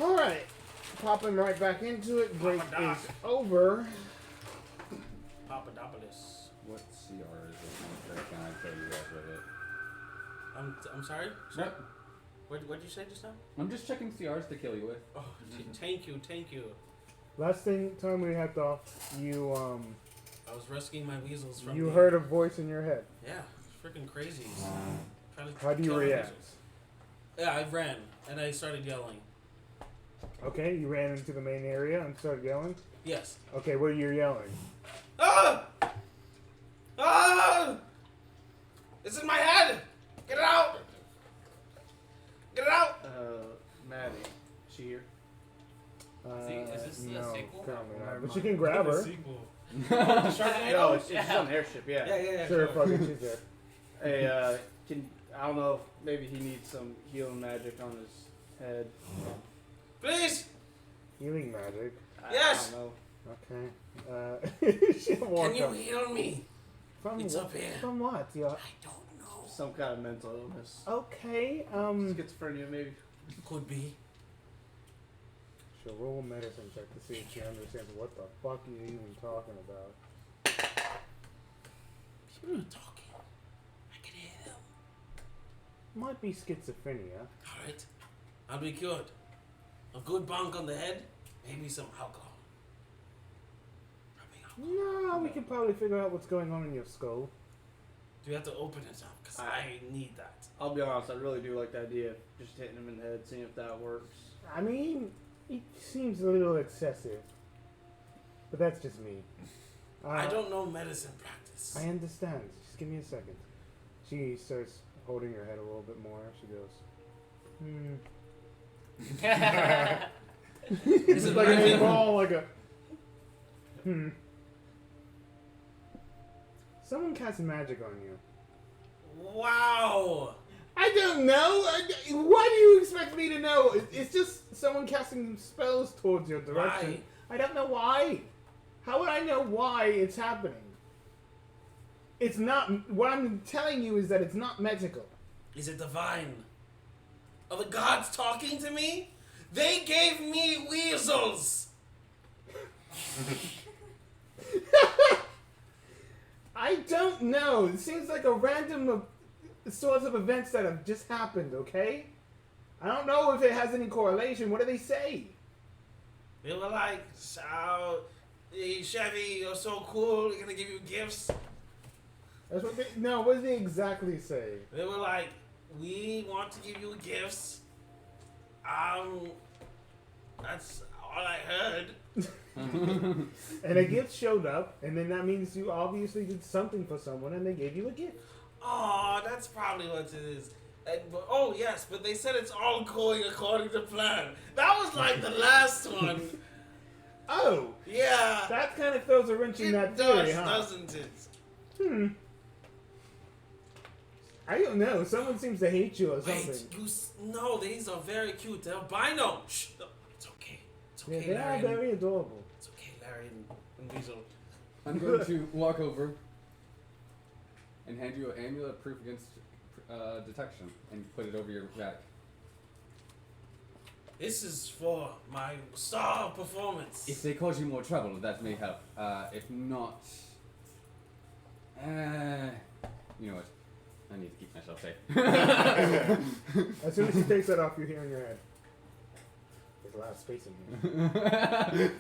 Alright. Popping right back into it. Break is over. Papadopoulos. What CR is it? Can I tell you guys with it? I'm sorry? What'd you say just now? I'm just checking CRs to kill you with. Oh, thank you. Last time we had off, you I was rescuing my weasels from you heard a voice in your head. Yeah, it's freaking crazy. How do you react? Yeah, I ran, and I started yelling. Okay, you ran into the main area and started yelling? Yes. Okay, what are you yelling? Ah! Ah! It's in my head! Get it out! Get it out! Maddie, she here? Is this the sequel? Currently not. But you can grab her. No, she's on the airship, yeah. Yeah. Sure, fucking she's there. Hey, I don't know, maybe he needs some healing magic on his head. Please! Healing magic. Yes! I don't know. Okay. She'll walk Can you up. heal me? From It's up here. From what? Yeah. I don't know. Some kind of mental illness. Okay. Schizophrenia, maybe. Could be. She'll roll a medicine check to see if she understands what the fuck you're even talking about. People are talking. I can hear them. Might be schizophrenia. Alright. I'll be cured. A good bonk on the head, maybe some alcohol. No, we can probably figure out what's going on in your skull. Do you have to open it up? Because I need that. I'll be honest, I really do like the idea of just hitting him in the head, seeing if that works. I mean, it seems a little excessive. But that's just me. I don't know medicine practice. I understand. Just give me a second. She starts holding her head a little bit more. She goes, Is it like like a small, like a... Someone cast magic on you. Wow! I don't know. Why do you expect me to know? It's just someone casting spells towards your direction. Why? I don't know why. How would I know why it's happening? It's not... What I'm telling you is that it's not magical. Is it divine? Are the gods talking to me? They gave me weasels! I don't know. It seems like a random sorts of events that have just happened, okay? I don't know if it has any correlation. What do they say? They were like, hey, Chevy, you're so cool, we're gonna give you gifts. That's what they... No, what did they exactly say? They were like, we want to give you gifts. That's all I heard. And a gift showed up, and then that means you obviously did something for someone, and they gave you a gift. Oh, that's probably what it is. Oh, yes, but they said it's all going according to plan. That was like the last one. Oh! Yeah. That kind of throws a wrench in that theory, huh? Doesn't it? I don't know. Someone seems to hate you or something. Wait, no, these are very cute. They're albino. Shh, no, it's okay. It's okay, Yeah, they Larry. are very adorable. It's okay, Larry and Weasel. I'm going to walk over and hand you an amulet proof against detection and put it over your back. This is for my star performance. If they cause you more trouble, that may help. If not, you know what? I need to keep myself safe. As soon as she takes that off, you hear in your head. There's a lot of space in here.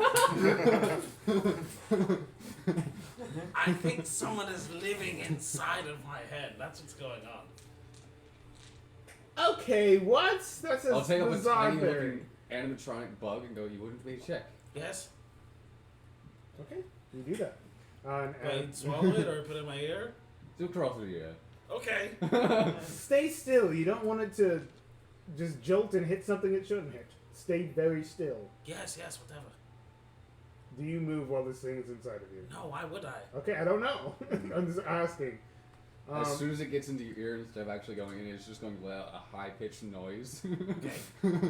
I think someone is living inside of my head. That's what's going on. Okay, what? That's a I'll take up a bizarre tiny theory. looking animatronic bug and go, you wouldn't be a check. Yes? Okay, you do that. I swallow it or put it in my ear? Still crawl through the air. Okay. Stay still. You don't want it to just jolt and hit something it shouldn't hit. Stay very still. Yes, whatever. Do you move while this thing is inside of you? No, why would I? Okay, I don't know. I'm just asking. As soon as it gets into your ear, instead of actually going in, it's just going to let out a high-pitched noise. Okay.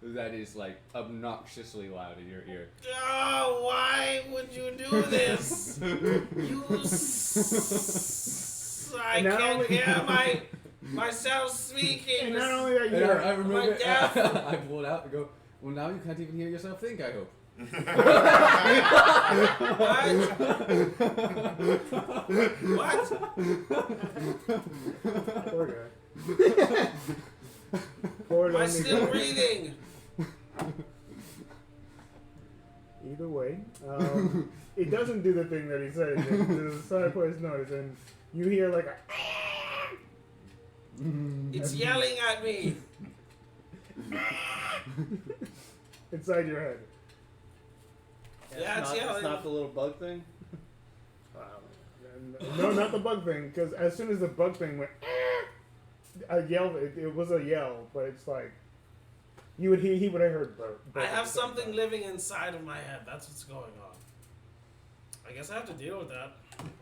That is, like, obnoxiously loud in your ear. Oh, why would you do this? I can't hear myself speaking. And not only that, I remove it. deaf. I pull it out and go, Well, now you can't even hear yourself think, I hope. What? Poor guy. Poor Am I lonely still guy. breathing? Either way, it doesn't do the thing that he said. There's a side voice noise, and you hear like a. It's yelling at me. inside your head. Yeah, it's yelling. It's not the little bug thing? No, not the bug thing, because as soon as the bug thing went, I yelled. It was a yell, but it's like he would have heard. I have something living inside of my head. That's what's going on. I guess I have to deal with that.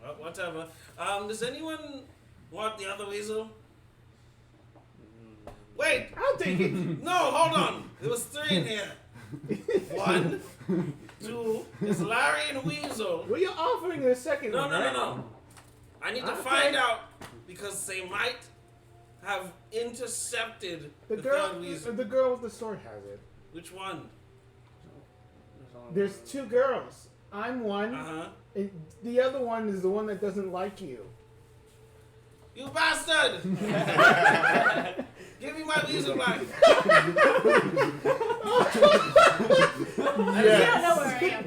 Well, whatever. Does anyone want the other weasel? Wait! I'll take it. No, hold on. There was 3 in here. 1, 2. There's Larry and Weasel. Well, you're offering a second No, one, no, right? no, no. I need to Okay. find out because they might have intercepted The the girl, third weasel. the girl with the sword has it. Which one? There's 2 girls. I'm one, Uh-huh. and the other one is the one that doesn't like you. You bastard! Give me my weasel back. I don't know where I am.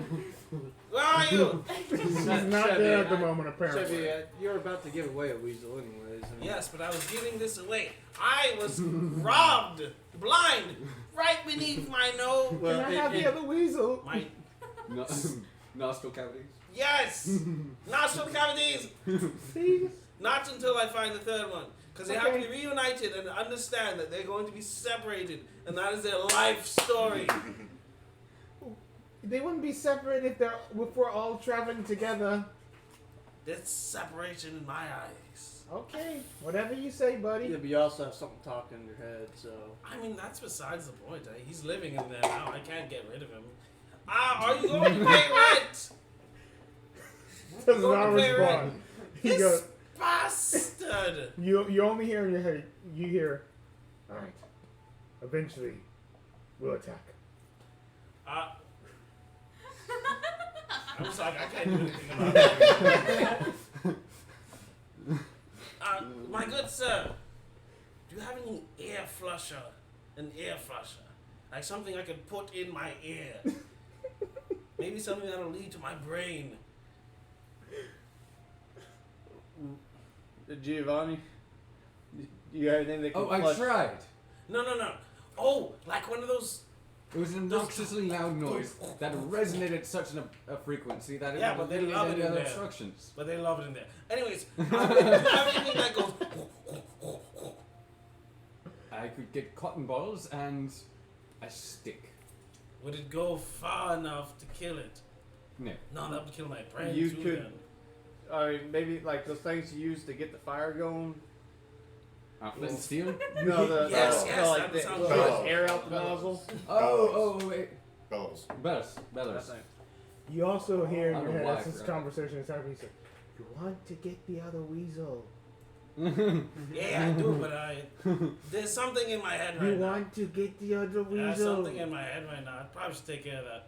Where are you? She's not there at the moment, apparently. Chevy, you're about to give away a weasel anyways. I mean, Yes, but I was giving this away. I was robbed, blind, right beneath my nose. Can I have the other weasel? My No, nostril cavities. yes, nostril cavities. Please. Not until I find the third one, because they have to Okay. be reunited and understand that they're going to be separated, and that is their life story. They wouldn't be separate if we're all traveling together. That's separation in my eyes. Okay, whatever you say, buddy. yeah, but you also have something talking in your head, so. I mean, that's besides the point. He's living in there now. I can't get rid of him. Are you going to pay rent? Does Go not to pay respond. rent. He This goes. bastard. You only hear in your head. You hear. All right. Eventually, we'll attack. I was like, I can't do anything about it. My good sir, do you have any air flusher? An air flusher? Like something I could put in my ear? Maybe something that'll lead to my brain. Giovanni, you got anything that can Oh, I flush? tried. No. Oh, like one of those. It was an obnoxiously loud noise that resonated at such a frequency that it Yeah, but they eliminated love it any in other there. obstructions. But they love it in there. Anyways, do you have anything that goes. I could get cotton balls and a stick. Would it go far enough to kill it? No. No, that would kill my brain You too. could- Then. I mean, maybe like those things you use to get the fire going. Flint and steel? No, the Yes, the, yes, like that the, sounds the good. air out the nozzle. Oh, wait. Bellows. Bellers. That Bellers. thing. You also hear in I your don't head know why as I this forgot. conversation is happening. You say, "You want to get the other weasel? Yeah, I do, but there's something in my head right You now. want to get the other There's weasel?" something in my head right now. I probably should take care of that.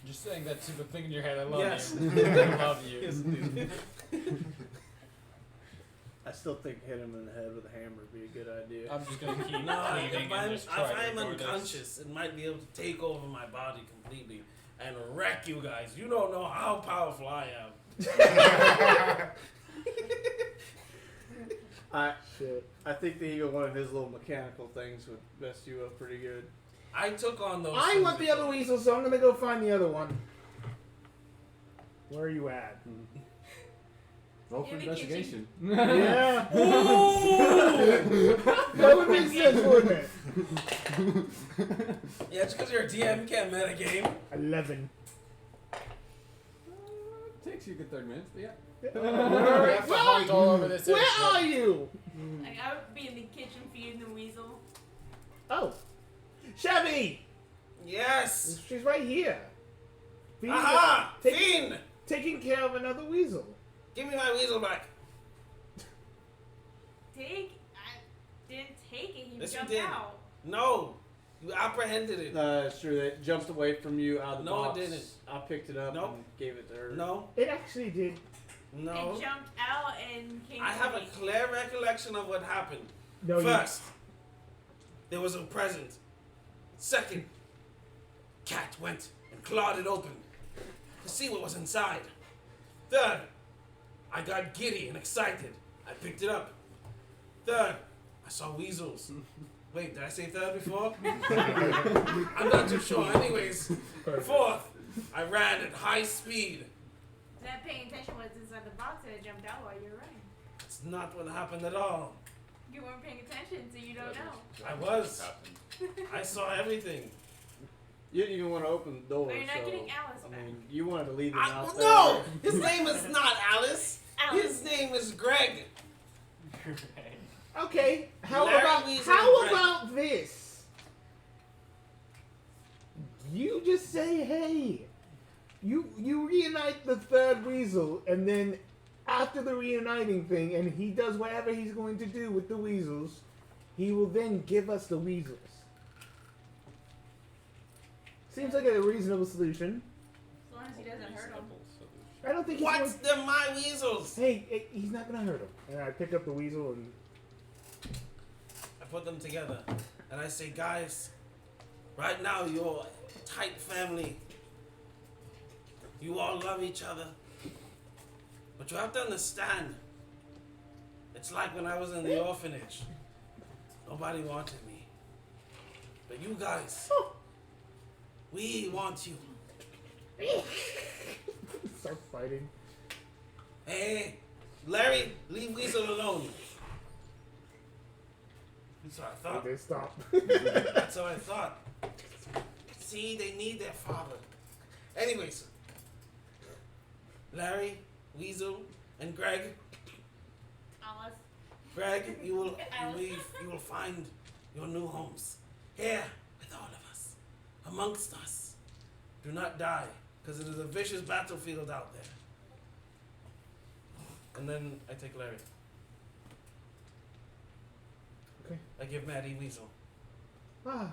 Just saying that stupid thing in your head. I love Yes. you. I love you. I still think hit him in the head with a hammer would be a good idea. I'm just gonna keep No, cleaning if and just if try to I'm ignore this. unconscious, it might be able to take over my body completely and wreck you guys. You don't know how powerful I am. Shit. I think that he one of his little mechanical things would mess you up pretty good. I took on those. I things want the before. other weasel, so I'm gonna go find the other one. Where are you at? Roll for In the investigation. Yeah. That would make sense, wouldn't it? Yeah, just because you're a DM, you can't metagame. 11. Takes you a good 30 minutes, but yeah. We have to hunt all over this. Where airship. are you? Like, I would be in the kitchen feeding the weasel. Oh, Chevy. Yes. She's right here. Feeding Aha! Take- Fiend! taking care of another weasel. Give me my weasel back. I didn't take it. He Yes, you jumped did. out. No. You apprehended it. It's true. It jumped away from you out of the No, it box. didn't. I picked it up Nope. and gave it to her. No, It actually did. no. It jumped out and came. I to have a me. clear recollection of what happened. No, you- First, there was a present. Second, cat went and clawed it open to see what was inside. Third, I got giddy and excited. I picked it up. Third, I saw weasels. Wait, did I say third before? I'm not too sure. Anyways, fourth, I ran at high speed. Not paying attention what's inside the box and it jumped out while you were running. It's not what happened at all. You weren't paying attention, so you don't know. I was. I saw everything. You didn't even want to open the door. But you're not so, getting Alice back. I mean, you wanted to leave him out there. No! His name is not Alice. Alice. His name is Greg. Okay, how Larry about Weasel how Greg. about this? You just say, hey, you reunite the third weasel, and then after the reuniting thing, and he does whatever he's going to do with the weasels, he will then give us the weasels. Seems like a reasonable solution. As long as he doesn't hurt him. I don't think he's What? going. They're my weasels. Hey, he's not gonna hurt him. And I pick up the weasel and I put them together and I say, guys, right now you're a tight family. You all love each other. But you have to understand, it's like when I was in the orphanage. Nobody wanted me. But you guys, we want you. start fighting. Hey, Larry, leave Weasel alone. That's what I thought. They stop. That's what I thought. See, they need their father. Anyways, Larry, Weasel, and Greg. Alice. Greg, you will find your new homes here with all of us, amongst us. Do not die, because it is a vicious battlefield out there. And then I take Larry. Okay. I give Maddie Weasel. Ah.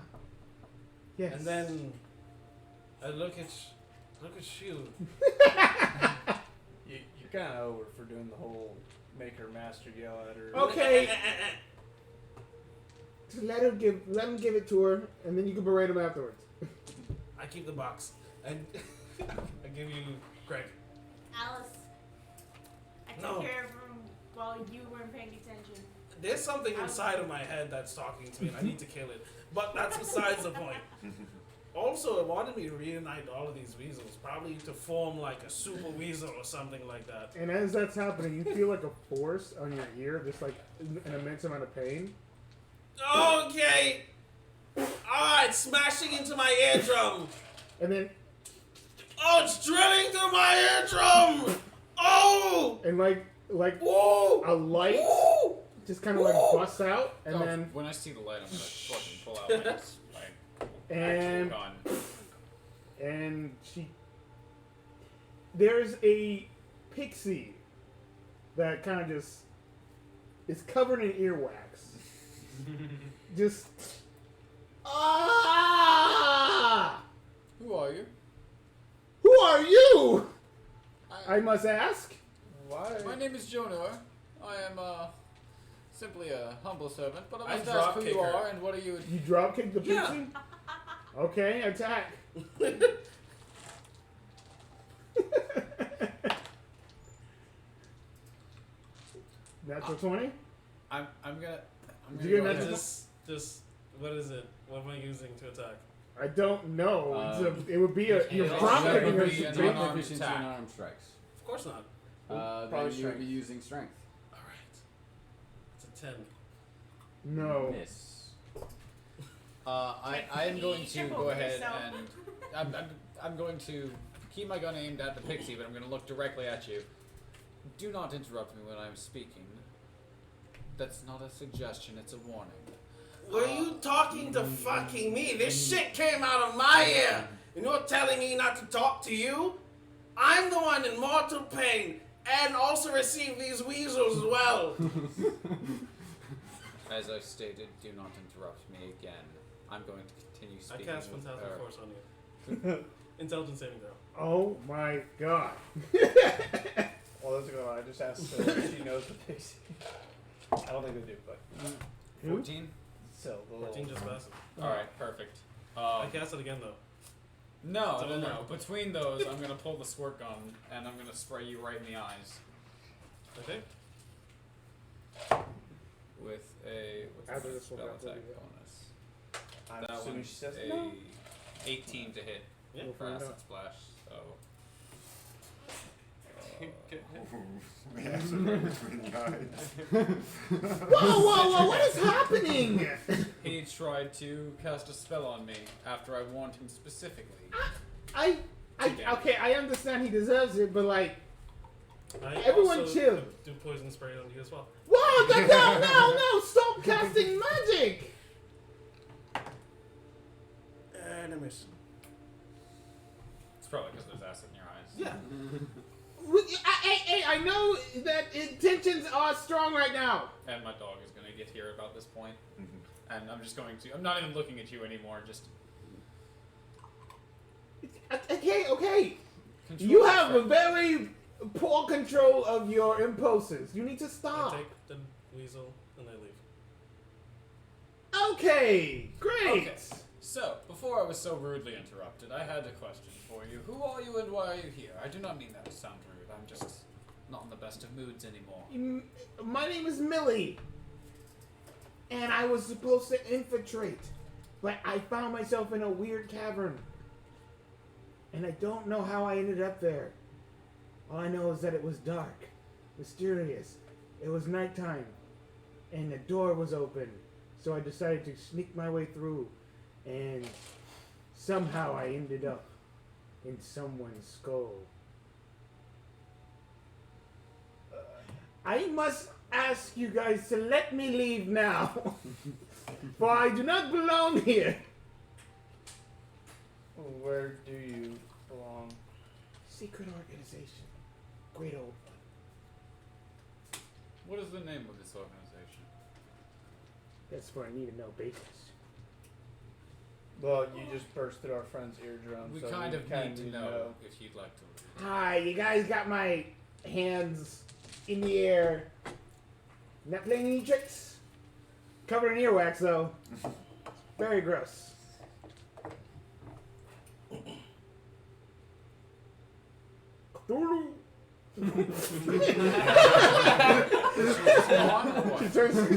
Yes. And then I look at you. You're kind of over for doing the whole make her master yell at her. Okay. Just let him give it to her, and then you can berate him afterwards. I keep the box. And I give you Greg. Alice. I took No. care of him while you weren't paying attention. There's something inside of my head that's talking to me, and I need to kill it. But that's besides the point. Also, it wanted me to reunite all of these weasels, probably to form like a super weasel or something like that. And as that's happening, you feel like a force on your ear, just like an immense amount of pain. Okay. Alright, smashing into my eardrum. And then, Oh, it's drilling through my eardrum. Oh! and like Woo! a light Woo! just kind of like busts out, and Oh, then when I see the light, I'm gonna fucking pull out my and actual gun. and there's a pixie that kind of just is covered in earwax. Just Who are you? Who are you? I must ask. Why? My name is Jonor. I am simply a humble servant, but I I must ask who you dropkick her. are and what are you? You dropkick the Yeah. pixie? Okay, attack. Natural 20? I'm gonna. Did you get go a ahead. natural- Just what is it? What am I using to attack? I don't know. Um, it would be a you're yeah, drop that kicking would her. be an Strength unarmed efficiency attack. and unarmed strikes. Of course not. Then Probably you would be strength. using strength. Alright. It's a 10. No. Miss. I am Be going to careful go with ahead yourself. and I'm going to keep my gun aimed at the pixie, but I'm going to look directly at you. Do not interrupt me when I'm speaking. That's not a suggestion; it's a warning. Were you talking to fucking me? This shit came out of my ear, and you're telling me not to talk to you? I'm the one in mortal pain, and also receive these weasels as well. As I've stated, do not interrupt me again. I'm going to continue I speaking. cast with Phantasmal her. Force on you. Intelligence saving throw. Oh my god. Well, that's a good one. I just asked Syl if she knows the pixie. I don't think they do, but 14? Syl, the 14 little. just passes. Alright, perfect. I cast it again though. No. Double. Between those, I'm gonna pull the squirt gun and I'm gonna spray you right in the eyes Okay. with a After what's the this one, spell that will attack be it. bonus. I'm That assuming one's she says a no. 18 to hit Yeah. We'll for find acid out. splash. So Yeah, so right between the eyes. Whoa, what is happening? he tried to cast a spell on me after I warned him specifically. Okay, I understand he deserves it, but like, I Everyone also chill. do poison spray on you as well. whoa, no, stop casting magic. And I miss. It's probably because there's acid in your eyes. Yeah. Hey, I know that intentions are strong right now. And my dog is gonna get here about this point. Mhm. And I'm just going to. I'm not even looking at you anymore. Just. Okay. Control You your have a friend. very poor control of your impulses. You need to I stop. take the weasel and I leave. Okay, great. Okay. So, before I was so rudely interrupted, I had a question for you. Who are you and why are you here? I do not mean that to sound rude. I'm just not in the best of moods anymore. My name is Millie, and I was supposed to infiltrate, but I found myself in a weird cavern, and I don't know how I ended up there. All I know is that it was dark, mysterious. It was nighttime, and the door was open, so I decided to sneak my way through, and somehow I ended up in someone's skull. I must ask you guys to let me leave now, for I do not belong here. Where do you belong? Secret organization. Great old one. What is the name of this organization? That's where I need to know basics. Well, you just bursted our friend's eardrum. We so kind of kinda need to know if you'd like to. Hi, you guys got my hands in the air. Not playing any tricks. Covered in earwax, though. Very gross. Cthulhu.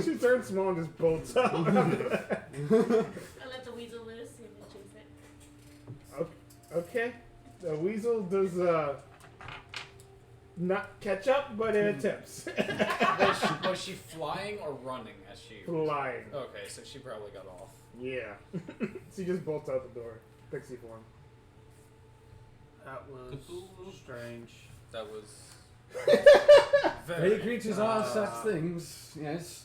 She turns small and just bolts up. I let the weasel loose and then chase it. Okay. The weasel does not catch up, but it attempts. Was she flying or running as she? Flying. Okay, so she probably got off. Yeah. She just bolts out the door. Pixie form. That was strange. That was. Fairy creatures are such things, yes.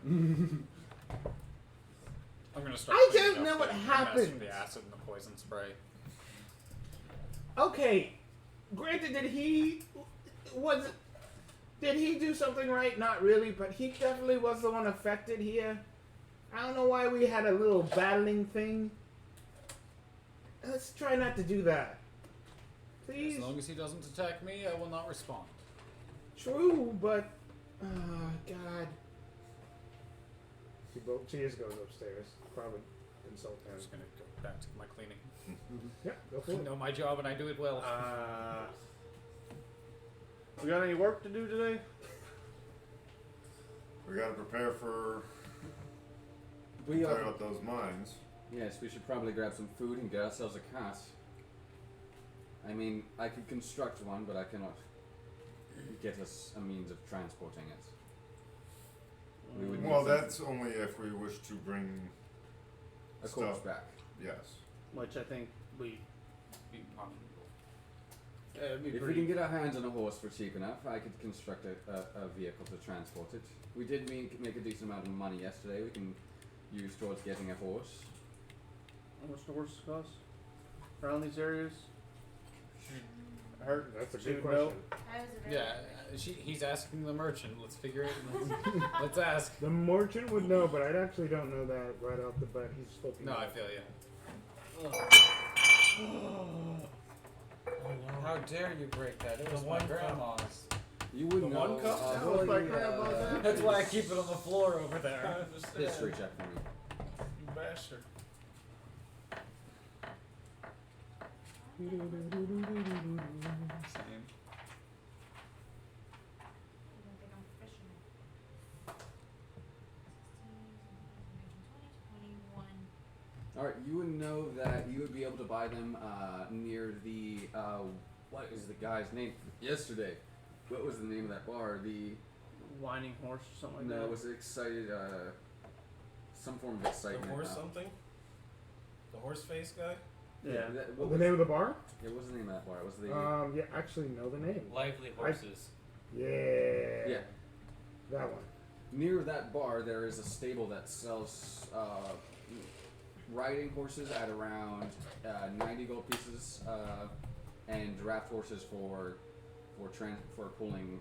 I'm gonna start. I cleaning don't up know what the mess happened. with the acid and the poison spray. Okay. Granted, did he do something right? Not really, but he definitely was the one affected here. I don't know why we had a little battling thing. Let's try not to do that. Please. As long as he doesn't attack me, I will not respond. True, but God. She just goes upstairs. Probably consult I'm him. just gonna go back to my cleaning. Yeah, go for I it. know my job and I do it well. We got any work to do today? We gotta prepare for We clear are. out those mines. Yes, we should probably grab some food and get ourselves a cart. I mean, I could construct one, but I cannot get us a means of transporting it. We would Well, need some- that's only if we wish to bring a corpse stuff. back. Yes. Which I think we. It'd be If we pretty. can get our hands on a horse for cheap enough, I could construct a vehicle to transport it. We did make a decent amount of money yesterday. We can use towards getting a horse. How much the horses cost around these areas? Her. That's a she good would know. question. That was a very Yeah, good question. he's asking the merchant. Let's figure it. Let's ask. The merchant would know, but I actually don't know that right off the bat. He's flipping. No, I feel you. How dare you break that? It was The my one cup. grandma's. You wouldn't The know. one cup? That well, was my you, grandma's. That's why I keep it on the floor over I there. understand. history check for me. You bastard. Same. I don't think I'm professional. 16, 21. Alright, you would know that you would be able to buy them near the, what is the guy's name? Yesterday. What was the name of that bar? The, Whining horse or something like no, that. it was excited, some form of The excitement. horse something? The horse face guy? Yeah. What The was, name of the bar? yeah, what was the name of that bar? It was the, Yeah, actually know the name. Lively horses. Yeah. yeah. That one. Near that bar, there is a stable that sells riding horses at around 90 gold pieces, and draft horses for pulling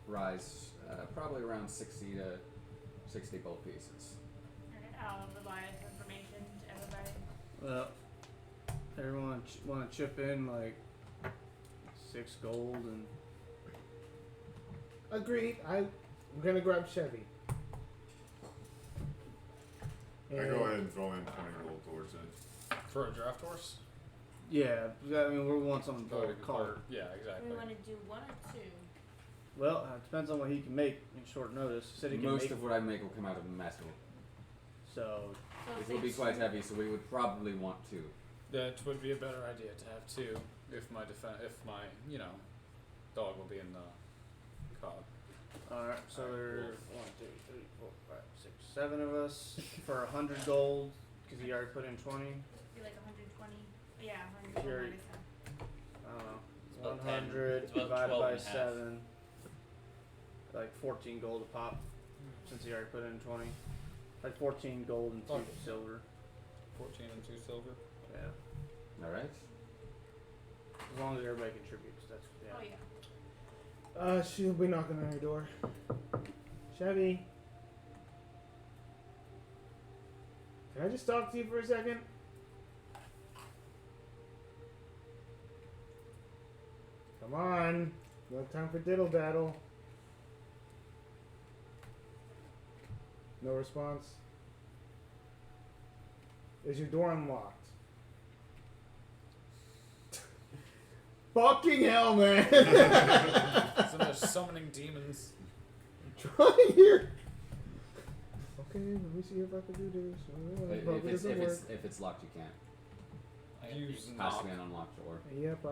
rides, probably around 60 to 60 gold pieces. Alright, I'll provide this information to everybody. Well, everyone want to chip in like 6 gold and Agreed. I'm gonna grab Chevy. I go ahead and throw in 20 gold towards it. For a draft horse? yeah. I mean, we want someone to pull a cart. Yeah, Do exactly. we want to do 1 or 2? Well, it depends on what he can make in short notice. He said he can Most make of what I make will come out of metal. so. So It will be quite heavy, so we would probably want to. That would be a better idea to have two. If my dog will be in the cog. Alright, so Alright, there's 1, 2, 3, 4, 5, 6, 7 of us for 100 gold because he already put in 20. Be like 120. Yeah, 120 Sure. minus 10. I don't know. It's about 100 10. It's about divided 12 by and a half. 7. Like 14 gold a pop since he already put in 20. Like 14 gold and 2 Okay. silver. 14 and 2 silver. Yeah. Alright? As long as everybody contributes, that's yeah. Oh, yeah. She'll be knocking on your door. Chevy. Can I just talk to you for a second? Come on. No time for diddle daddle. No response. Is your door unlocked? Fucking hell, man! So they're summoning demons. Try here. Okay, let me see if I can do this. Probably If doesn't work. it's locked, you can't. I got Use these- Has to knock. be an unlocked door. Yep,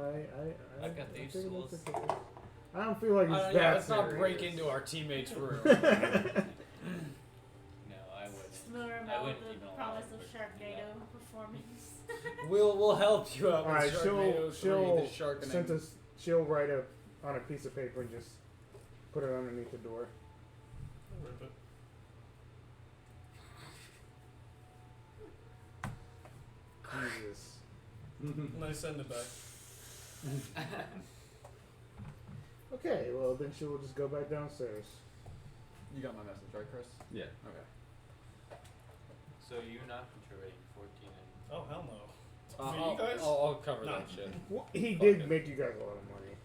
I've got I these figured tools. that's okay. I don't feel like it's that Yeah, let's not serious. break into our teammates' room. No, I wouldn't. Lure him I out wouldn't with even the allow promise it, of but Sharknado performance. We'll help you out with Alright, Sharknado 3, the Sharkening. she'll write on a piece of paper and just put it underneath the door. Rip it. Jesus. And I send it back. Okay, well then she'll just go back downstairs. You got my message, right, Chris? Yeah. Okay. So you're not contributing 14 and Oh, hell no. For I'll, you guys? I'll cover Nah. that shit. Well, he Fuck did it. make you guys a lot of money.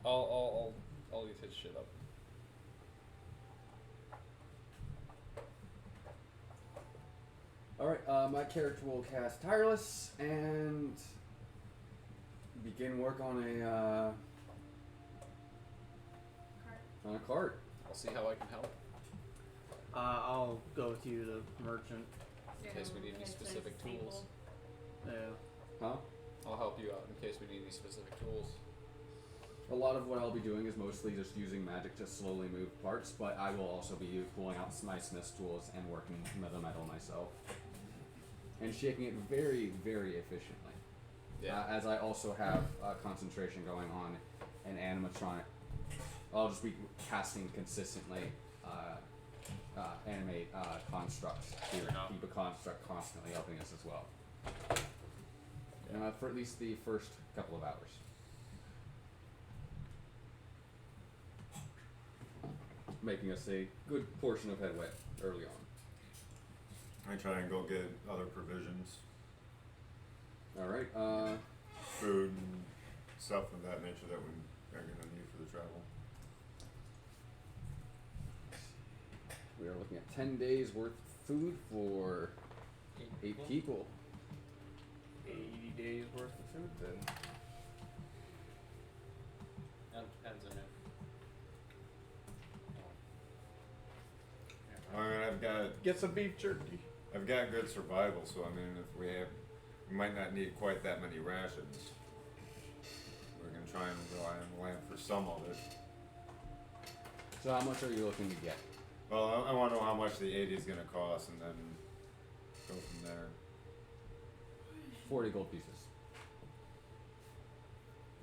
I'll eat his shit up. Alright, my character will cast Tireless and begin work on a cart. I'll see how I can help. I'll go with you, the merchant. In case we need any specific tools. Yeah. Huh? I'll help you out in case we need any specific tools. A lot of what I'll be doing is mostly just using magic to slowly move parts, but I will also be pulling out my smith's tools and working the metal myself. And shaking it very, very efficiently. Yeah. As I also have concentration going on and animatronic. I'll just be casting consistently animate constructs to Fair enough. keep a construct constantly helping us as well. For at least the first couple of hours. making us a good portion of headway early on. I try and go get other provisions, Alright, food, and stuff of that nature that we are going to need for the travel. we are looking at 10 days worth of food for 8 people. 80 days worth of food then. That depends on it. I mean, Get some beef jerky. I've got good survival, so I mean, if we might not need quite that many rations. We're gonna try and rely on the land for some of it. So how much are you looking to get? Well, I want to know how much the 80 is gonna cost, and then go from there. 40 gold pieces.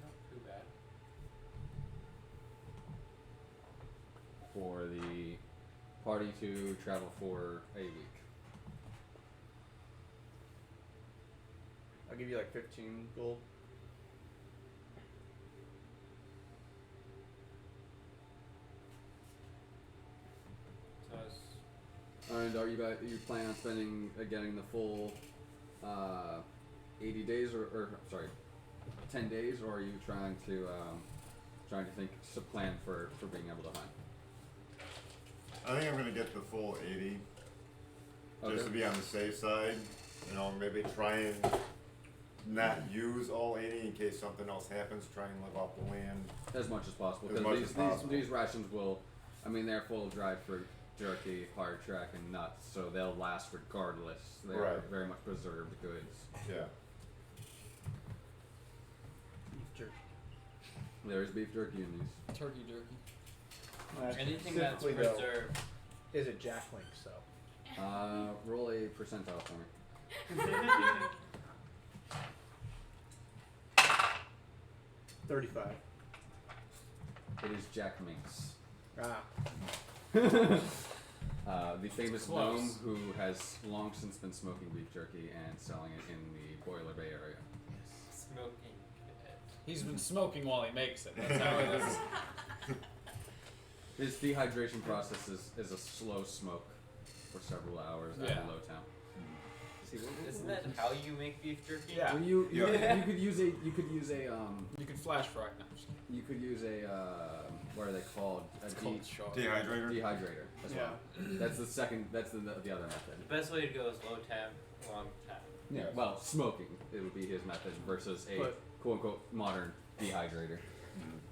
Not too bad. For the party to travel for a week. I'll give you like 15 gold. So it's And are you planning on spending getting the full 80 days or sorry, 10 days, or are you trying to think plan for being able to hunt? I think I'm gonna get the full 80, Okay. just to be on the safe side. You know, maybe try and not use all 80 in case something else happens. Try and live off the land. As much as possible, As because much as possible. these rations will, I mean, they're full of dried fruit, jerky, hard track, and nuts, so they'll last regardless. They're Right. very much preserved goods. Yeah. Beef jerky. There is beef jerky in these. Turkey jerky. anything that's Specifically, though, preserved. is it Jack Links though? Roll a percentile for me. 35. It is Jack Minx. Ah. The famous Close. gnome who has long since been smoking beef jerky and selling it in the Boiler Bay area. Smoking. He's been smoking while he makes it. That's how it is. His dehydration process is a slow smoke for several hours at Yeah. a low temp. See, Isn't that how you make beef jerky? Yeah. Well, you Yeah. could use a You can flash fry. No, I'm just kidding. you could use a what are they called? It's called Shaw. Dehydrator. Dehydrator as well. That's the second. That's the other method. The best way to go is low tab, long tab. Yeah. Well, smoking it would be his method versus a But- quote unquote modern dehydrator.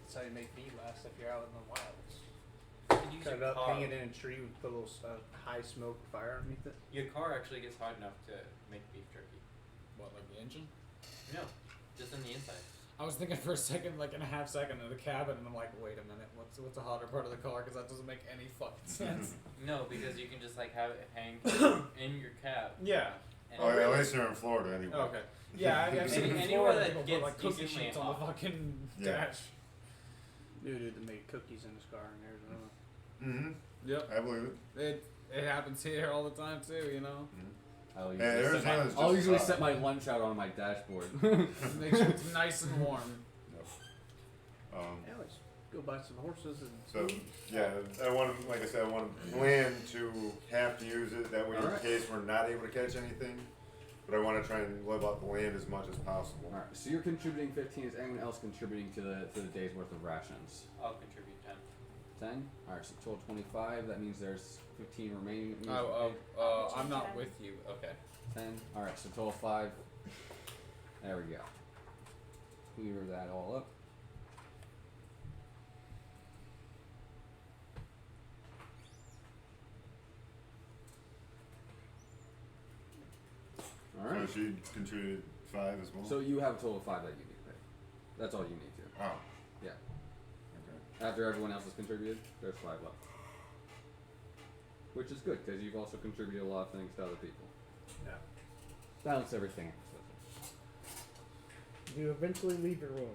That's how you make meat last if you're out in the wilds. You could use Cut it your up, car. hang it in a tree, with put a little high smoke fire underneath it. Your car actually gets hot enough to make beef jerky. What, like the engine? No, just on the inside. I was thinking for a second, like in a half second, in the cabin, and I'm like, wait a minute, what's the hotter part of the car? Because that doesn't make any fucking sense. No, because you can just like have it hang in your cab. Yeah. And Oh, yeah, at least you're in Florida anyway. Okay. Yeah, I've seen Any- in anywhere Florida that people put gets like cookie decently sheets on the hot. fucking Yeah. dash. Dude that made cookies in his car in Arizona. Mm-hmm. Yep. I believe it. It happens here all the time too, you know. I'll Yeah, usually, Arizona's just I'll usually hot. set my lunch out on my dashboard. Make sure it's nice and warm. Yeah, let's go buy some horses and So food. yeah, I want to, like I said, I want to plan to have to use it. That way, Alright. in case we're not able to catch anything, but I want to try and live off the land as much as possible. All right. So you're contributing 15. Is anyone else contributing to the day's worth of rations? I'll contribute 10. 10. All right. So total 25. That means there's 15 remaining. That means I'm not with you. Okay. 10. All right. So total 5. There we go. Clear that all up. All right. So she contributed 5 as well. So you have a total of 5 that you need to pay. That's all you need to. Oh. Yeah. Okay. After everyone else has contributed, there's 5 left. Which is good, because you've also contributed a lot of things to other people. Yeah. Balance everything out. You eventually leave your room.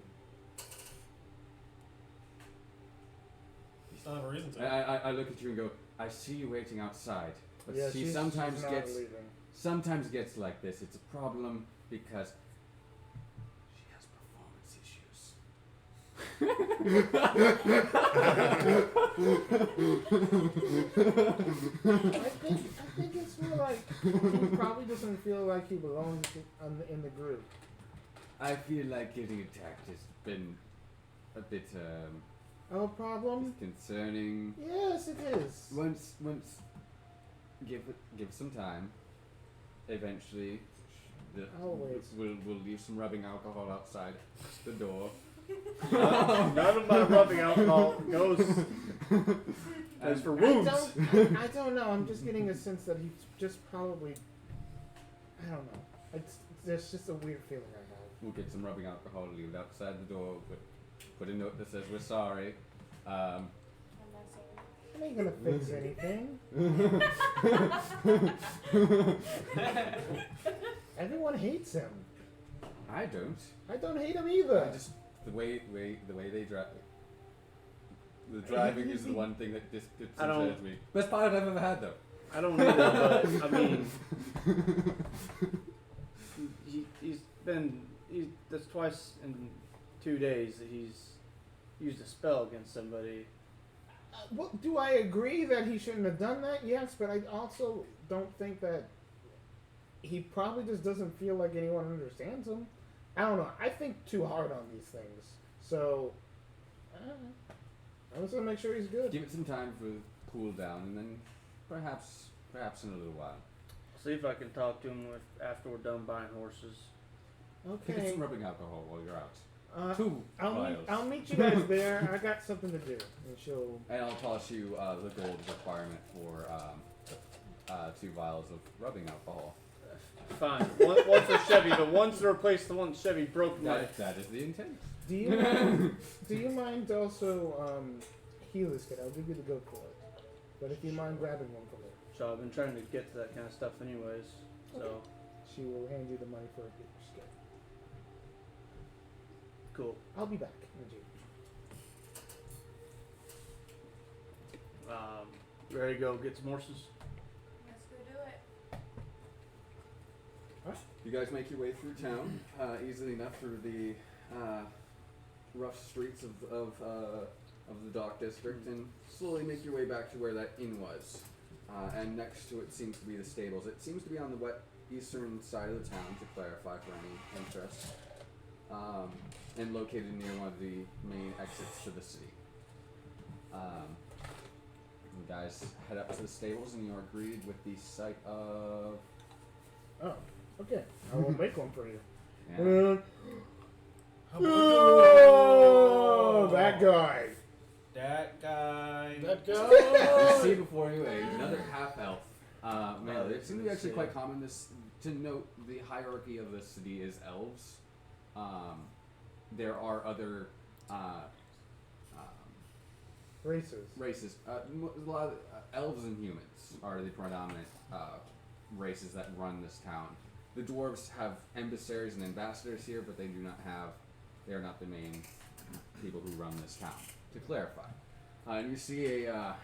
You still have a reason to. I look at you and go, I see you waiting outside, but Yeah, she she's sometimes not gets leaving. like this. It's a problem because she has performance issues. think it's more like he probably doesn't feel like he belongs in the group. I feel like getting attacked has been a bit Our problem? concerning. Yes, it is. Once give some time. Eventually, Always. we'll leave some rubbing alcohol outside the door. None of my rubbing alcohol goes as for wounds. I don't know. I'm just getting a sense that he's just probably. I don't know. There's just a weird feeling I have. We'll get some rubbing alcohol, leave it outside the door, put a note that says we're sorry. I'm not sorry. I ain't gonna fix anything. Everyone hates him. I don't. I don't hate him either. I just the way they drive. The driving is the one thing that concerns me. Best pilot I've ever had, though. I don't either, but I mean, that's twice in 2 days that he's used a spell against somebody. Well, do I agree that he shouldn't have done that? Yes, but I also don't think that he probably just doesn't feel like anyone understands him. I don't know. I think too hard on these things. So, I don't know. I'm just gonna make sure he's good. Give it some time for cool down, and then perhaps in a little while. See if I can talk to him after we're done buying horses. Get Okay. some rubbing alcohol while you're out. 2 I'll vials. meet you guys there. I got something to do, and she'll. And I'll toss you the gold requirement for 2 vials of rubbing alcohol. Fine. Once a Chevy, but once to replace the one Chevy broke my. That is the intent. Do you mind also heal this kid? I'll give you the goat for it. But if you mind grabbing one from her, So I've been trying to get to that kind of stuff anyways. So she will hand you the money for a gift. cool. I'll be back. Rajiv. Ready to go get some horses? Let's go do it. You guys make your way through town easily enough through the rough streets of the dock district, and slowly make your way back to where that inn was. And next to it seems to be the stables. It seems to be on the eastern side of the town, to clarify for any interest, and located near one of the main exits to the city. You guys head up to the stables, and you are greeted with the sight of. Oh, okay. I will make one for you. Yeah. Oh, that guy. That guy. You see before you another half-elf male. It seems to be actually quite common to note the hierarchy of the city is elves. There are other Races. a lot of, elves and humans are the predominant races that run this town. The dwarves have emissaries and ambassadors here, but they are not the main people who run this town. To clarify, and you see an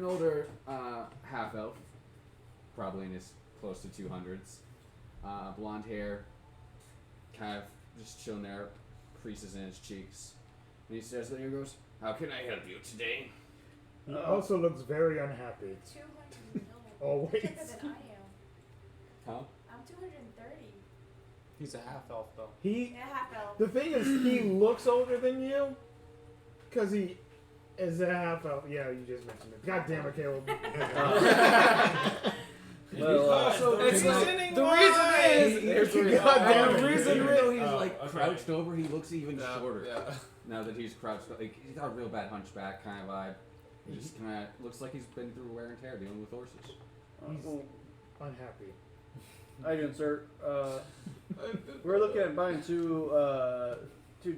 older half elf, probably in his close to 200s, blonde hair, kind of just chilling there, creases in his cheeks, and he stares at you and goes, "How can I help you today?" He also looks very unhappy. 200. Always. Thicker than I am. Huh? I'm 230. He's a half elf though. He. Yeah, half elf. The thing is, he looks older than you, because he is a half elf. Yeah, you just mentioned it. God damn it, Caleb. The reason is God damn it. The reason he's Oh, like okay. crouched over, he looks even shorter. Yeah. Now that he's crouched, like he's got a real bad hunchback kind of vibe. He just kind of looks like he's been through wear and tear dealing with horses. He's unhappy. How you doing, sir? We're looking at buying two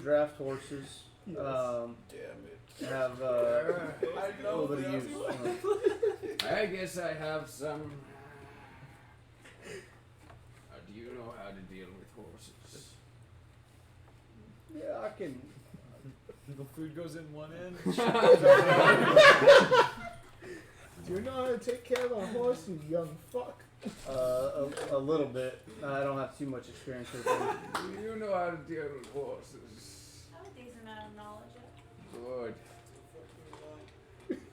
draft horses. Yes. Damn it. Have a little bit of use. I guess I have some. Do you know how to deal with horses? Yeah, I can. The food goes in one end. Do you know how to take care of a horse, you young fuck? A little bit. I don't have too much experience with them. Do you know how to deal with horses? I would think decent amount of knowledge yet. Good.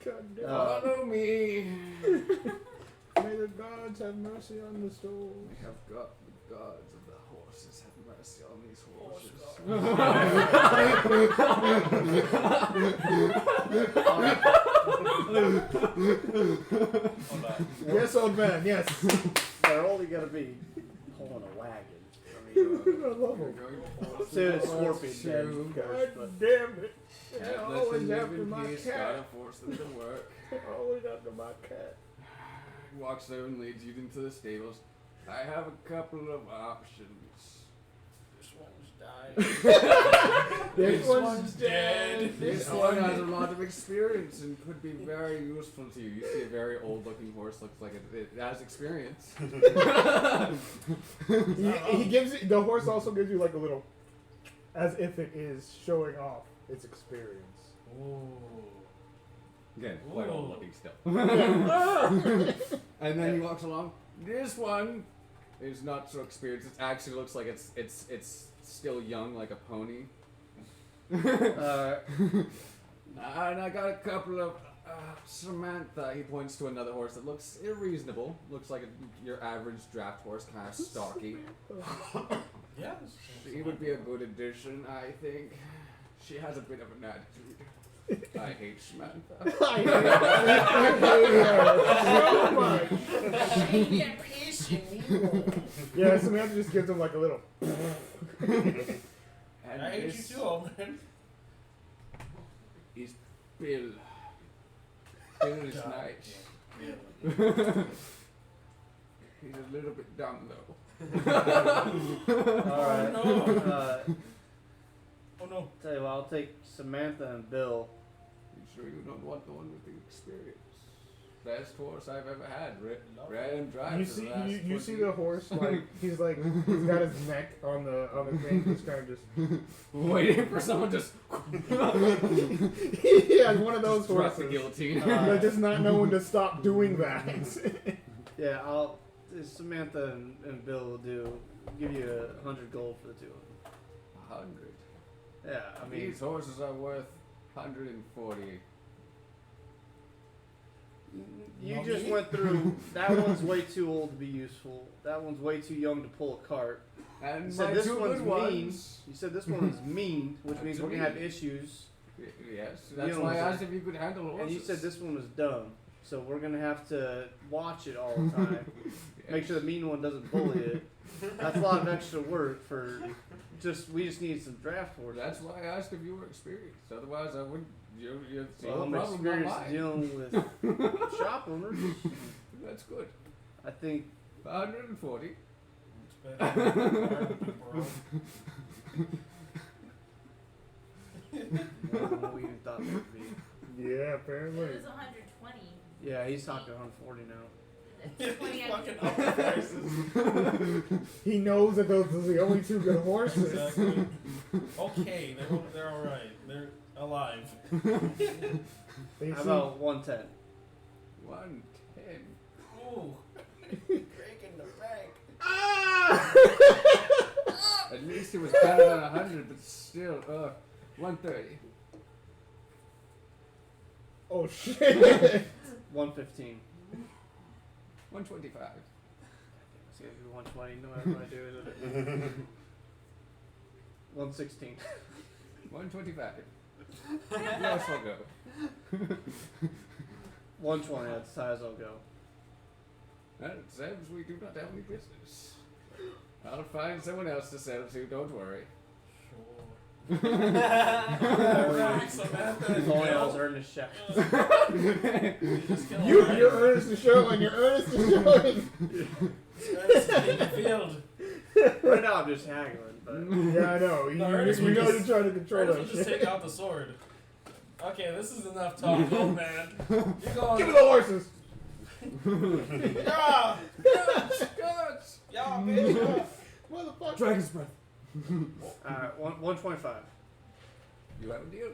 God damn. Follow me. May the gods have mercy on the souls. We have got the gods of the horses. Have mercy on these horses. Hold on. Yes, old man, yes. They're only gonna be pulling a wagon. I mean, I love We're him. going forth say the to scorpion to dead, of course, but God damn it. They're Can't let them always live after in my peace. cat. Gotta force them to work. Always after my cat. He walks over and leads you into the stables. I have a couple of options. This one's died. This one's dead. This one has a lot of experience and could be very useful to you. You see a very old-looking horse, looks like it has experience. He gives you, the horse also gives you like a little, as if it is showing off its experience. Ooh. Again, quite Ooh. old-looking still. And then he walks along. This one is not so experienced. It actually looks like it's still young, like a pony. And I got a couple of Samantha. He points to another horse that looks reasonable. Looks like your average draft horse, kind of stocky. Yeah. She would be a good addition, I think. She has a bit of an attitude. I hate Samantha. I hate her so much. Yeah, Samantha just gives him like a little. And I hate you this too, old man. is Bill. Bill is God nice. damn. He's a little bit dumb though. alright. Oh, Oh no. Tell you what, I'll take Samantha and Bill. You sure you don't want the one with the experience? Best horse I've ever had. Ran and drive. You for see, the last you see 20 the horse like he's got his neck on the thing. He's kind of just waiting for someone just yeah, one of those drop the horses. guillotine. But just not knowing to stop doing that. Yeah, Samantha and Bill will give you 100 gold for the two of them. 100. Yeah, I mean, These horses are worth 140. you No just need. went through. That one's way too old to be useful. That one's way too young to pull a cart. And You my said this two one's good mean. ones. You said this one is mean, which means To we're gonna have me. issues. Yes, that's know why I what I'm asked if you could handle horses. And you said this one was dumb. So we're gonna have to watch it all the time. Make sure the mean one doesn't bully it. That's a lot of extra work for we just need some draft horses. That's why I asked if you were experienced. Otherwise, I wouldn't. You're Well, I'm problem, not experienced mine. dealing with shop owners. That's good. I think 140. It's better than bro. more than what we even thought it would be. Yeah, It apparently. was 120. Yeah, he's talking 140 now. That's 20 Fucking extra. up the prices. He knows that those are the only two good horses. Exactly. Okay, they're alright. They're alive. They How see- about 110? 110. Ooh. Breaking the bank. At least it was better than 100, but still, 130. Oh shit! 115. 125. It's gonna be 120. No matter what I do with it. 116. 125. Yes, I'll go. 120. That's as high as I'll go. That says we do not have any business. I'll find someone else to sell to, don't worry. Sure. Alright, Samantha and If only I was Bill. earning his check. Just kill You're him, earnest to show, and you're earnest to showing. Ernest is in the field. Right now I'm just haggling, but Yeah, I know. You, No, you, Ernest you would know just- you're trying to control Ernest that will just shit. take out the sword. Okay, this is enough talk, old man. You're going. Give me the horses. Yeah! Guts! Yeah, bitch! Yeah. Motherfucker. Dragon's breath. 125. You have a deal.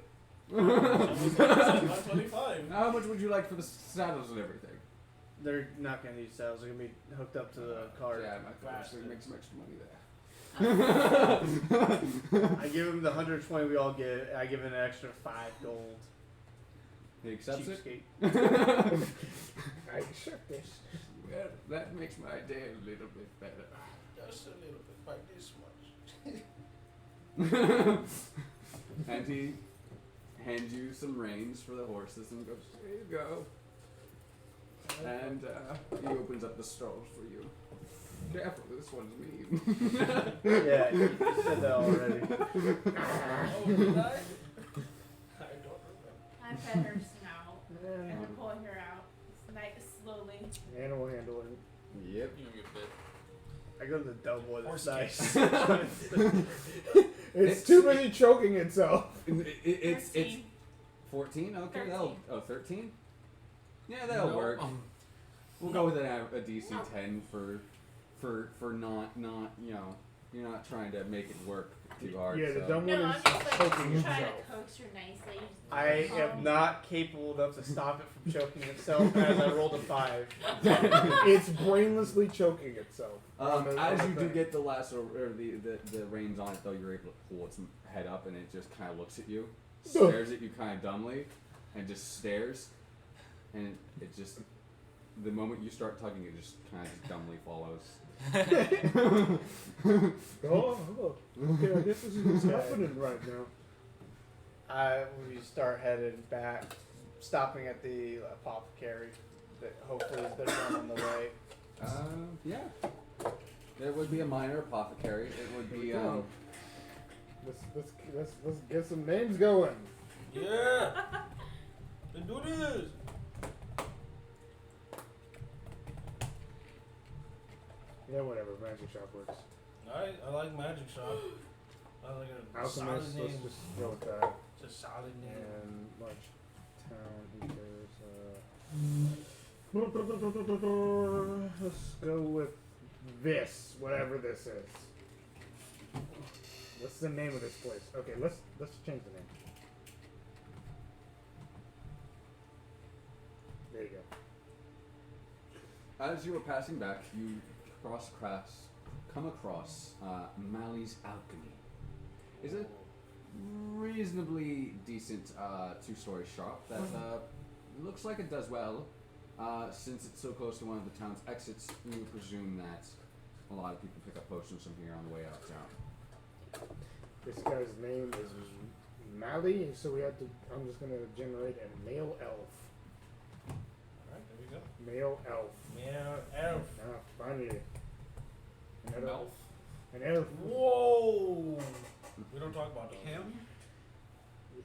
125. How much would you like for the saddles and everything? They're not gonna need saddles. They're gonna be hooked up to the cart. Yeah, my actually make some extra money there. I give him the 120 we all get. I give him an extra 5 gold. He accepts it. Cheapskate. I accept this. Well, that makes my day a little bit better. Just a little bit, by this much. And he hands you some reins for the horses and goes, "There you go." And he opens up the stalls for you. Careful, this one's mean. Yeah, you said that already. Oh, did I? I don't remember. I fed her snout and I'm pulling her out slowly. Animal handling. Yep. You don't give a bit. I go to the doughboy. That's Horse nice. It's too busy choking itself. It's 13. 14. Okay, 13. that'll 13. Yeah, that'll No. work. We'll go with a DC No. 10 for not you know, you're not trying to make it work too hard. Yeah, the so. dumb No, one I'm is just like choking trying himself. to coax her nicely. I am not capable enough to stop it from choking itself as I rolled a 5. It's brainlessly choking itself. As you do get the lasso or the reins on it, though, you're able to pull its head up, and it just kind of looks at you, stares at you kind of dumbly, and just stares, and it just the moment you start tugging, it just kind of dumbly follows. Oh, okay, I guess this is what's happening right now. We start heading back, stopping at the apothecary. That hopefully is there one on the way. Yeah. There would be a minor apothecary. It would be Let's get some names going. Yeah. Let's do this. Yeah, whatever. Magic shop works. I like Magic Shop. I like a Alchemist. solid Let's name. just go with that. It's a solid name. And March Town Let's go with this, whatever this is. What's the name of this place? Okay, let's change the name. There you go. As you were passing back, you come across Mali's Alchemy. It's a reasonably decent two-story shop that looks like it does well. Since it's so close to one of the town's exits, we would presume that a lot of people pick up potions from here on the way out of town. This guy's name is Mali, so I'm just gonna generate a male elf. Alright, there we go. Male elf. Meow elf. Ah, finally. An Elf? An elf. Whoa! We don't talk about those. Him?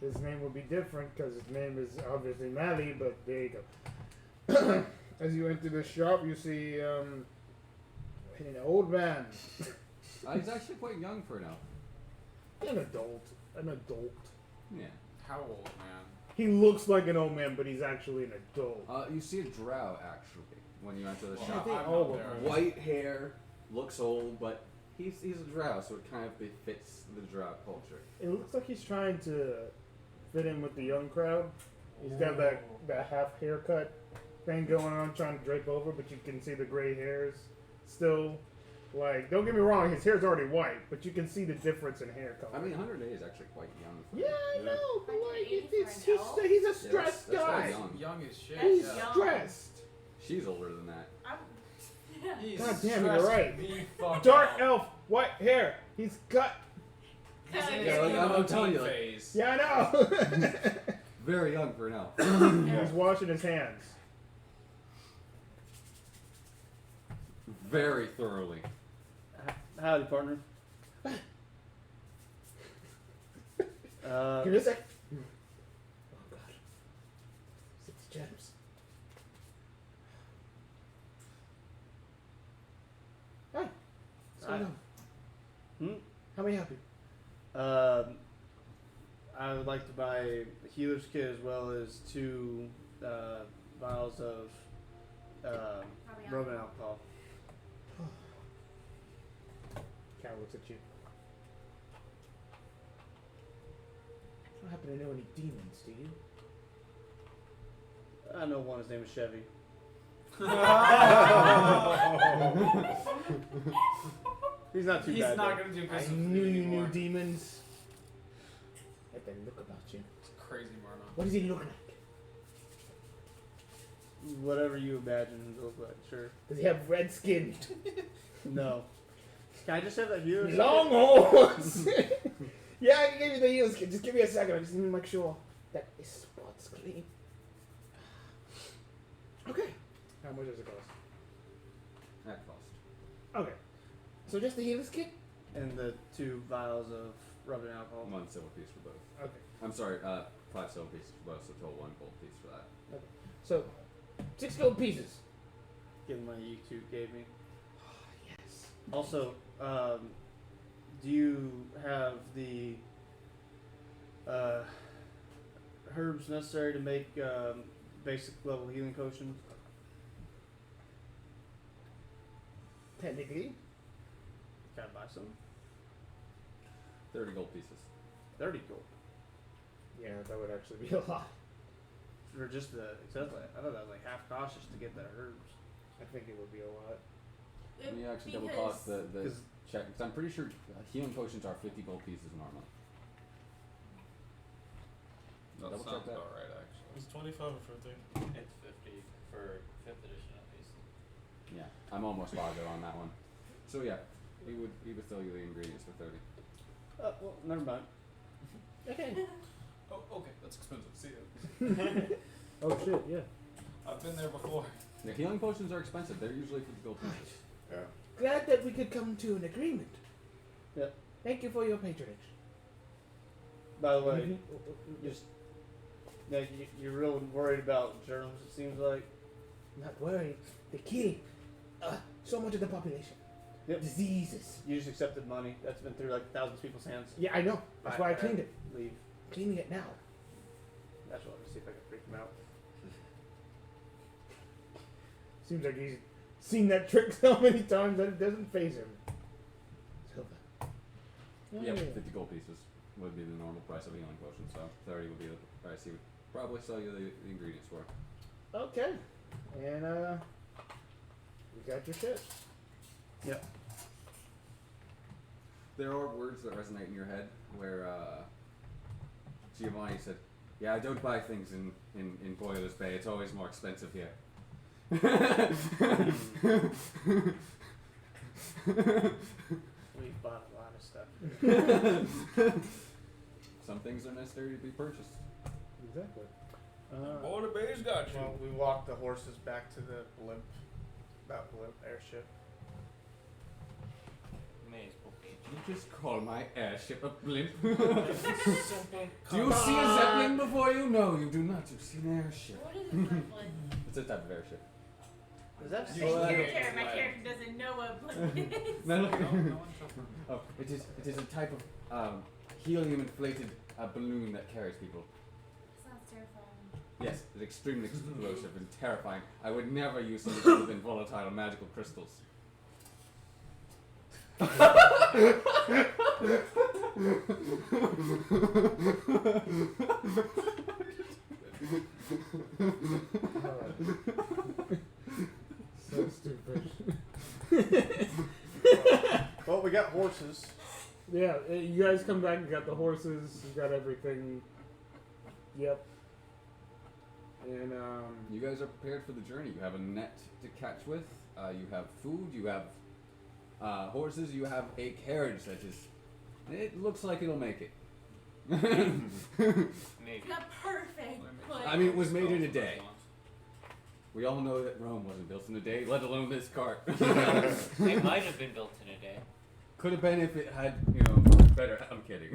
His name will be different because his name is obviously Mali, but there you go. As you enter the shop, you see an old man. He's actually quite young for an elf. An adult. Yeah. How old, man? He looks like an old man, but he's actually an adult. You see a drow, actually, when you enter the Well, shop. think I'm all not of there. them. White hair, looks old, but he's a drow, so it kind of befits the drow culture. It looks like he's trying to fit in with the young crowd. He's got that half haircut thing going on, trying to drape over, but you can see the gray hairs still. Like, don't get me wrong, his hair's already white, but you can see the difference in hair color. I mean, 108 is actually quite young. For yeah, I know, but like, 180 it's, for an elf? he's a Yeah, stressed that's guy. very young. Young as shit. He's That's young. stressed. She's older than that. He's God damn, you're stressed right. the fuck Dark out. elf, white hair. He's got. He's in Yeah, his like, I'm telling you, teen like- phase. Yeah, I know. Very young for an elf. He's washing his hands. Very thoroughly. Howdy, partner. Give me a sec. Oh God. 6 gems. Hi. What's going on? How may I help you? I would like to buy a healer's kit as well as 2 vials of rubbing alcohol. Cal looks at you. You don't happen to know any demons, do you? I know one. His name is Chevy. He's not too He's bad. not though. gonna do I business with knew you you anymore. knew demons. I better look about you. It's crazy, Marno. What does he look like? Whatever you imagine him to look like, sure. Does he have red skin? No. Can I just have that view? Long horns! Yeah, I can give you the heels kit. Just give me a second. I just need to make sure that this spot's clean. Okay. How much does it cost? That cost. Okay. So just the heals kit? And the 2 vials of rubbing alcohol. 1 silver piece for both. Okay. I'm sorry, 5 silver pieces for both, so total 1 gold piece for that. So, 6 gold pieces. Give the money you 2 gave me. Yes. Also, do you have the herbs necessary to make basic level healing potions? Technically. Can I buy some? 30 gold pieces. 30 gold. Yeah, that would actually be a lot. For just the, exactly. I thought that was like half cautious to get the herbs. I think it would be a lot. Let me actually double Because- cost the 'Cause- check, because I'm pretty sure healing potions are 50 gold pieces normally. That Double check sounds that. about right, actually. It's 25 or 50. It's 50 for 5th edition at least. Yeah, I'm almost positive on that one. So yeah, he would sell you the ingredients for 30. Well, never mind. Okay. Oh, okay, that's expensive. See ya. Oh shit, yeah. I've been there before. The healing potions are expensive. They're usually 50 gold pieces. Yeah. Glad that we could come to an agreement. Yep. Thank you for your patronage. By the way, Mhm. just you're real worried about germs. It seems like. Not worried. They kill so much of the population. Yep. Diseases. You just accepted money. That's been through like thousands of people's hands. Yeah, I know. That's why I cleaned it. Leave. Cleaning it now. That's what. Let's see if I can freak him out. Seems like he's seen that trick so many times that it doesn't phase him. Silver. Yep, 50 gold pieces would be the normal price of a healing potion, so 30 would be the price he would probably sell you the ingredients for. Okay. And we got your shit. Yep. There are words that resonate in your head where Giovanni said, "Yeah, I don't buy things in Boilers Bay. It's always more expensive here." We bought a lot of stuff. Some things are necessary to be purchased. Exactly. Border Bay's got you. Well, we walked the horses back to the blimp. That blimp airship. May as well be. Did you just call my airship a blimp? Simple. Do you see a zeppelin before you? No, you do not. You see an airship. What is a zeppelin? It's a type of airship. Is that You My should character, get my it. character doesn't know what blimp is. No, look. No one shuffle. Oh, it is a type of helium-inflated balloon that carries people. Sounds terrifying. Yes, it's extremely explosive and terrifying. I would never use something other than volatile magical crystals. So stupid. Well, we got horses. Yeah, you guys come back, you got the horses, you got everything. Yep. And, You guys are prepared for the journey. You have a net to catch with. You have food. You have horses. You have a carriage that is. It looks like it'll make it. Maybe. The perfect place. I mean, it was made in a day. We all know that Rome wasn't built in a day, let alone this cart. It might have been built in a day. Could have been if it had, better. I'm kidding.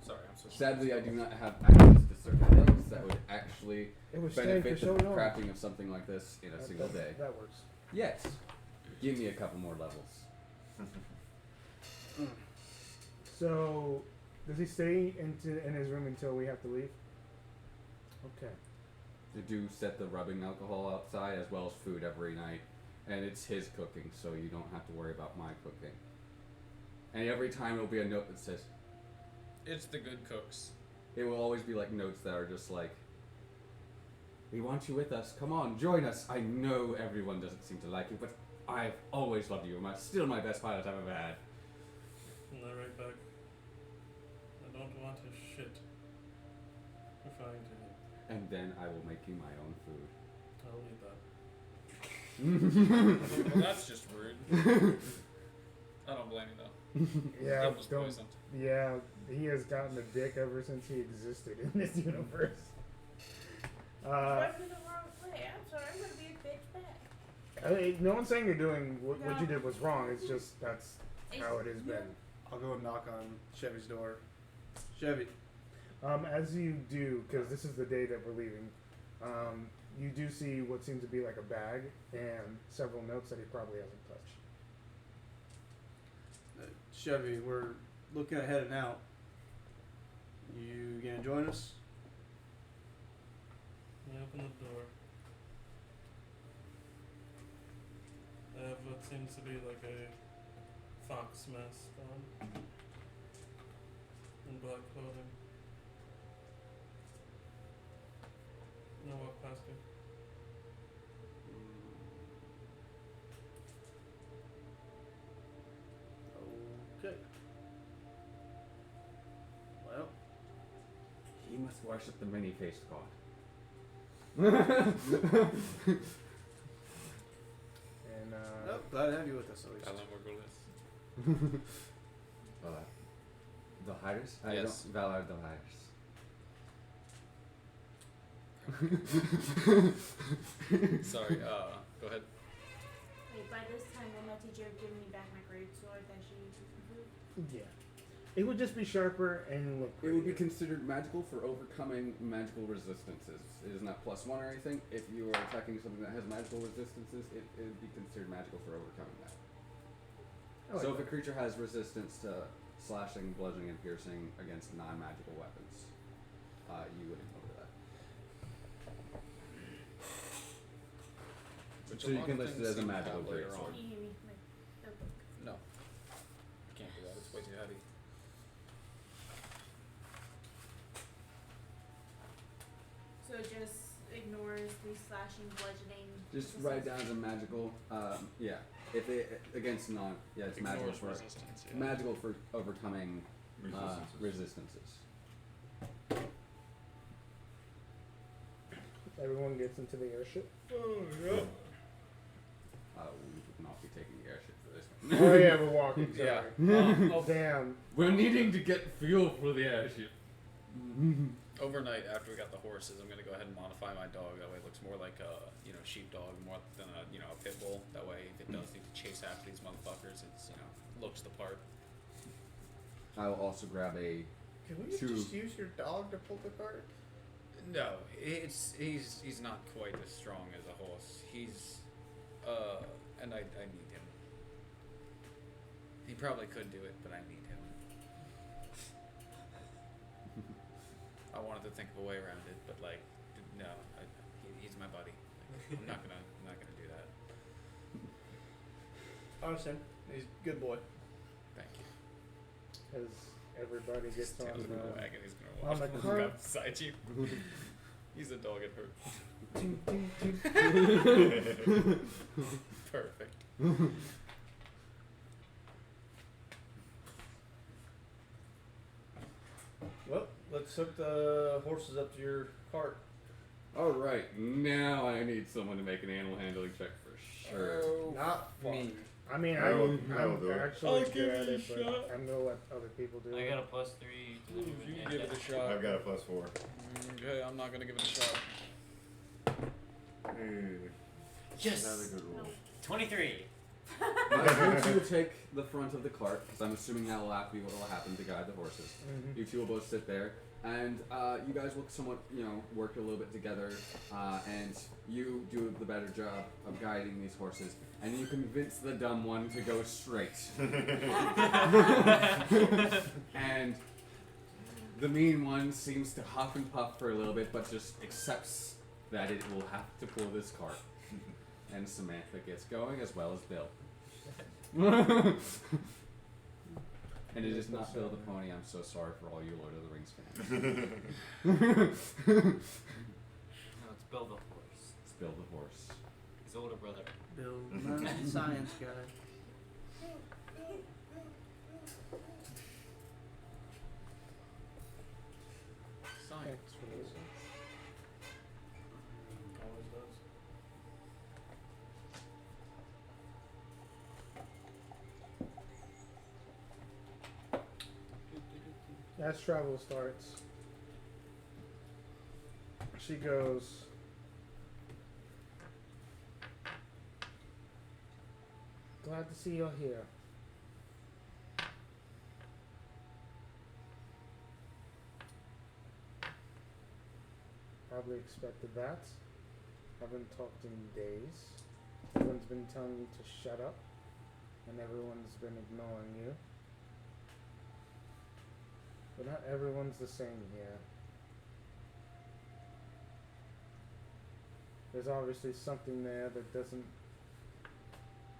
Sorry, I'm so Sadly, I do not have access to certain things that would actually it was staying for benefit so the long. crafting of something like this in a single day. That works. Yes. Give me a couple more levels. So, does he stay in his room until we have to leave? Okay. They do set the rubbing alcohol outside as well as food every night. And it's his cooking, so you don't have to worry about my cooking. And every time there'll be a note that says, It's the good cooks. it will always be like notes that are just like, We want you with us. Come on, join us. I know everyone doesn't seem to like you, but I've always loved you. You're still my best pilot I've ever had. And I write back, I don't want a shit. Referring to you. And then I will make you my own food. I'll eat that. Well, that's just rude. I don't blame you though. Yeah, It was don't. poisoned. Yeah, he has gotten a dick ever since he existed in this universe. Went in the wrong way. I'm sorry. I'm gonna be a bitch back. I mean, no one's saying you're doing what you did was wrong. It's just that's how it has been. I'll go and knock on Chevy's door. Chevy. As you do, because this is the day that we're leaving, you do see what seems to be like a bag and several notes that he probably hasn't touched. Chevy, we're looking at heading out. You gonna join us? I open the door. I have what seems to be like a fox mask on. And black clothing. And I walk past you. Okay. Well, He must worship the many-faced god. And nope, glad to have you with us at least. Alan Morgulis. The hires? Yes. Valar the hires. Sorry, go ahead. Wait, by this time, will my teacher have given me back my great sword that she used to improve? yeah, it would just be sharper and look. It would be prettier. considered magical for overcoming magical resistances. It is not +1 or anything. If you are attacking something that has magical resistances, it would be considered magical for overcoming that. I like So if that. a creature has resistance to slashing, bludgeoning, and piercing against non-magical weapons, you would encounter that. Which So a you lot can of list it things as a seem to magical have later greatsword. on. Can you hear me? My notebook. No. You can't do that. It's way too heavy. So it just ignores the slashing, bludgeoning. Just write down as a magical. Yeah. If it against non, yeah, it's magical Ignores for resistance. Yeah. magical for overcoming resistances. Everyone gets into the airship. We would not be taking the airship for this one. Oh yeah, we're walking. Sorry. Yeah. Oh damn. We're needing to get fuel for the airship. Overnight, after we got the horses, I'm gonna go ahead and modify my dog. That way, it looks more like a sheepdog more than a a pit bull. That way, if it does need to chase after these motherfuckers, it's looks the part. I will also grab a. Can we Two. just use your dog to pull the cart? No, he's not quite as strong as a horse. He's and I need him. He probably could do it, but I need him. I wanted to think of a way around it, but no, he's my buddy. I'm not gonna do that. I understand. He's a good boy. Thank you. As everybody gets on Stand in the the wagon. He's gonna on walk the walk cart. up beside you. He's a dog at hurt. Perfect. Well, let's hook the horses up to your cart. All right, now I need someone to make an animal handling check for sure. Not me. I mean, I will- I will I'm do it. actually I'll good give at it a it, but shot. I'm gonna let other people do I it. got a +3 to the You movement give it a check. shot. I've got a +4. Okay, I'm not gonna give it a shot. Yes! Another good roll. 23. You two will take the front of the cart, because I'm assuming that will have to be what will happen to guide the horses. Mhm. You two will both sit there, and you guys will somewhat, work a little bit together, and you do the better job of guiding these horses, and you convince the dumb one to go straight. And the mean one seems to huff and puff for a little bit, but just accepts that it will have to pull this cart. And Samantha gets going, as well as Bill. And it is not Bill the Pony. I'm so sorry for all you Lord of the Rings fans. No, it's Spill the horse. Spill the horse. His older brother. Bill, science guy. Science. Always does. As travel starts, she goes, glad to see you're here. Probably expected that. Haven't talked in days. Everyone's been telling you to shut up, and everyone's been ignoring you. But not everyone's the same here. There's obviously something there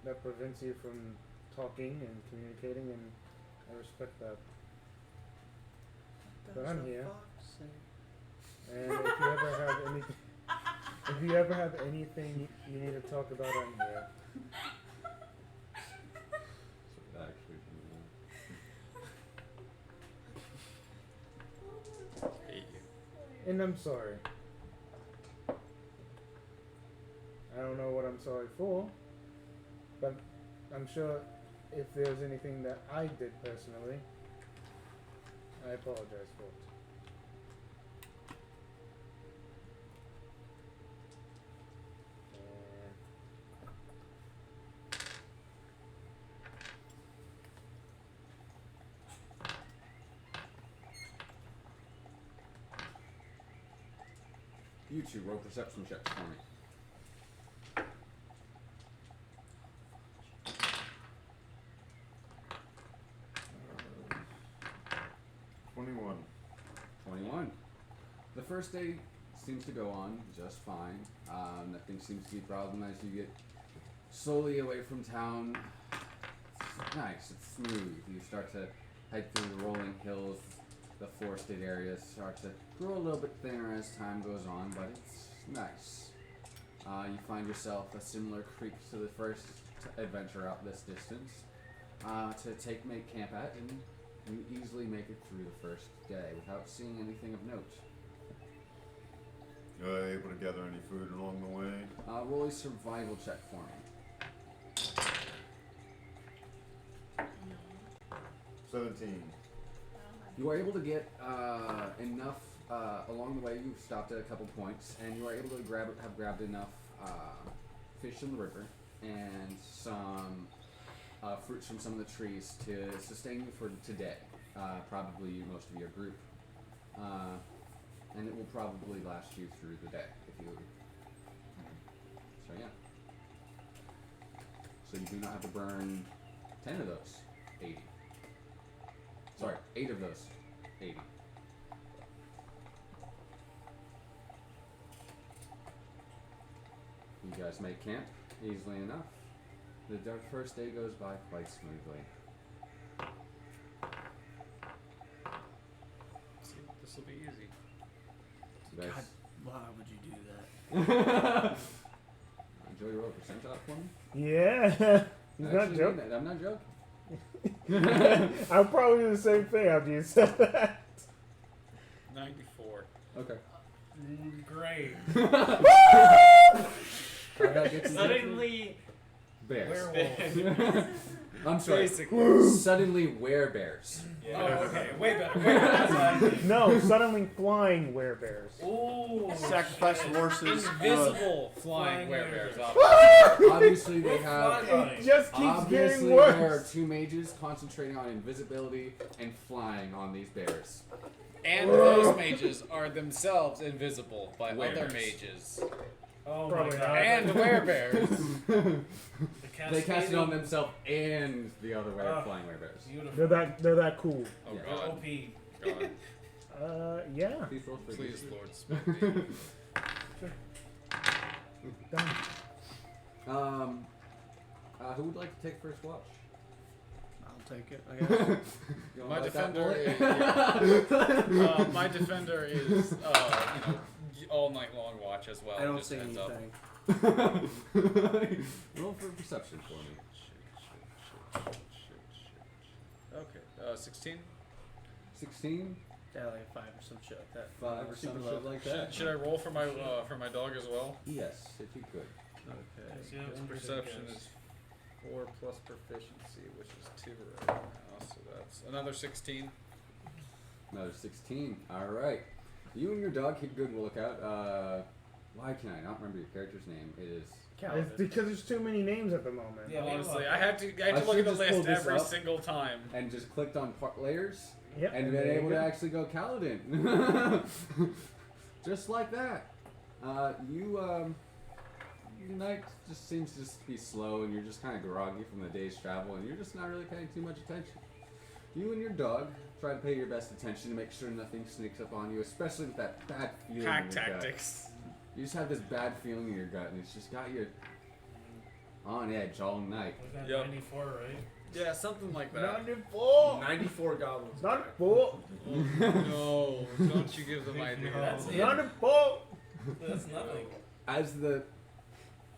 that prevents you from talking and communicating, and I respect that. But I'm here. And if you ever have anything you need to talk about, I'm here. So actually, Hate you. And I'm sorry. I don't know what I'm sorry for, but I'm sure if there's anything that I did personally, I apologize for it. you two roll perception checks for me. 21. The first day seems to go on just fine. Nothing seems to be a problem as you get slowly away from town. It's nice, it's smooth. You start to hike through the rolling hills. The forested areas start to grow a little bit thinner as time goes on, but it's nice. You find yourself a similar creek to the first adventure out this distance to make camp at, and you easily make it through the first day without seeing anything of note. Able to gather any food along the way? Roll a survival check for me. 17. You are able to get enough along the way. You stopped at a couple points, and you are able to have grabbed enough fish in the river and some fruits from some of the trees to sustain you for today. Probably most of your group, and it will probably last you through the day if you. So yeah. So you do not have to burn 10 of those 80. Sorry, 8 of those 80. You guys make camp easily enough. The first day goes by quite smoothly. This will be easy. You guys God, why would you do that? enjoy your roll percentile for me? Yeah. He's not Actually, joking. I'm not joking. I'll probably do the same thing after you said that. 94. Okay. Great. I gotta get to Suddenly, bears. Werewolf. I'm sorry. Basically. Suddenly werebears. Oh, okay. Way better. Way better. No, suddenly flying werebears. Ooh. Sacrifice horses. Invisible flying Flying werebears. werebears. Obviously, they have. It just keeps Obviously, getting there are worse. 2 mages concentrating on invisibility and flying on these bears. And those mages are themselves invisible by other Werebears. mages. Oh Probably my god. not. And werebears. The They cast it on cascading- themselves and the other flying werebears. Beautiful. They're that cool. Oh Yeah. god. OP. God. Yeah. Please roll for Please, initiative. Lord, spare me. Done. Who would like to take first watch? I'll take it, I guess. You My wanna bite that defender bullet? is, my defender is, all night long watch as well. I don't just see heads up. anything. Roll for perception for me. Okay, 16. 16. Yeah, like a 5 or some shit like that. 5 or Super some low. shit like that. Should I roll for my dog as well? Yes, if you could. Okay. Yeah, His 1% perception guess. is 4 plus proficiency, which is 2 right now. So that's another 16. Another 16. Alright. You and your dog keep good lookout. Why can I not remember your character's name? It is. It's because there's too many names at the moment. Yeah, Honestly, I had to look should at the just pull list this every up. single time. And just clicked on part layers. Yep. And there been you able go. to actually go Kaladin. Just like that. Your night just seems to just be slow and you're just kind of groggy from the day's travel and you're just not really paying too much attention. You and your dog try to pay your best attention to make sure nothing sneaks up on you, especially with that bad feeling Pack in your gut. tactics. You just have this bad feeling in your gut and it's just got you on edge all night. We got Yep. 94, right? Yeah, something like that. 94. 94 goblins. 94. No, don't you give them ideas. That's it. 94. That's nothing. As the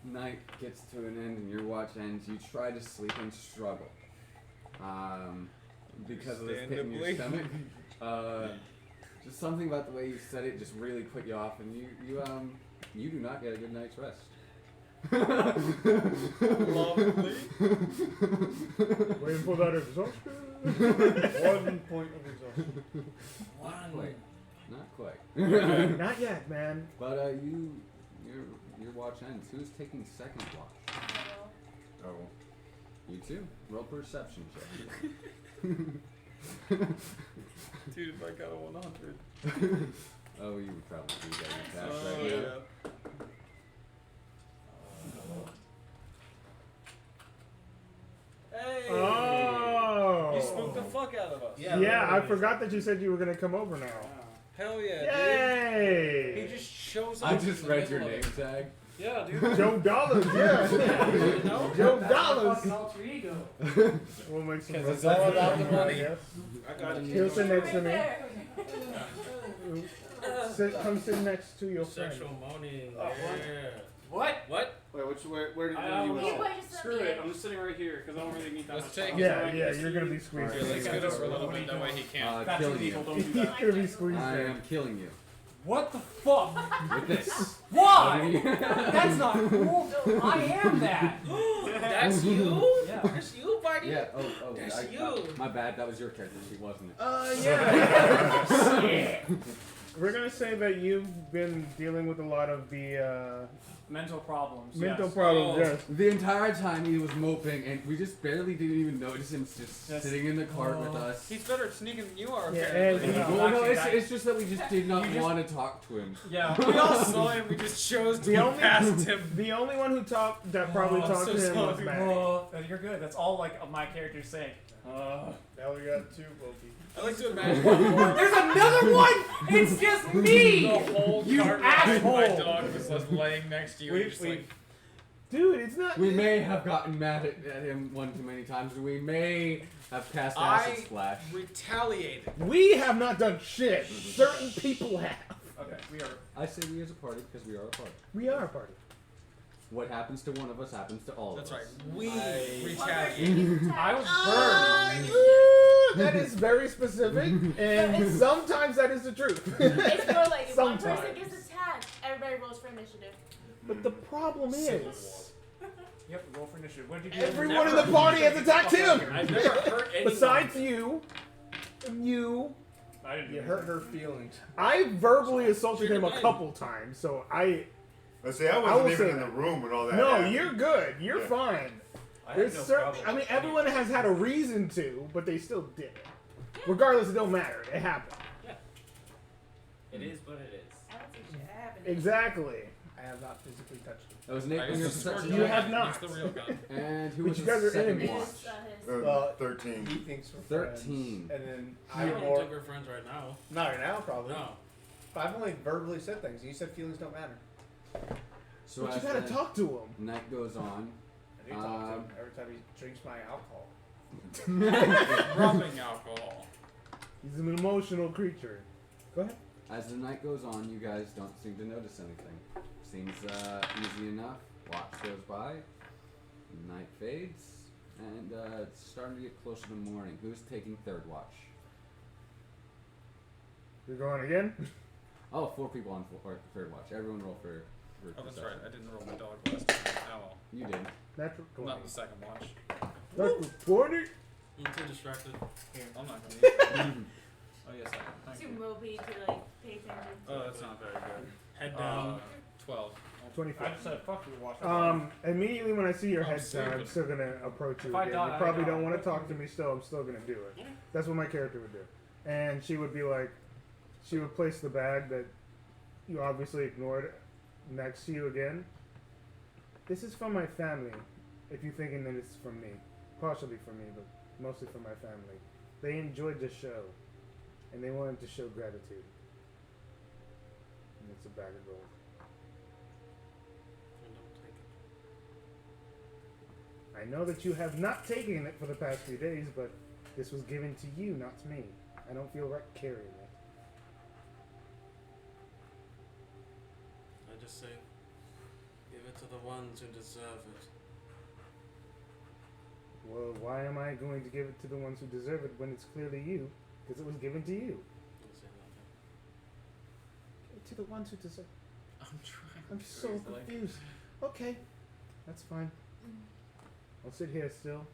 night gets to an end and your watch ends, you try to sleep and struggle. Because of this pit in your stomach. Just something about the way you said it just really put you off, and you do not get a good night's rest. Lovely. Waiting for that exhaustion. 1 point of exhaustion. Not quite. Not quite. Not yet, man. But your watch ends. Who's taking second watch? Oh. You too. Roll perception check. Dude, if I got a 100. Oh, you would probably be getting a pass Oh, right now. yeah. Hey! Oh. You spooked the fuck out of us. Yeah, I forgot that you said you were gonna come over now. Hell yeah, Yay! dude. He just shows up. I in just the read your middle name of it. tag. Yeah, dude. Joe Dollars, yeah. No? Joe That's my Dollars. fucking alter ego. We'll make some. 'Cause it's all about the money. Yes. I got it. He'll sit next to Right me. there. Come sit next to your friend. Sexual moaning. Oh, what? Yeah. What? What? Wait, where did I you don't want know. to Wait, just Screw let me it. in. I'm just sitting right here because I don't really need that Let's much take time. it. Yeah, you're gonna be squeezed. Here, let's get over a little bit. That way he can't. Fat Killing people you. don't do that. You're gonna be squeezed. I in. am killing you. What the fuck? With this. Why? That's not cool. I am that. That's you? Yeah. That's you, buddy? Yeah, That's I, you. my bad, that was your character sheet, wasn't it? Yeah. We're gonna say that you've been dealing with a lot of the Mental problems. mental yes. problems. Oh. Yes. The entire time he was moping, and we just barely didn't even notice him just Yes. sitting in the cart with us. He's better at sneaking than you are, Yeah, apparently. and- Yeah. Well, no, Actually, that- it's just that we just did not You just- want to talk to him. Yeah. We all saw him. We just chose to The go only- past him. The only one who talked that probably Oh, talked I'm to so him was sorry. Matt. Oh, you're good. That's all like my character's saying. Now we got two Loki. I like to imagine the There's another one. It's just me. whole You cart ride, asshole. my dog was just laying next to you. and just like, Dude, it's not. We may have gotten mad at him one too many times. We may have cast acid splash. retaliated. We have not done shit. Certain people have. Okay, we are. I say we as a party because we are a party. We are a party. What happens to one of us happens to all That's of right. us. We One retaliated. person I was burned. That is very specific, and sometimes that is the truth. It's more like if one person Sometimes. gets attacked, everybody rolls for initiative. But the problem is, Yep, roll for initiative. What did you do? everyone in the party has attacked him. I've never hurt anyone. Besides you, I didn't do You hurt her feelings. I verbally assaulted him a couple times, so Let's see, I I wasn't will even say in the that. room when all that No, happened. you're good. You're Yeah. fine. I There's had no certain. problem I mean, with everyone has had a reason to, but they still did it. Regardless, it don't matter. It happened. It is what it is. I don't see shit. I haven't. Exactly. I have not physically touched it. That was I Nate used your the sword perception You gun. check. have not. Use the real gun. And who But was you the guys are second enemies. watch? His. Well, 13. He thinks we're 13. friends, and then I I don't more. think we're friends right now. Not right now, probably. No. But I've only verbally said things. You said feelings don't matter. So But you as gotta the talk to him. night goes on, I do talk to him every time he drinks my alcohol. Rubbing alcohol. He's an emotional creature. Go ahead. As the night goes on, you guys don't seem to notice anything. Seems easy enough. Watch goes by. Night fades. And it's starting to get closer to morning. Who's taking third watch? You're going again? Oh, 4 people on third watch. Everyone roll for Oh, that's perception. right. I didn't roll my dog last time. Oh well. You did. Natural 20. Not the second watch. Natural 20. I'm too distracted. Here, I'm not gonna use it. Oh yes, I am. Thank Too you. mopey to like pay attention. Oh, that's not very good. Head down. 12. 24. I just said fuck you, watch. Immediately when I see your I'm head down, I'm stupid. still gonna approach you If I again. die, You I probably die. don't want to talk to me still, I'm still gonna do it. That's what my character would do. And she would be like, she would place the bag that you obviously ignored next to you again. This is from my family, if you're thinking that it's from me. Partially from me, but mostly from my family. They enjoyed the show, and they wanted to show gratitude. And it's a bag of gold. And don't take it. I know that you have not taken it for the past few days, but this was given to you, not to me. I don't feel right carrying it. I just say, give it to the ones who deserve it. Well, why am I going to give it to the ones who deserve it when it's clearly you? Because it was given to you. Don't say nothing. Give it to the ones who deserve it. I'm trying. I'm so seriously. confused. Okay, that's fine. I'll sit here still.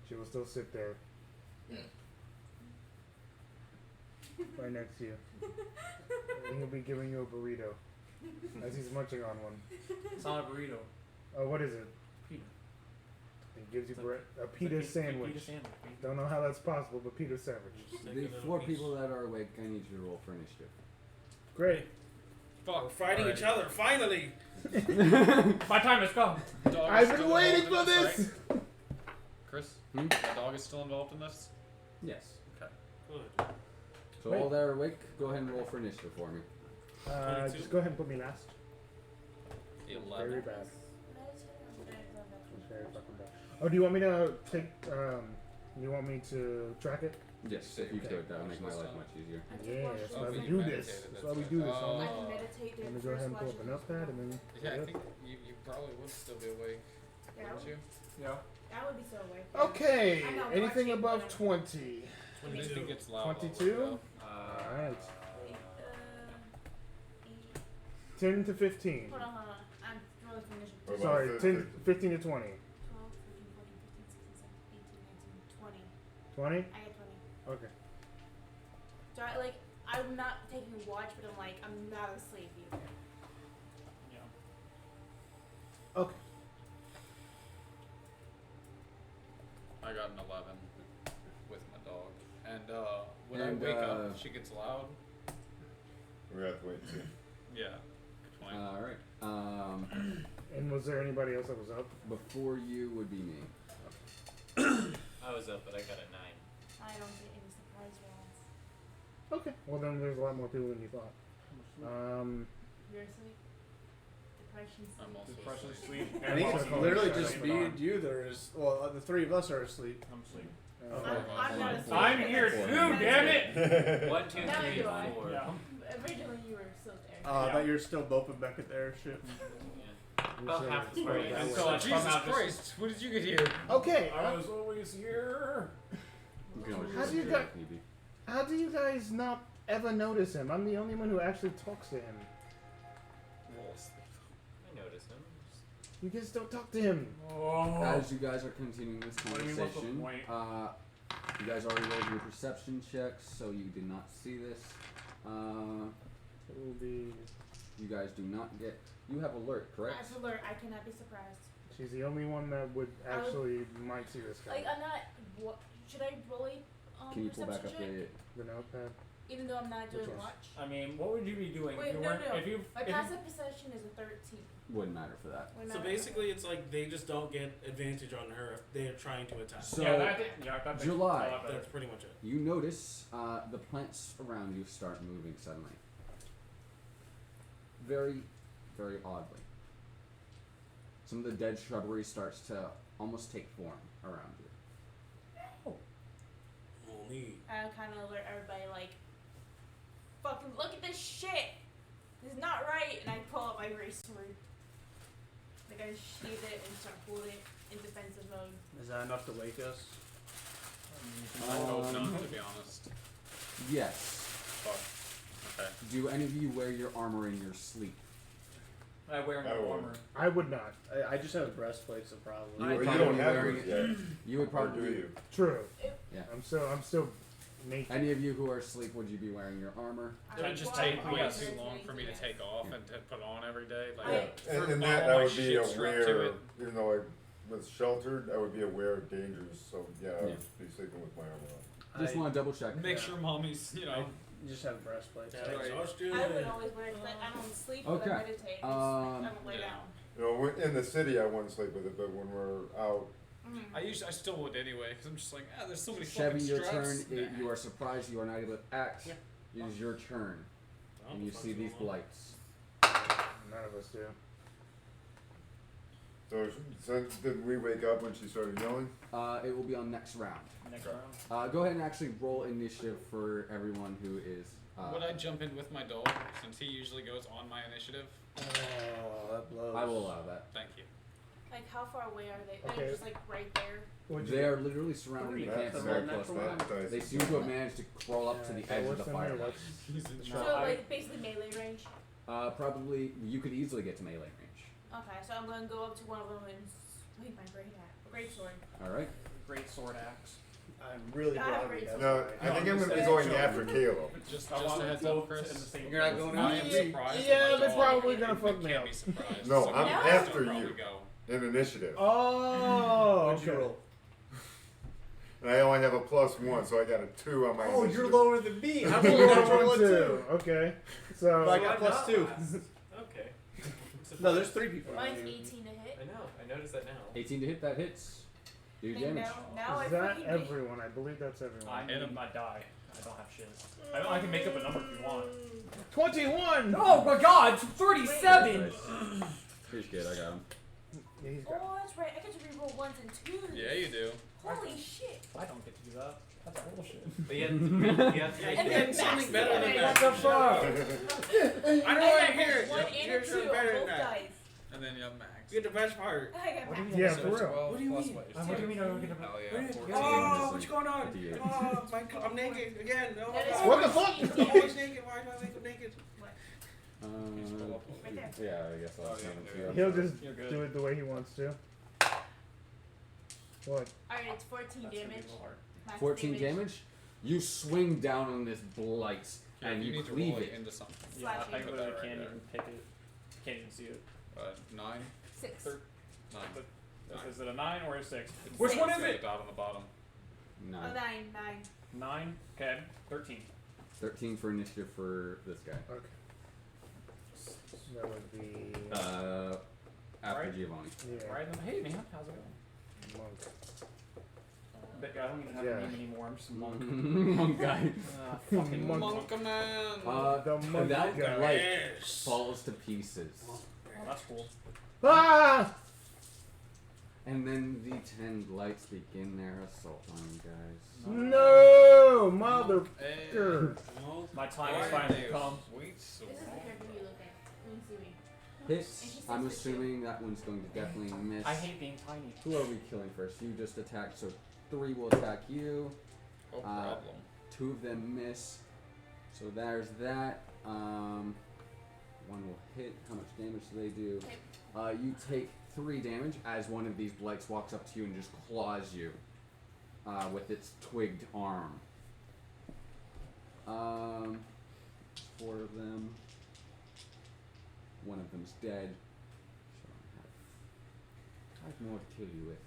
She will still sit there. Right next to you. And he'll be giving you a burrito as he's munching on one. It's not a burrito. Oh, what is it? Pita. He gives you It's a pita It's a sandwich. Pita sandwich. Don't know how that's possible, but pita sandwich. Just take The a little 4 piece. people that are awake, I need you to roll for initiative. Great. Fuck. We're fighting Alright. each other, finally! My time has come. Dog is I've been still waiting involved for in this! Right? Chris, Hmm? the dog is still involved in this? Yes. Okay. Good. So Wait. all that are awake, go ahead and roll for initiative for me. 22. Just go ahead and put me last. 11. Very bad. Very fucking bad. Oh, do you want me to take, you want me to track it? Yes, if you Okay. could, that would make my life much easier. Yeah, that's why Oh, we but do you this. meditated, That's that's why we right. do this. Oh. I can meditate during Let me the go ahead first and pull up watch a of notepad and then. Yeah, I think you probably would still be awake, Yeah, wouldn't you? Yeah. I would be so awake. Okay, I'm not anything watching, above but 20. When this 22. thing gets loud, I'll 22? look it up. Alright. 8, 10 to 15. hold on. I'm rolling for initiative. What about Sorry, 15? 15 to 20. 12, 13, 14, 15, 16, 17, 18, 19, 20. 20? I get 20. Okay. So I'm not taking a watch, but I'm not asleep either. Yeah. Okay. I got an 11 with my dog. And when I And, wake up, she gets loud. We have to wait too. Yeah. 20. Alright. And was there anybody else that was up? Before you would be me. I was up, but I got a 9. I don't get any surprise rounds. Okay. Well, then there's a lot more people than you thought. You're asleep? Depression sleep? I'm also Depression, asleep. sleep. I think Also it's called literally Sky just me Orphans. and you that are, well, the 3 of us are asleep. I'm asleep. I'm not asleep. I'm here Four. too, damn it! 1, 2, Now 3, you are. 4. Yeah. Originally you were still there. I thought you were still moping back at the airship. About half the party. And is so I Jesus somehow just- Christ, when did you get here? Okay. I was always here. You can always How just do you do got- it if need be. How do you guys not ever notice him? I'm the only one who actually talks to him. I noticed him. You guys don't talk to him. Oh. As you guys are continuing this What do you mean, what's the conversation, point? you guys already rolled your perception checks, so you did not see this. It will be. You guys do not get. You have alert, correct? As alert, I cannot be surprised. She's the only one that would I would- actually might see this guy. Like, I'm not. What, should I roll a Can you pull back perception up check? the? The notepad. Even though I'm not doing Which one? watch? I mean, what would you be doing Wait, if you no, weren't? no. If you, My if you, passive perception is a 13. Wouldn't matter for that. We're So not- basically, it's like they just don't get advantage on her if they're trying to attack. So yeah, that makes July. a lot better. That's pretty much it. you notice the plants around you start moving suddenly. Very, very oddly. some of the dead shrubbery starts to almost take form around you. Only. I kind of alert everybody like, fucking look at this shit. This is not right. And I pull out my great sword. Like I sheathe it and start holding it in defensive mode. Is that enough to wake us? I hope not, to be honest. Yes. Fuck. Okay. Do any of you wear your armor in your sleep? I wear I no would. armor. I would not. I just have a breastplate, so probably. You Well, would you probably don't be have wearing those it. yet. You would Or probably. do you? True. Yeah. I'm still naked. Any of you who are asleep, would you be wearing your armor? Did it would just want take all way of too it long for me to yes. take off and to put on every day? Like, Yeah, for and all that my would be shit strapped to aware, it. even though I was sheltered, I would be aware of dangers, so yeah, I Yeah. would be sleeping with my armor on. Just want to double check. Make sure mommy's, you know. You just have a breastplate. Yeah, so- like Australia. I would always wear it. Like, I don't sleep, but Okay. I meditate. I don't lay Yeah. down. You know, in the city I wouldn't sleep with it, but when we're out, I still would anyway, because I'm just like, there's so many Chevy, fucking your straps. turn. You are surprised you are not able to act. Yeah. It is your turn, Oh, and you fuck see these going on. blights. None of us do. so did we wake up when she started yelling? It will be on next round. Next round. Go ahead and actually roll initiative for everyone who is. Would I jump in with my dog, since he usually goes on my initiative? Oh, that blows. I will allow that. Thank you. Like, how far away are they? Okay. They're just like right there. What'd They you are literally surrounding the camp That's very not close that by. dice. They seem to have managed to crawl up to the edge of the fire. He's in So, trouble. like, basically melee range. Probably you could easily get to melee range. Okay, so I'm gonna go up to one of them and swing my great sword. All right. Great sword axe. I'm really God, groggy. great That's No, why. I think I'm gonna be No, going no. after Caleb. Just I a want heads both up, Chris. in the same You're not place. going I after am me? surprised. Yeah, that my they're dog probably gonna fuck can't me up. be surprised. No, So I'm he after would probably you. go. In initiative. Oh, What'd you okay. roll? And I only have a +1, so I got a 2 on my Oh, initiative. you're lower than me. I'm You lower got than one you too. Okay. So I got plus 2. Okay. No, there's 3 people. Mine's 18 to hit. I know. I noticed that now. 18 to hit. That hits. Do And damage. now I is that freaking everyone? I believe that's everyone. I need my die. I don't have shit. I can make up a number if you want. 21. Oh my god, 37! He's good. I got him. Yeah, he's got. Oh, that's right. I get to reroll ones and twos. Yeah, you do. Holy shit. I don't get to do that. That's bullshit. But you have to make And then Yeah, something max better than damage. that. What the fuck? I don't I want to got hear it. one You and a should 2 better on than both that. dice. And then you have max. Get the best part. I got max. Yeah, So for real. 12 What do you plus mean? what? What do you mean I don't get to Hell What yeah, do you- 14. Oh, what's going on? 58. Oh, I'm naked again. Oh, That is God. What the fuck? 14 I'm damage. always naked. Why do I make him naked? Right there. Yeah, I guess I'll Oh, have yeah, it. He'll just You're good. do it the way he wants to. What? Alright, it's 14 That's gonna be a damage. little hard. Max 14 damage. You swing down on this blight and you need to cleave roll it. into something. Yeah, I Slashing. Put literally that right can't there. even pick it. Can't even see it. 9? 6. 9. Is it a 9 or a 6? It's Which Six. one it's is got a it? dot on the bottom. Oh, 9. 9. 9? Okay, 13. 13 for initiative for this guy. Okay. That would be After Right. Giovanni. yeah. Right? Hey man, how's it going? Monk. I don't even have Yeah. a name anymore. I'm just a monk. Monk guy. Fucking Monk. Monk man! The monk that guy. blight Yes. falls to pieces. Oh, that's cool. Ah! And then the 10 blights begin their assault on you guys. No, motherfucker. No. My time has finally come. Sweet. This is the character you look at. Let me see me. Hits. I'm assuming that one's going to definitely miss. I hate being tiny. Who are we killing first? You just attacked, so 3 will attack you. No problem. 2 of them miss. So there's that. 1 will hit. How much damage do they do? You take 3 damage as one of these blights walks up to you and just claws you with its twigged arm. 4 of them. 1 of them's dead. So I have 5 more to kill you with.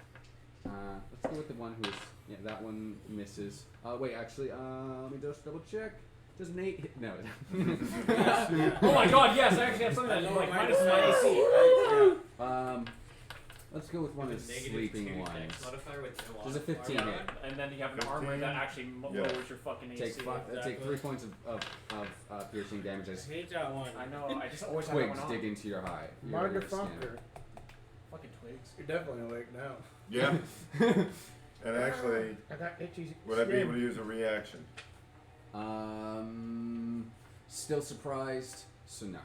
Let's go with the one who's... Yeah, that one misses. Wait, actually, let me just double check. Does an 8 hit? No. Oh my god, yes, I actually have something that's like minus my AC. Let's go with one of the sleeping ones. Modifier with no Does a 15 hit? And then you have an armor that actually Yeah. lowers your fucking AC. Take 3 points of piercing damage as I hate that one. I know, I just always have that twigs one on. dig into your eye. Your skin. Motherfucker. Fucking You're definitely awake now. Yeah. And actually, I got itchy. would I be skin. able to use a reaction? Still surprised, so no.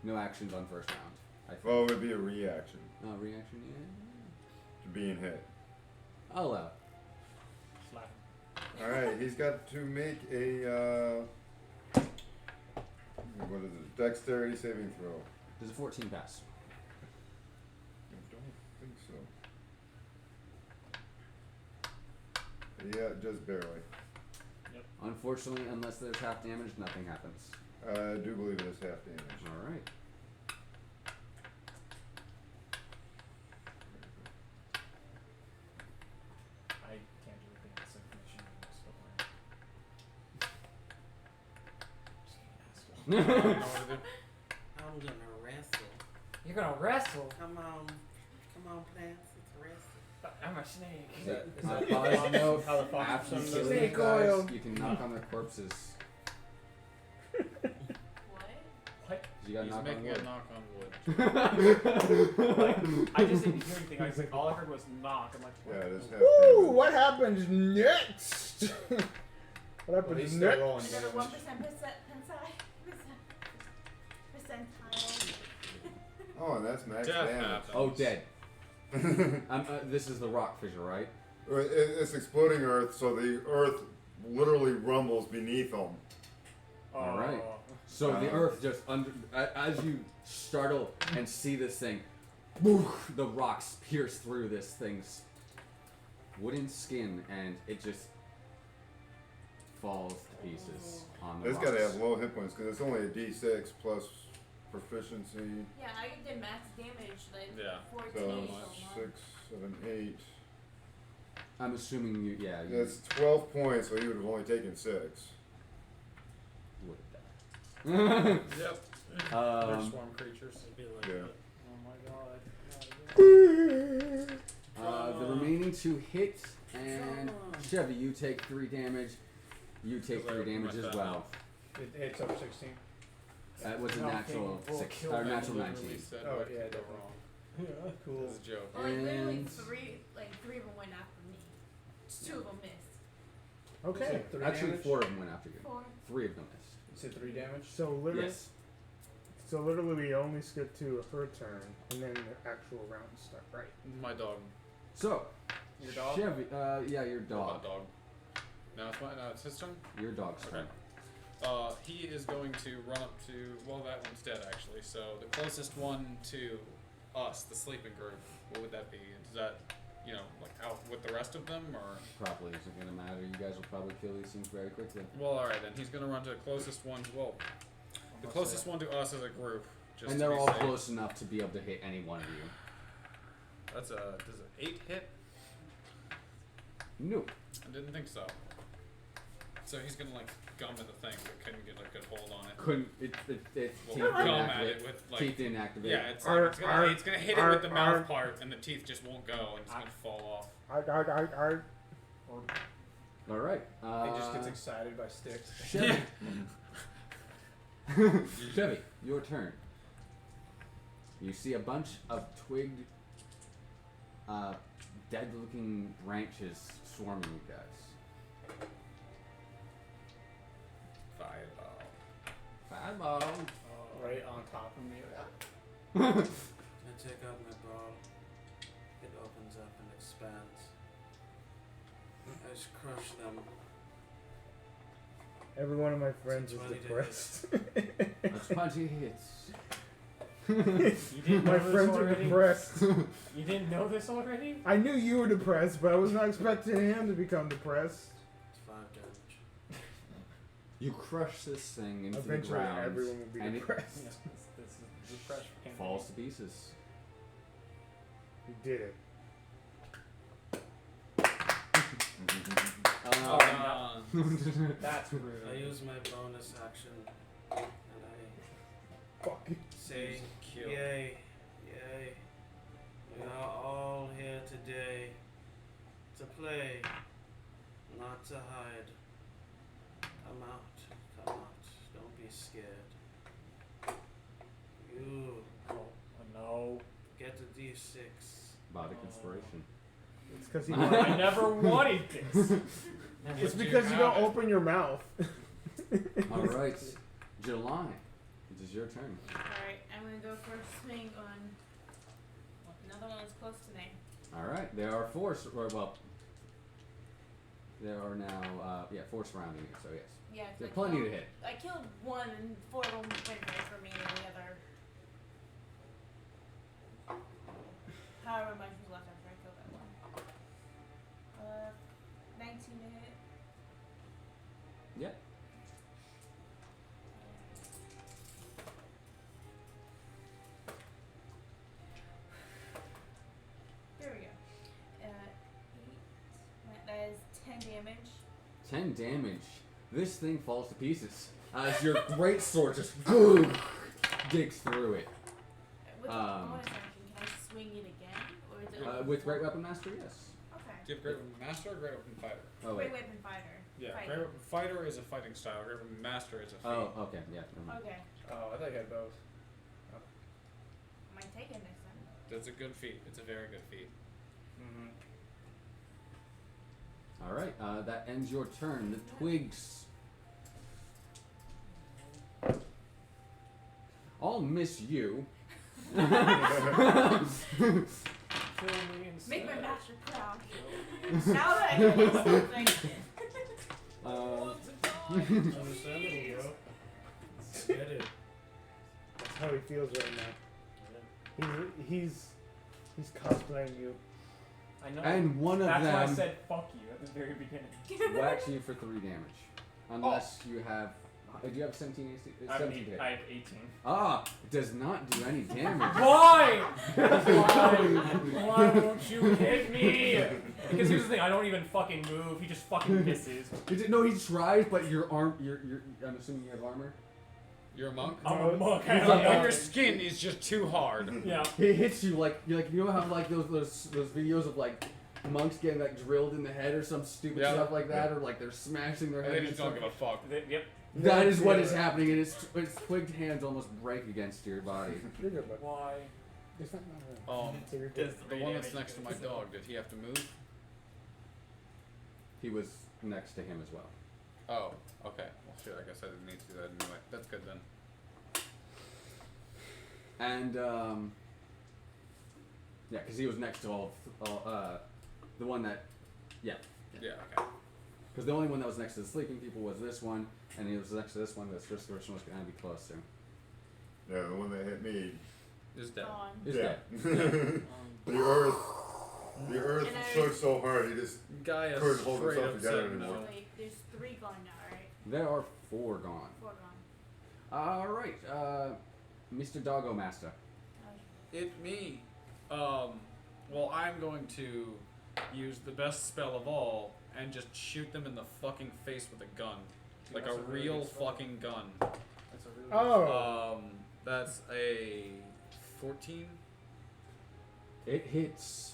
No actions on first round. I think. Well, it would be a reaction Reaction, yeah. to being hit. I'll allow it. Slap. Alright, he's got to make a, what is it, dexterity saving throw. Does a 14 pass? I don't think so. Yeah, just barely. Unfortunately, unless there's half damage, nothing happens. I do believe it is half damage. Alright. I can't do anything with this information. I don't know what to do. I'm gonna wrestle. You're gonna wrestle? Come on, plants. Let's wrestle. I'm a snake. Is that Pause note. how the fox After you does kill it? these Snake guys, oil. you can knock on their corpses. What? You gotta He's knock on making a wood. knock on wood. Like, I just didn't hear anything. I was like, all I heard was knock. I'm like, what? Yeah, it is half Woo! damage. What happens next? What Well, happens he's next? still rolling Another 1% damage. percentile. Oh, and that's max Death damage. happens. Oh, dead. This is the rock fissure, right? It's exploding earth, so the earth literally rumbles beneath them. Alright. So the earth just as you startle and see this thing, the rocks pierce through this thing's wooden skin, and it just falls to pieces on the It's rocks. got to have low hit points because it's only a D6 plus proficiency. Yeah, I did max damage, like Yeah. 14. So so 6, 7, 8. I'm assuming you, yeah, you That's 12 points, so he would have only taken 6. would have died. Yep. They're um, swarm creatures. It'd be like Yeah. Oh my god. the remaining 2 hit, and Chevy, you take 3 damage. You take 3 damage as well. It hits over 16. That was a Nothing natural will 6 kill or me. natural Literally 19. said Oh, what yeah, could go definitely. wrong. Yeah, cool. It was a joke. Well, like literally And- three of them went after me. 2 of them missed. Okay. So 3 Actually, damage? 4 of them went after you. 4. 3 of them missed. You said 3 damage? So literally, Yes. so literally, we only skip to her turn, and then the actual round start. Right. My dog. So, Your dog? Chevy, yeah, your What dog. about dog? No, it's my. No, it's his turn. Your dog's Okay. turn. He is going to run up to. Well, that one's dead actually. So the closest one to us, the sleeping group, what would that be? Is that, you know, like out with the rest of them, or? Probably isn't gonna matter. You guys will probably kill these things very quickly. Well, all right then. He's gonna run to the closest one. Well, the closest one to us as a group. Just And to they're be all safe. close enough to be able to hit any one of you. That's a. Does an 8 hit? Nope. I didn't think so. So he's gonna like gum at the thing, but couldn't get a good hold on it. Couldn't. It Well, teeth gum didn't at activate. it with like. Teeth didn't activate. Yeah, it's, Arr, like, it's gonna hit it arr, with the mouth arr. part, and the teeth just won't go, and it's gonna fall off. All right. He just gets excited by sticks. Chevy. Chevy, your turn. You see a bunch of twigged, dead-looking branches swarming you guys. Fireball. Fireball. Right on top of me. I take out my ball. It opens up and expands. I just crush them. Every one of my friends is 20 to depressed. That's plenty hits. You didn't My know this friends are already? depressed. You didn't know this already? I knew you were depressed, but I was not expecting him to become depressed. It's 5 damage. You crush this thing into the Eventually, ground, everyone will be and depressed. This is refresh. it falls to pieces. You did it. That's I rude. use my bonus action and Fuck. I say, Kill. yay, yay. We are all here today to play, not to hide. Come out, come out. Don't be scared. You Oh, no. Get a D6. Bardic inspiration. It's because he. I never wanted this. It's because you don't open your mouth. All right, July. It is your turn. Alright, I'm gonna go for a swing on another one that's close to me. All right, there are four. There are now four surrounding you. So yes, Yeah, 'cause there's I plenty to killed- hit. I killed one and 4 of them went right for me and the other. However much was left after I killed that one. 19 to hit. Yep. There we go. 8. That is 10 damage. 10 damage. This thing falls to pieces as your great sword just digs through it. With the bonus action, can I swing it again? Or is it With Great Weapon Master, yes. Okay. Do you have Great Weapon Master or Great Weapon Fighter? Oh, Great wait. Weapon Fighter. Yeah, Fight. Great Weapon Fighter is a fighting style. Great Weapon Master is a feat. Oh, okay, yeah. Never mind. Okay. Oh, I thought you had both. Might take it next time. That's a good feat. It's a very good feat. Mm-hmm. All right, that ends your turn. The twigs all miss you. Kill me Make my instead. master proud. Now that I can do something. Understandable, bro. Get it. That's how he feels right now. He's cosplaying you. I know. And one of That's why I them said fuck you at the very beginning. whacks you for 3 damage. Unless you have... Do you have 17 AC? I have 17 to hit. I have 18. Ah, it does not do any damage. Why? Why won't you hit me? Because here's the thing, I don't even fucking move. He just fucking misses. No, he tries, but your arm... I'm assuming you have armor? You're a monk? I'm a monk. I He's don't like, know. And your skin is just too hard. Yeah. He hits you like you know how like those videos of like monks getting like drilled in the head or some stupid Yeah. stuff like that, or like they're smashing their And head. they just don't give a fuck. Yep. That is what is happening, and its twigged hands almost break against your body. You're good, bud. Why? It's not wrong. Um, So you're good. the one that's next to my dog, did he have to move? He was next to him as well. Oh, okay. Well, shit, I guess I didn't need to do that anyway. That's good then. And yeah, because he was next to the one that, yeah, Yeah, okay. because the only one that was next to the sleeping people was this one, and he was next to this one. This first person was going to be close to. Yeah, the one that hit me. Is dead. Gone. Is yeah. dead. The earth And I- shook so hard he just Guy is couldn't hold straight himself up together said anymore. no. Wait, there's 3 gone now, right? There are 4 gone. 4 gone. All right, Mr. Doggo Master. It me. Well, I'm going to use the best spell of all and just shoot them in the fucking face with a gun. Like That's a a really real good spell. fucking gun. That's a really Oh. That's a 14. It hits.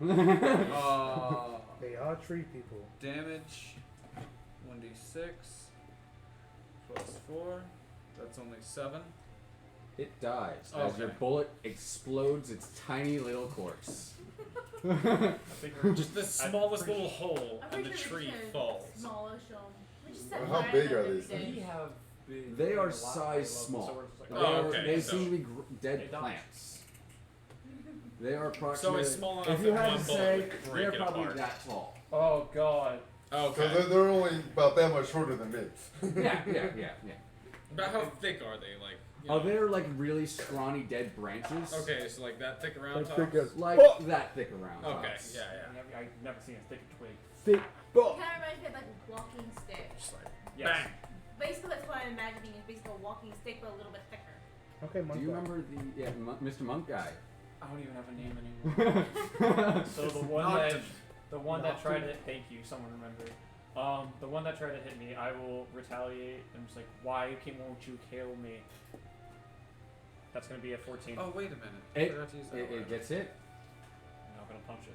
They are tree people. Damage 1d6 plus 4. That's only 7. It dies as Okay. your bullet explodes its tiny little corpse. I think we're Just the smallest pretty little hole I'm and the pretty sure tree we should falls. Smallish we just said Well, how fire big and are then these we did. We have big. They are a lot size higher level, small. so we're just like, They, Oh, are, okay, they so- seem to be They dead don't. plants. They are So approximately. it's small enough if you that had one to bullet say, would break they're it probably apart. that tall. Oh god. So Okay. they're only about that much shorter than me. Yeah. About how thick are they? Like. You Oh, know? they're like really scrawny dead branches. Okay, so like that thick around That's top. thick as Like fuck. that thick around. Okay, tops. yeah. I've never seen a thick twig. Thick fuck. It kind of reminds me of like a walking stick. Just like Yes. bang. Basically, that's what I'm imagining is basically a walking stick, but a little bit thicker. Okay, Do monk. you remember the Mr. Monk guy? I don't even have a name anymore. So the one Not that tried to thank you, someone remembered. The one that tried to hit me, I will retaliate. I'm just like, why won't you kill me? That's gonna be a 14. Oh wait a minute. I It, forgot to use that it word. gets hit. I'm not gonna punch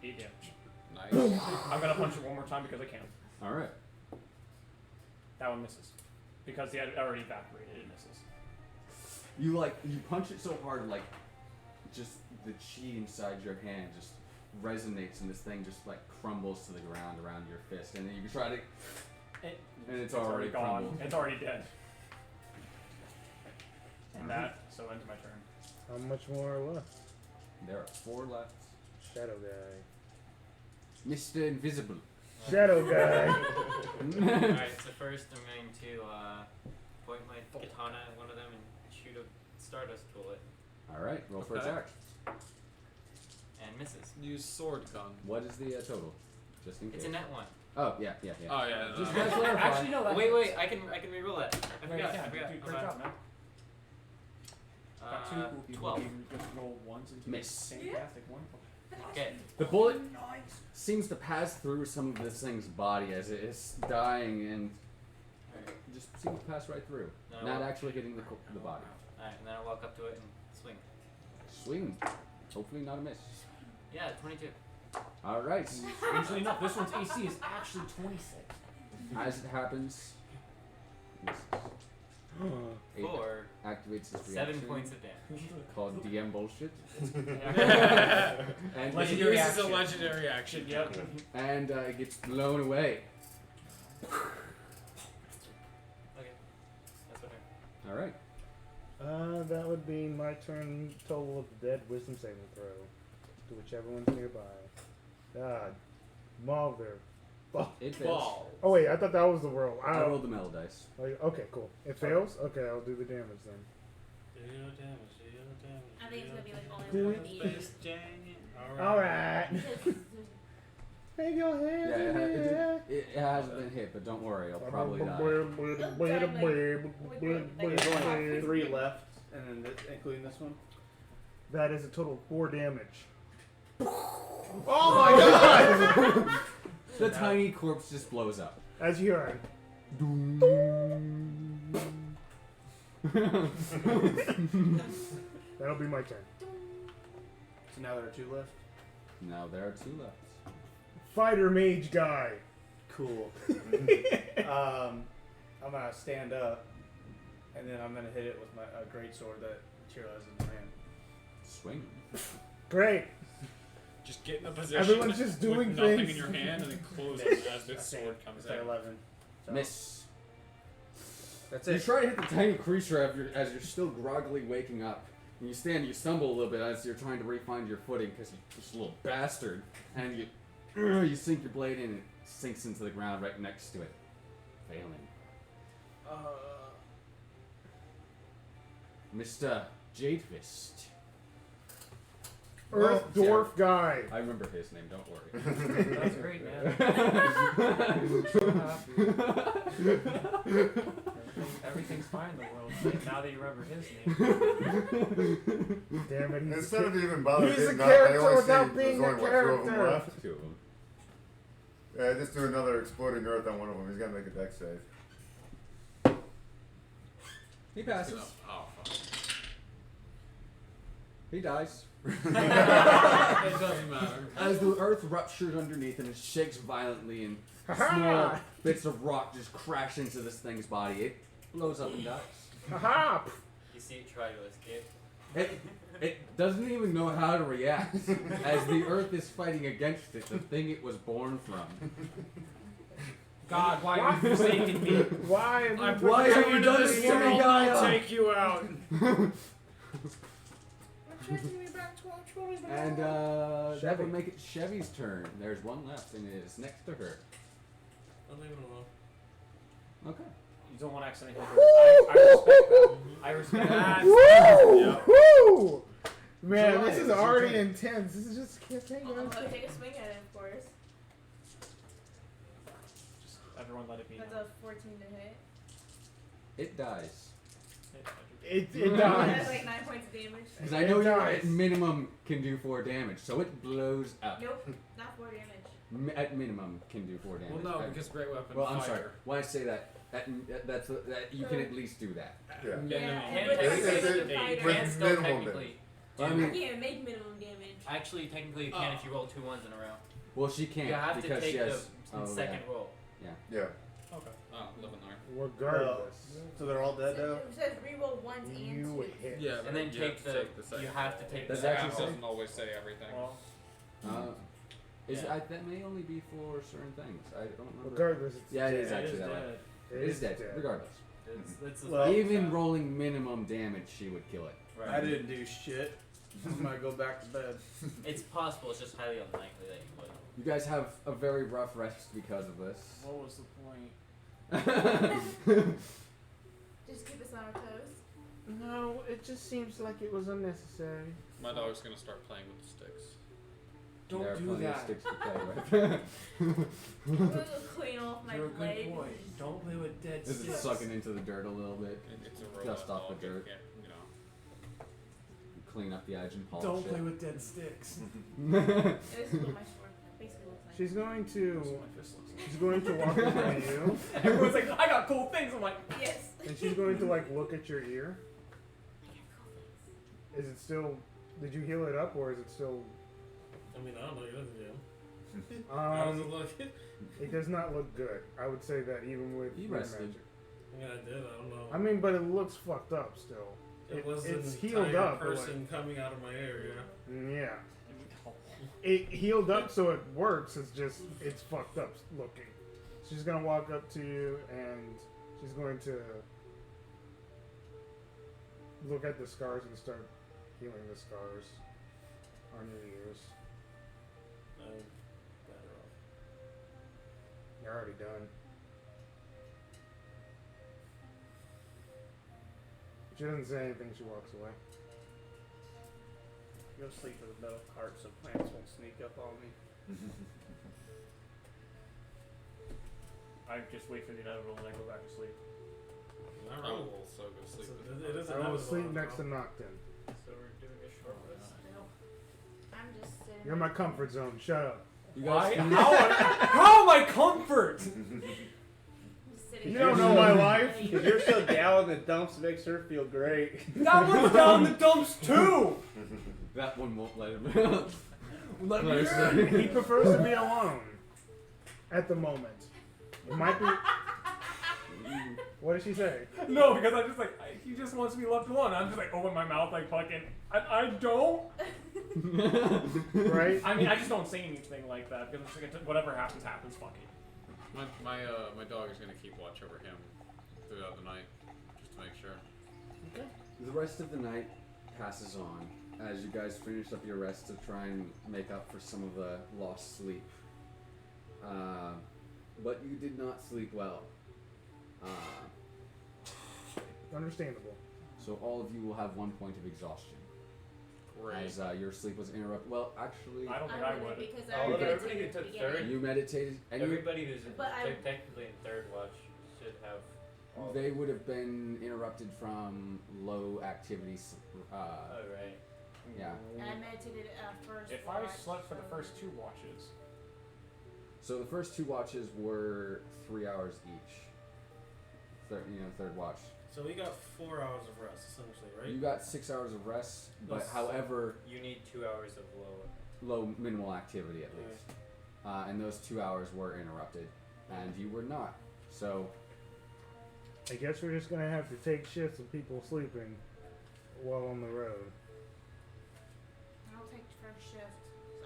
it. 8 damage. Nice. I'm gonna punch it one more time because I can. All right. That one misses. Because he had already evaporated, it misses. You punch it so hard, like, just the chi inside your hand just resonates, and this thing just like crumbles to the ground around your fist, and then you try to, and it's already gone. crumbled. It's already dead. And that, so ends my turn. How much more are left? There are 4 left. Shadow guy. Mr. Invisible. Shadow guy. Alright, so first I'm going to point my katana at one of them and shoot a stardust bullet. Alright, roll for Okay. attack. And misses. Use sword gun. What is the total? Just in case. It's a net 1. Oh, yeah. Oh yeah. Just no. to clarify. Actually, no. Wait, I can reroll that. I No, you forgot. can't. Dude, great job, man. Got 2. 12. You just roll ones into Miss. Fantastic. Wonderful. Okay. The bullet seems to pass through some of this thing's body as it is dying, and just seems to pass right through, not actually hitting the body. Alright, and then I'll walk up to it and swing. Swing. Hopefully not a miss. Yeah, 22. Alright. Strangely enough, this one's AC is actually 26. As it happens, misses. It 4. activates this 7 reaction points of damage. called DM bullshit. And Legendary he uses a action. legendary action. Yep. And it gets blown away. Okay. That's what I Alright. That would be my turn. Total of the dead wisdom saving throw. To whichever one's nearby. God. Mother. It fails. Oh wait, I thought that was the world. I rolled the metal dice. Okay, cool. It fails? Okay, I'll do the damage then. I think it's gonna be like only Cool. one of these. Alright. Take your hands in the air. It hasn't been hit, but don't worry, I'll probably die. There's only 3 left, and then including this one. That is a total of 4 damage. Oh my god! The tiny corpse just blows up. As you heard. That'll be my turn. So now there are 2 left. Now there are 2 left. Fighter mage guy. Cool. I'm gonna stand up, and then I'm gonna hit it with my great sword that Tira has in her hand. Swing. Great. Just get in a position. Everyone's just doing with nothing things. in your hand and then close it as this sword comes It's like out. 11. So Miss. That's You it. try to hit the tiny creature as you're still groggily waking up. And you stumble a little bit as you're trying to re-find your footing because you're just a little bastard. And you sink your blade in and it sinks into the ground right next to it. Failing. Mr. Jadefist. Earth Well, dwarf guy. I remember his name, don't worry. That's great, man. Everything's fine in the world. Now that you remember his name. Damn it. Instead of even bothering He's a getting up, I character only without see being there's a only, what, 2 of them character. left. 2 of them. Yeah, just do another exploding earth on one of them. He's got to make a dex save. He passes. Oh, fuck. He dies. It doesn't matter. As the earth ruptured underneath and it shakes violently and Ha-ha! small bits of rock just crash into this thing's body. It blows up and dies. Haha! You see it try to escape. It doesn't even know how to react. As the earth is fighting against it, the thing it was born from. God, why are you forsaking me? Why? Why have you done this to me, Gaia? I'll take you out. And that Chevy. would make it Chevy's turn. There's one left, and it is next to her. I'll leave it alone. Okay. You don't want to accidentally hit her. I respect that. I respect that. Woo! Yeah. Woo! Man, July, this is it's your already turn. intense. This is just campaign, I'm guys. gonna take a swing at it, of course. Just everyone let it be. That's a 14 to hit. It dies. It That's dies. like 9 points of damage. Because I know It you dies. at minimum can do 4 damage, so it blows up. Nope, not 4 damage. At minimum can do 4 damage. Well, no, I- because great weapon. Well, I'm fire. sorry. When I say that, that you can at least do that. Yeah. Yeah, and but it's- it's it's- fighter. with And still minimal technically. I I mean, can't even make minimum damage. Actually, technically you can if you roll 2 ones in a row. well, she can't You have to because take she has. the second roll. Yeah. Okay. Oh, living there. Regardless, So they're all dead now? It says reroll ones and you twos. hit. Yeah, And then you take have to the. second. You have to take Does the. that App actually say- doesn't always say everything. Well, Yeah. That may only be for certain things. I don't remember. Regardless, it's Yeah, it is dead. it is actually that way. dead. It is dead. Regardless. It's Well- Even rolling minimum damage, she would kill it. right. I didn't do shit. I'm gonna go back to bed. It's possible. It's just highly unlikely that you would. You guys have a very rough rest because of this. What was the point? Just keep us on our toes. No, it just seems like it was unnecessary. My dog's gonna start playing with the sticks. Don't there are do plenty of that. sticks to play with. I'm gonna go clean off my You're a good leg. boy. Don't play with dead This is sticks. sucking into the dirt a little bit. It's a robot Dust off dog. the dirt. It can't, you know. Clean up the edge and polish Don't it. play with dead sticks. This is what my sword basically looks like. She's going That's to. what my fist looks like. She's going to walk up on you, Everyone's like, I got cool things. I'm like, Yes. and she's going to like look at your ear. I got cool things. Is it still? Did you heal it up, or is it still? I mean, I don't know. You're the GM. How does it look? It does not look good. I would say that even with You your rested. magic. I mean, I did. I don't know. I mean, but it looks fucked up still. it was it's an healed entire up, but, person coming out of my ear. Yeah. Yeah. It healed up so it works. It's just it's fucked up looking. She's gonna walk up to you and she's going to look at the scars and start healing the scars on your ears. I'm better off. You're already done. She doesn't say anything. She walks away. Go sleep with a metal cart so plants won't sneak up on me. I just wait for the inevitable and I go back to sleep. I I roll. will also go sleep with It is I will inevitable, sleep after next to all. Noctin. So we're doing a short rest. I'm just sitting. You're my comfort zone. Shut up. You Why? guys. How am I comfort? I'm just sitting You here. don't know my life. If you're so down in the dumps, makes her feel great. That one's down the dumps too. That one won't let him. Let me Close. He prefers to be alone at the moment. It might be. What did she say? No, because I'm just like, he just wants to be left alone. I'm just like, open my mouth like fucking. I don't. Right? I mean, I just don't say anything like that because it's like, whatever happens, happens. Fuck it. my dog is gonna keep watch over him throughout the night, just to make sure. The rest of the night passes on as you guys finish up your rest to try and make up for some of the lost sleep. But you did not sleep well. Understandable. So all of you will have 1 point of exhaustion. Great. As your sleep was interrupted. Well, actually, I don't think I I wouldn't would. because Oh, I already everybody meditated who at the took beginning. third? you meditated, and Everybody who's But I- technically in third watch should have. All they would have been interrupted from low activities. Oh right. Yeah. And I meditated at first. If I watch, slept for the so- first 2 watches, So the first 2 watches were 3 hours each. Third watch. So we got 4 hours of rest, essentially, right? You got 6 hours of rest, but Yes. however, You need 2 hours of low. low minimal activity at least. And those 2 hours were interrupted, and you were not. So I guess we're just gonna have to take shifts of people sleeping while on the road. I'll take the first shift.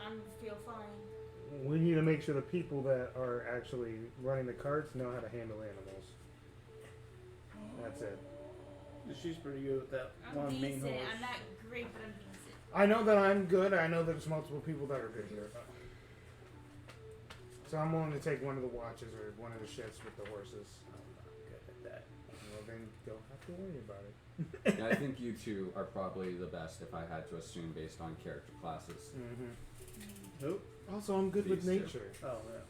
I feel fine. We need to make sure the people that are actually running the carts know how to handle animals. That's it. She's pretty good with that I'm one main decent. horse. I'm not great, but I'm decent. I know that I'm good. I know there's multiple people that are good here. So I'm willing to take one of the watches or one of the shifts with the horses. I'm not good at that. Well, then don't have to worry about it. yeah, I think you two are probably the best if I had to assume based on character classes. Mm-hmm. Who? Also, I'm good with These two. nature. Oh, yeah.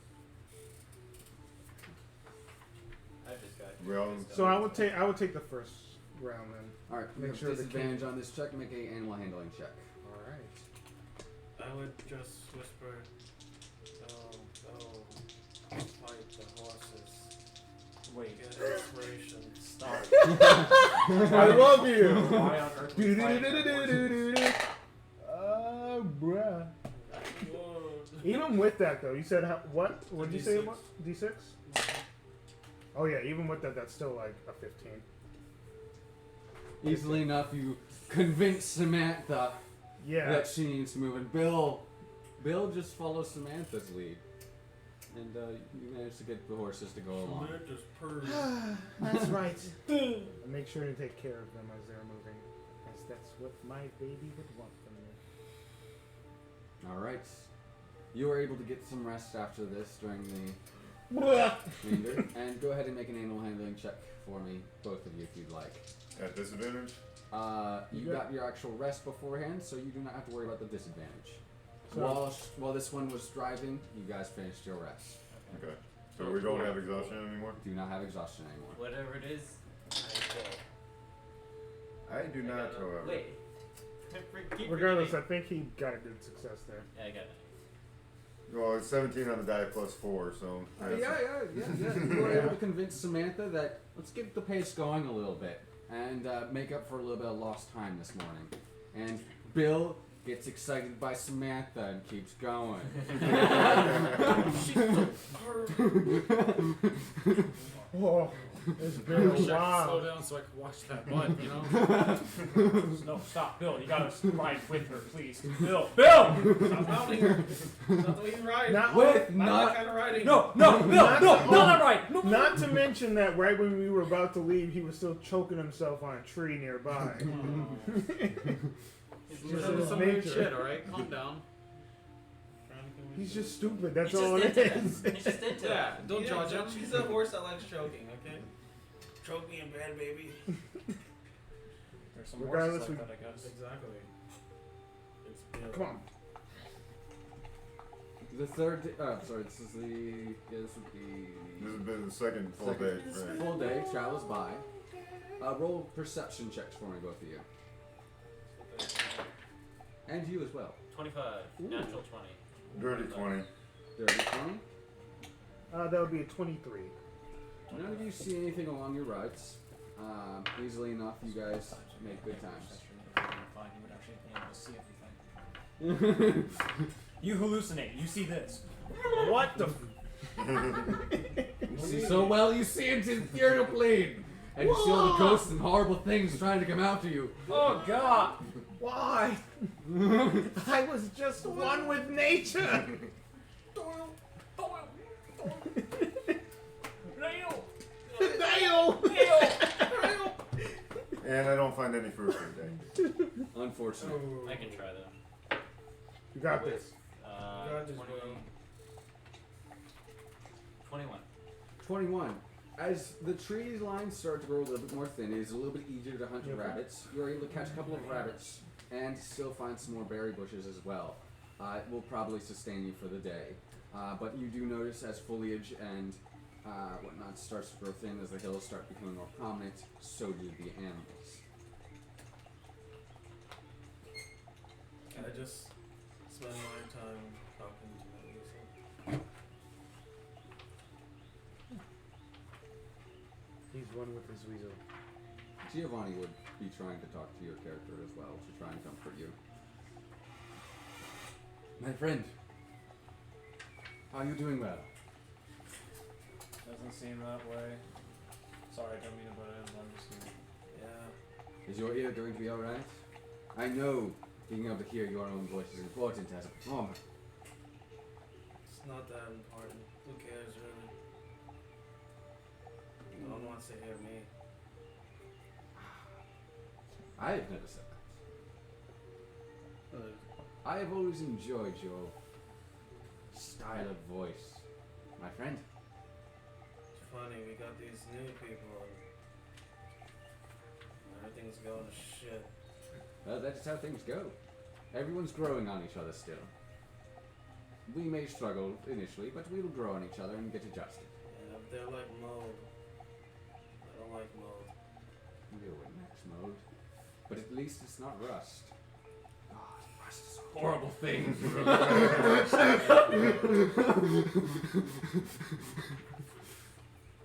I just got. Well, So I would take the first round then. Alright, Make make sure sure the disadvantage king- on this check, make a animal handling check. All right. I would just whisper, fight the horses. wait, Get inspiration. stop. I love you. Why on earth would we fight the horses? Bruh. Whoa. Even with that though, you said what? What did you say D6. about D6? Oh yeah, even with that, that's still like a 15. Easily enough, you convince Samantha Yeah. that she needs to move, and Bill just follows Samantha's lead, and you manage to get the horses to go along. Just purrs. That's right. And make sure to take care of them as they're moving, as that's what my baby would want from me. All right, you are able to get some rest after this during the remainder, and go ahead and make an animal handling check for me, both of you, if you'd like. At disadvantage? You got your actual rest beforehand, so you do not have to worry about the disadvantage. So- While this one was driving, you guys finished your rest. Okay. So we don't have exhaustion anymore? Do not have exhaustion anymore. Whatever it is, I do not, however. Wait. Keep Regardless, I forgetting. think he got a good success there. Yeah, I got it. Well, it's 17 on the die plus 4, so. Yeah. You were able to convince Samantha that let's get the pace going a little bit and make up for a little bit of lost time this morning. And Bill gets excited by Samantha and keeps going. Whoa, it's I been wish a I could slow while. down so I could watch that butt, you know? No, stop, Bill. You gotta ride with her, please. Bill! Bill! Stop mounting her. That's not the way you ride. Not, With Not not that kind of riding. No, Bill! Not No, to- not that right! No, not to mention that right when we were about to leave, he was still choking himself on a tree nearby. He's just doing his some weird nature. shit, alright? Calm down. He's just stupid. That's He's all just it into is. it. He's just into Yeah, it. don't judge him. She's a horse that likes choking, okay? Choke me in bed, baby. There's some Regardless, horses like that, I guess. Exactly. It's Come on. the third. Sorry, this is the. Yeah, this would be. This has been the second full day, right? Full day travels by. Roll perception checks for me, both of you, and you as well. 25. Natural 20. Dirty 20. Dirty 20. That would be a 23. None of you see anything along your routes. Easily enough, you guys make good times. Fine, you would actually be able to see everything. You hallucinate. You see this. What the? You see so well, you see into the ethereal plane, and you see all the ghosts and horrible things trying to come after you. Oh, God! Why? I was just one with nature. Nail. And I don't find any fruit today. Unfortunate. I can try that. You got this. 20, 21. 21. As the tree lines start to grow a little bit more thin, it is a little bit easier to hunt rabbits. You're able to catch a couple of rabbits and still find some more berry bushes as well. It will probably sustain you for the day. But you do notice as foliage and whatnot starts to grow thin, as the hills start becoming more prominent, so do the animals. I just spend my time talking to my weasel. He's one with his weasel. Giovanni would be trying to talk to your character as well to try and comfort you. My friend, are you doing well? Doesn't seem that way. Sorry, I don't mean to butt in. I'm just here. Yeah. Is your ear going to be alright? I know being able to hear your own voice is important as a performer. It's not that important. Who cares, really? No one wants to hear me. I have never said that. I have always enjoyed your style of voice, my friend. It's funny, we got these new people and everything's going to shit. Well, that's how things go. Everyone's growing on each other still. We may struggle initially, but we will grow on each other and get adjusted. Yeah, but they're like mold. I don't like mold. You're in max mode. But at least it's not rust. God, rust is a horrible thing.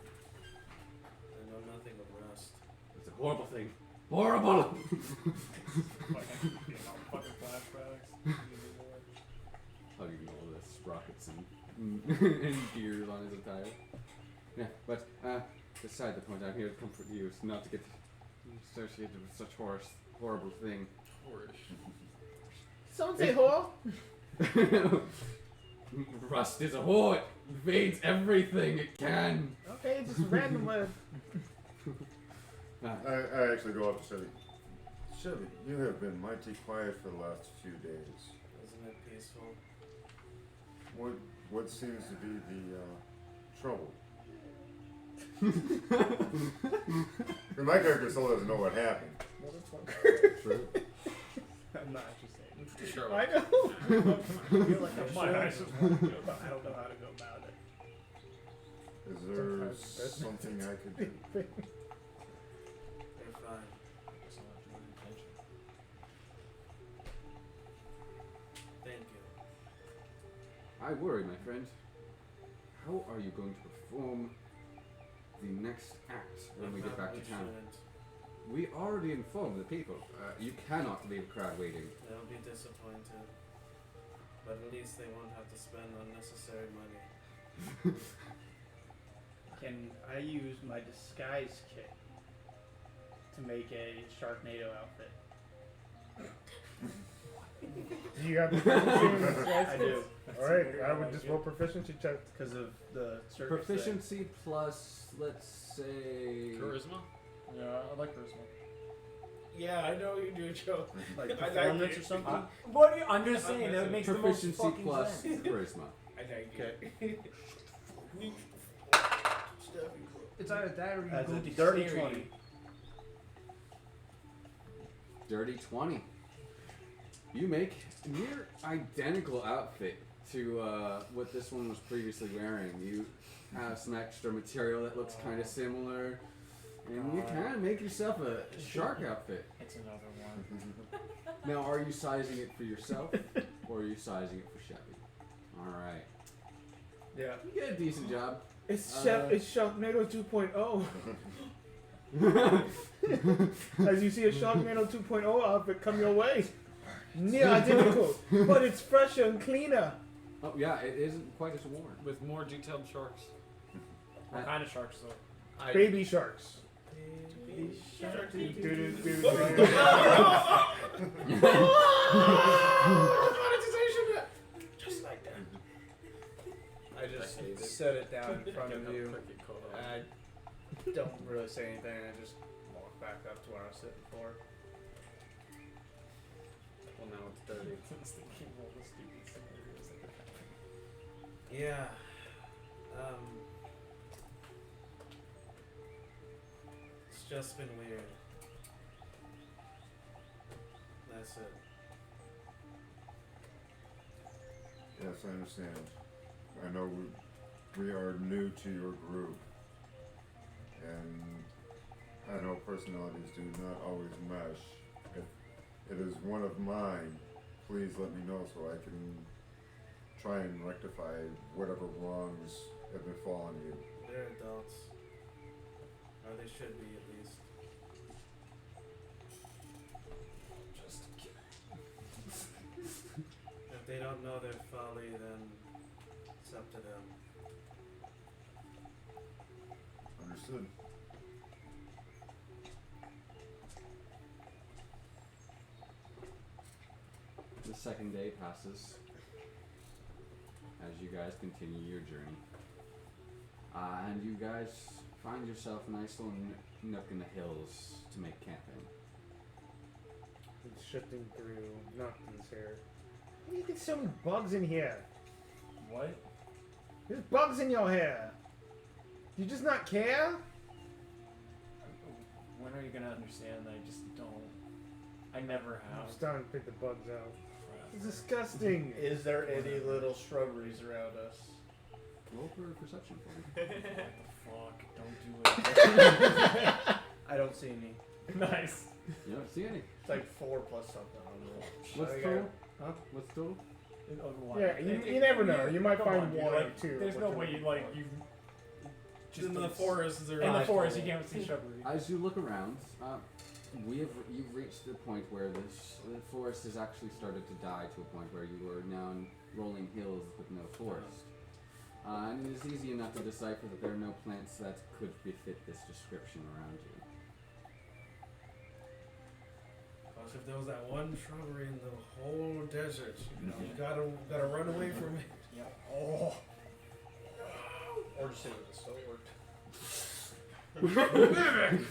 I know nothing of rust. It's a horrible thing. Horrible! Fucking flashbacks. Hugging all the sprockets and, and gears on his attire. Yeah, but beside the point. I'm here to comfort you, so not to get associated with such horrible thing. Someone say whore. Rust is a whore. It invades everything it can. Okay, just a random word. I actually go up to Chevy. Chevy, you have been mighty quiet for the last few days. Isn't it peaceful? What seems to be the trouble? My character still doesn't know what happened. True. I'm not actually saying. Sure. I know. I feel like I My eyes should, just won't go. but I don't know how to go about it. Is there something I could do? You're fine. Thank you. I worry, my friend. How are you going to perform the next act when we get back to town? We already informed the people. You cannot leave a crowd waiting. They'll be disappointed. But at least they won't have to spend unnecessary money. Can I use my disguise kit to make a Sharknado outfit? Do you have proficiency in disguise? I do. Alright, I would just roll proficiency check. Because of the circus Proficiency plus, let's say... Charisma? Yeah, I like charisma. Yeah, I know you do, Joe. thing. Like I like performance it. or something? What? I'm just saying that makes the most Proficiency fucking plus sense. charisma. I like Okay. it. It's either that or you As go a to dirty dexterity. Dirty 20. You make a near identical outfit to what this one was previously wearing. You have some extra material that looks kind of similar, and you kind of make yourself a shark outfit. It's another one. Now, are you sizing it for yourself, or are you sizing it for Chevy? All right. Yeah. You get a decent job. It's it's Sharknado 2.0. As you see a Sharknado 2.0 outfit come your way. Near identical, but it's fresher and cleaner. Oh yeah, it isn't quite as worn. With more detailed sharks. What kind of sharks though? Baby sharks. Just like that. I just set it down in front of you. And I don't really say anything. I just walk back up to where I was sitting before. Well, now it's dirty. Yeah. It's just been weird. That's it. Yes, I understand. I know we are new to your group, and I know personalities do not always mesh. If it is one of mine, please let me know so I can try and rectify whatever wrongs have befallen you. They're adults. Or they should be, at least. Just kidding. If they don't know their folly, then it's up to them. Understood. The second day passes as you guys continue your journey. And you guys find yourself a nice little nook in the hills to make camping. It's shifting through Nocton's hair. You get so many bugs in here. What? There's bugs in your hair. Do you just not care? When are you gonna understand that I just don't? I never I'm have. starting to pick the bugs out. Crap. It's disgusting. Is there any little shrubberies around us? Roll for a perception for me. Fuck, don't do it. I don't see any. Nice. You don't see any. It's like 4 plus something. I don't know. What's I think total? Huh? What's total? Yeah, you never know. You might Come find on, dude, one or like, two. There's no way you like you. Just in the forest, there In the are forest, you can't see shrubbery. As you look around, you've reached the point where the forest has actually started to die to a point where you are now in rolling hills with no forest. And it is easy enough to decipher that there are no plants that could befit this description around you. Because if there was that one shrubbery in the whole desert, you know, you gotta run away from it. Oh. Or just hit it with a sword.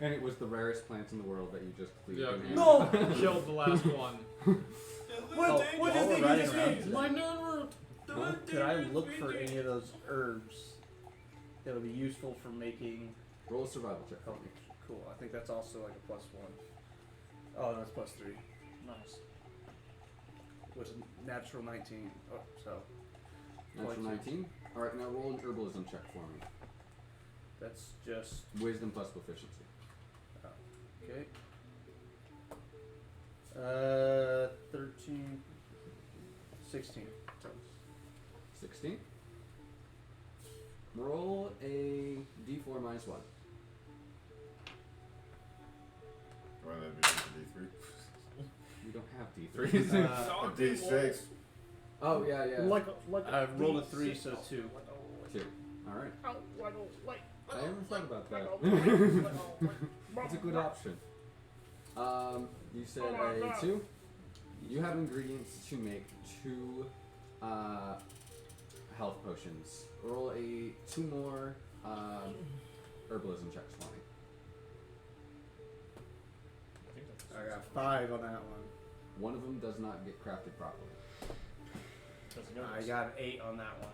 And it was the rarest plant in the world that you just cleaved Yeah. in half. No! Killed the last one. What do you think you just did? My non-root! Could I look for any of those herbs that would be useful for making? Roll a survival check for me. Cool. I think that's also like a +1. Oh, no, it's +3. Nice. Which is natural 19. Oh, so Natural 22. 19. Alright, now roll an herbalism check for me. That's just Wisdom plus proficiency. okay. 13, 16. So 16. Roll a d4 minus 1. Well, that'd be D3. You don't have d3s. A D6. Oh, yeah, yeah. Like I rolled a 3, so 2. 2. Alright. I haven't thought about that. that. That's a good option. You said a 2. You have ingredients to make 2 health potions. Roll a 2 more herbalism checks for me. I got 5 on that one. One of them does not get crafted properly. I got an 8 on that one.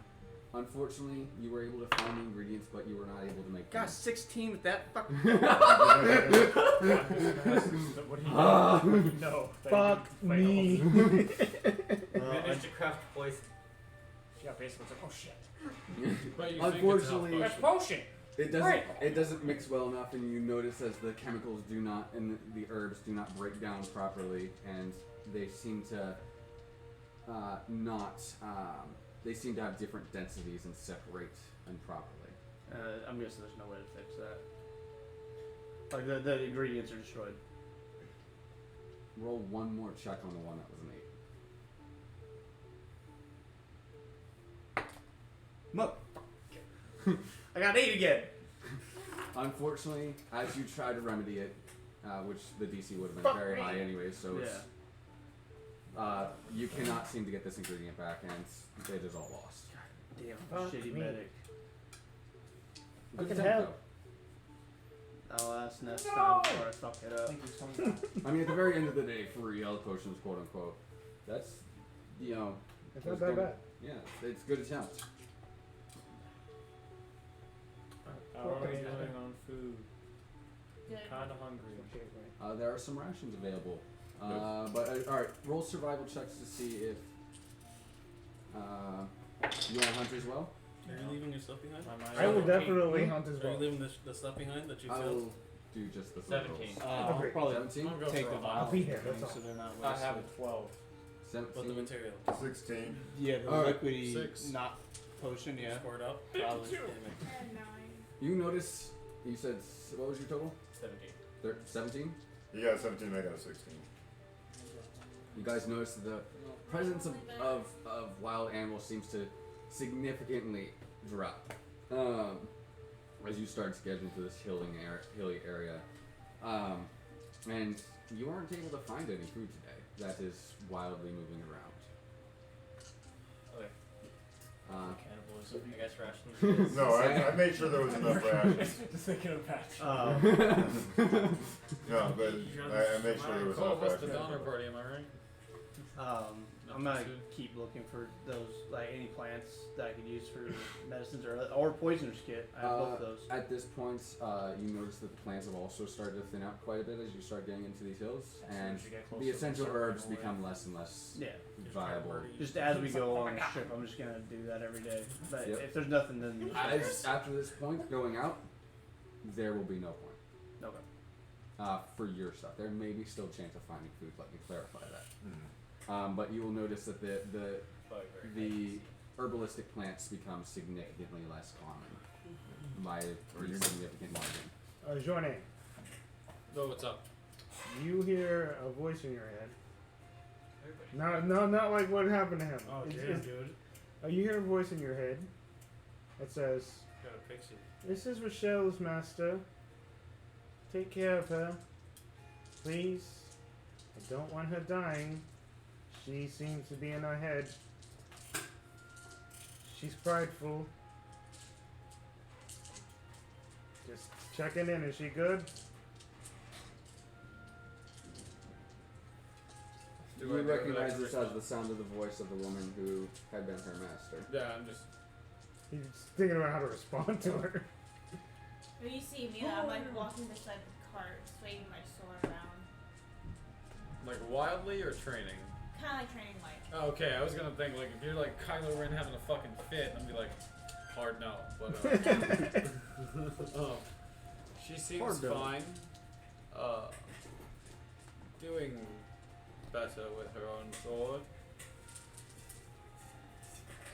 Unfortunately, you were able to find the ingredients, but you were not able to make them. Got 16 with that fucking. What do you know? Fuck me. Managed to craft poison. Yeah, basically it's like, oh shit. But you Unfortunately, That's potion! it doesn't mix well enough, and you notice as the chemicals do not and the herbs do not break down properly, and they seem to they seem to have different densities and separate improperly. I'm guessing there's no way to fix that. Like the ingredients are destroyed. Roll one more check on the one that was an 8. I got 8 again. Unfortunately, as you try to remedy it, which the DC would have been very high anyway, so it's, you cannot seem to get this ingredient back, and it is all lost. Damn, Fuck shitty me. medic. Good Fucking attempt, hell. I'll ask next time before I fuck it up. Thank you so much. though. I mean, at the very end of the day, free health potions, quote unquote. That's, you know, It's not that bad. yeah, it's a good attempt. How are we doing on food? Good. Kinda hungry. There are some rations available. But alright, roll survival checks to see if you want to hunt as well. Are you leaving your stuff behind? I will definitely hunt as Are you well. leaving the stuff behind that you I filled? will do just the 17. I'll Agreed. probably 17? I'll go take for the a vial. I'll be there, that's all. So they're not I wasted. have 12. What the 17? material? 16. Yeah, the Alright. liquidy, 6. not potion. Yeah. Scored up? Probably. Damn it. And 9. You notice, you said, what was your total? 17. 17? You got 17, I got a 16. You guys notice that the presence of wild animals seems to significantly drop as you start to get into this hilly area. And you aren't able to find any food today that is wildly moving around. Okay. Cannibalism. I guess rations. No, I made sure there was enough rations. Just thinking of that. No, but I made sure there was Oh, enough what's the rations. Donner Party, am I right? I'm gonna keep looking for those, like any plants that I could use for medicines or poisoners kit. I have both those. At this point, you notice that the plants have also started to thin out quite a bit as you start getting into these hills, and As you get closer, the essential they start herbs running away. become less and less Yeah. viable. Just as we go along the trip, I'm just gonna do that every day. But Yep. if there's nothing, then After this point, going out, there will be no point. okay. For your stuff. There may be still a chance of finding food, let me clarify that. Hmm. But you will notice that the Probably very herbalistic plants become significantly less common by a significant margin. Your name. Oh, what's up? You hear a voice in your head. Everybody. Not like what happened to him. Oh, It's- damn, it's- dude. You hear a voice in your head that says, Got a pixie. "This is Rochelle's master. Take care of her. Please. I don't want her dying. She seems to be in her head. She's prideful. Just checking in. Is she good?" Do you recognize this as the sound of the voice of the woman who had been her master? Yeah, I'm just. He's thinking about how to respond to her. When you see me, I'm like walking beside the cart, swinging my sword around. Like wildly or training? Kind of like training, like. Oh, okay, I was gonna think like if you're like Kylo Ren having a fucking fit, I'd be like, hard no. But she seems Hard no. fine. Doing better with her own sword.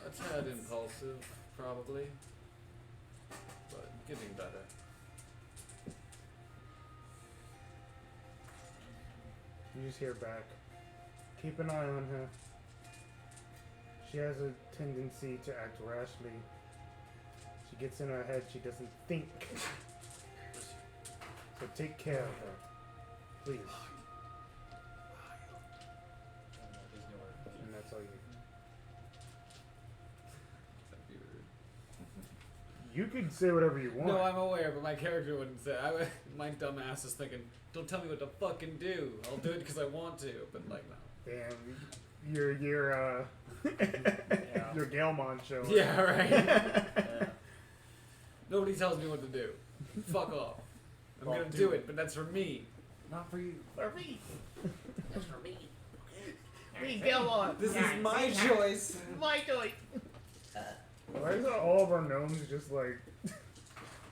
A tad impulsive, probably, but getting better. You just hear back. Keep an eye on her. She has a tendency to act rashly. She gets in her head, she doesn't think. So take care of her. Please. And that's all you. That'd be rude. You can say whatever you want. No, I'm aware, but my character wouldn't say. My dumb ass is thinking, don't tell me what to fucking do. I'll do it because I want to, but like, no. Damn, your your Galmon show. Yeah, right. Yeah. Nobody tells me what to do. Fuck off. I'm gonna do it, but that's for me. Not for you. For me. That's for me. Me, Galmon. This is my choice. My choice. Why is all of our gnomes just like?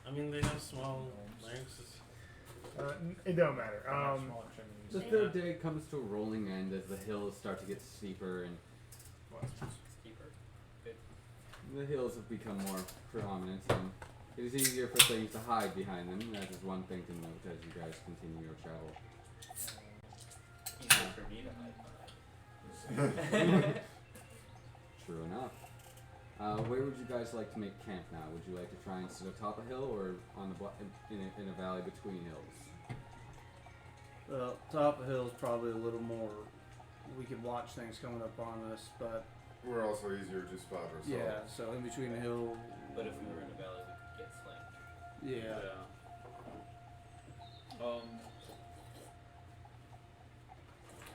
I mean, they have small legs. It don't matter. The third day comes to a rolling end as the hills start to get steeper and Steeper. the hills have become more prominent, and it is easier for things to hide behind them. That is one thing to note as you guys continue your travel. Easier for me to hide. True enough. Where would you guys like to make camp now? Would you like to try and sit atop a hill or on the in a valley between hills? Well, top of the hill is probably a little more. We could watch things coming up on us, but We're also easier to spot ourselves. yeah. So in between the hill. But if we were in a valley, we could get flanked. Yeah.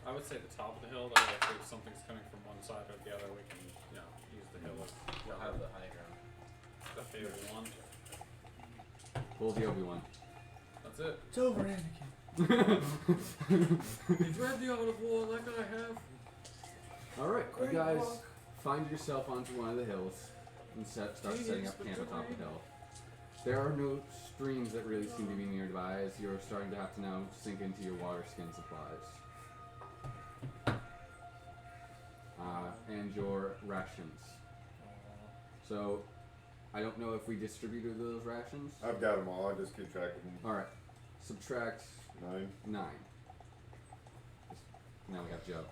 I would say the top of the hill. That way, if something's coming from one side or the other, we can, use the hill as We'll have the high ground. the favorite one. Pull the Obi-Wan. That's it. It's over, Anakin. You've read the Art of War like I have. Alright, you guys find yourself onto one of the hills and start setting up camp atop the hill. There are no streams that really seem to be nearby as you're starting to have to now sink into your water skin supplies. And your rations. So, I don't know if we distributed those rations. I've got them all. I just keep track of them. Alright, subtract 9. 9. Now we have Joe.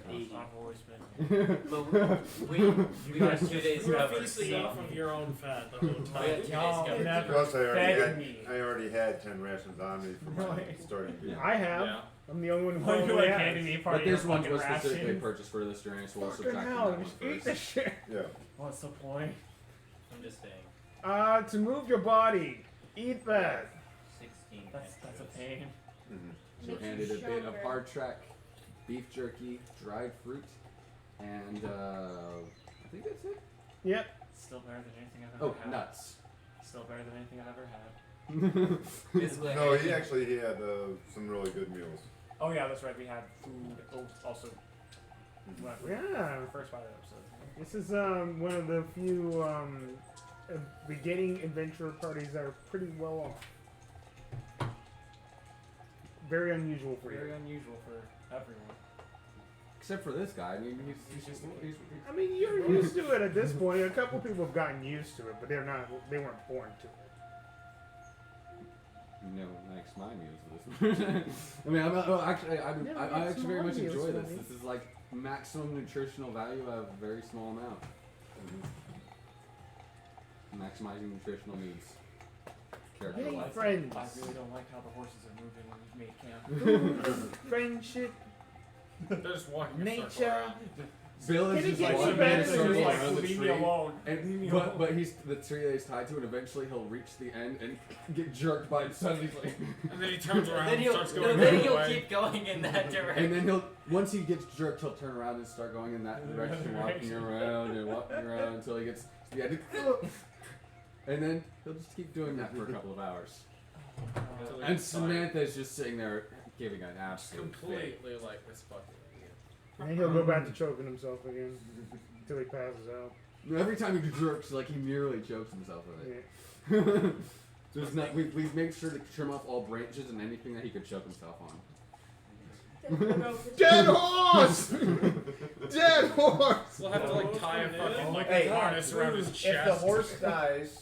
80. I've always been. But we got 2 days You're covered. feasting off of your own fat the whole We time. had 2 days Y'all covered. never Plus, fed me. I already had 10 rations on me for my Right. starting Yeah. gear. I have. Yeah. I'm the only one who Why you probably like has. handing me part But of your this one fucking was specifically ration? purchased for this journey, so we'll Fucking subtract from hell, that one just eat first. the shit. Yeah. What's the point? I'm just saying. To move your body, eat that. 16. That's a pain. Mm-hmm. So Makes you handed a bit of stronger. hard track, beef jerky, dried fruit, and I think that's it. Yep. Still better than anything I've ever Oh, had. nuts. Still better than anything I've ever had. Basically, No, he had some really good meals. Oh yeah, that's right. We had food. Oh, also. When I Yeah. First pilot episode. This is one of the few beginning adventure parties that are pretty well off. Very unusual for Very you. unusual for everyone. Except for this guy. I mean, he's just. I mean, you're used to it at this point. A couple people have gotten used to it, but they weren't born to it. No, likes my meals. I mean, I actually very much enjoy this. This is like maximum nutritional value out of a very small amount. Maximizing nutritional needs. Character Hey, wise. friends. I really don't like how the horses are moving when we've made camp. Friendship, They're just walking a circle nature. around. Bill is Can it just get walking you in a better? circle Just like, around the leave me tree. alone. And, but he's the tree that he's tied to, and eventually he'll reach the end and get jerked by it suddenly. He's like, And then he turns around Then and he'll, starts no, going then the he'll other way. keep going in that direction. and then once he gets jerked, he'll turn around and start going in that direction, walking around and walking around until he gets to the end. And then he'll just keep doing that for a couple of hours. Until he And gets tired. Samantha's just sitting there giving an absolute fit. Completely like this fucking idiot. And he'll go back to choking himself again until he passes out. Every time he jerks, like he nearly chokes himself with it. Yeah. There's not. We've made sure to trim off all branches and anything that he could choke himself on. Dead horse! Dead horse! We'll have to like tie a fucking like Hey, harness around his chest. If the horse dies,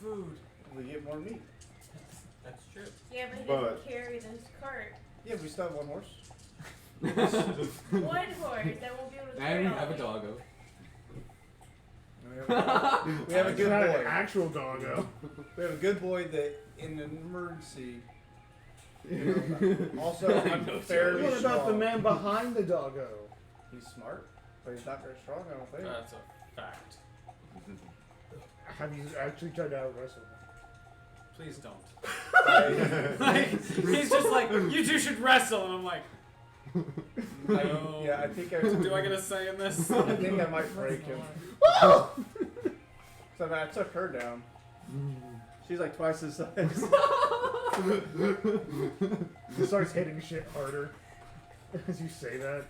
Food. we get more meat. That's true. Yeah, but he But- doesn't carry this cart. Yeah, we still have one horse. One horse that won't be able to And carry we all have a of it. doggo. We have a good Not an boy. actual doggo. We have a good boy that, in an emergency, also fairly What about the strong. man behind the doggo? He's smart, but he's not very strong. I don't think. That's a fact. Have you actually tried to out wrestle? Please don't. I, Like, he's just like, you two should wrestle, and I'm like, no. yeah, I think I. Do I get a say in this? I think I might break him. So I mean, I took her down. She's like twice his size. He starts hitting shit harder as you say that.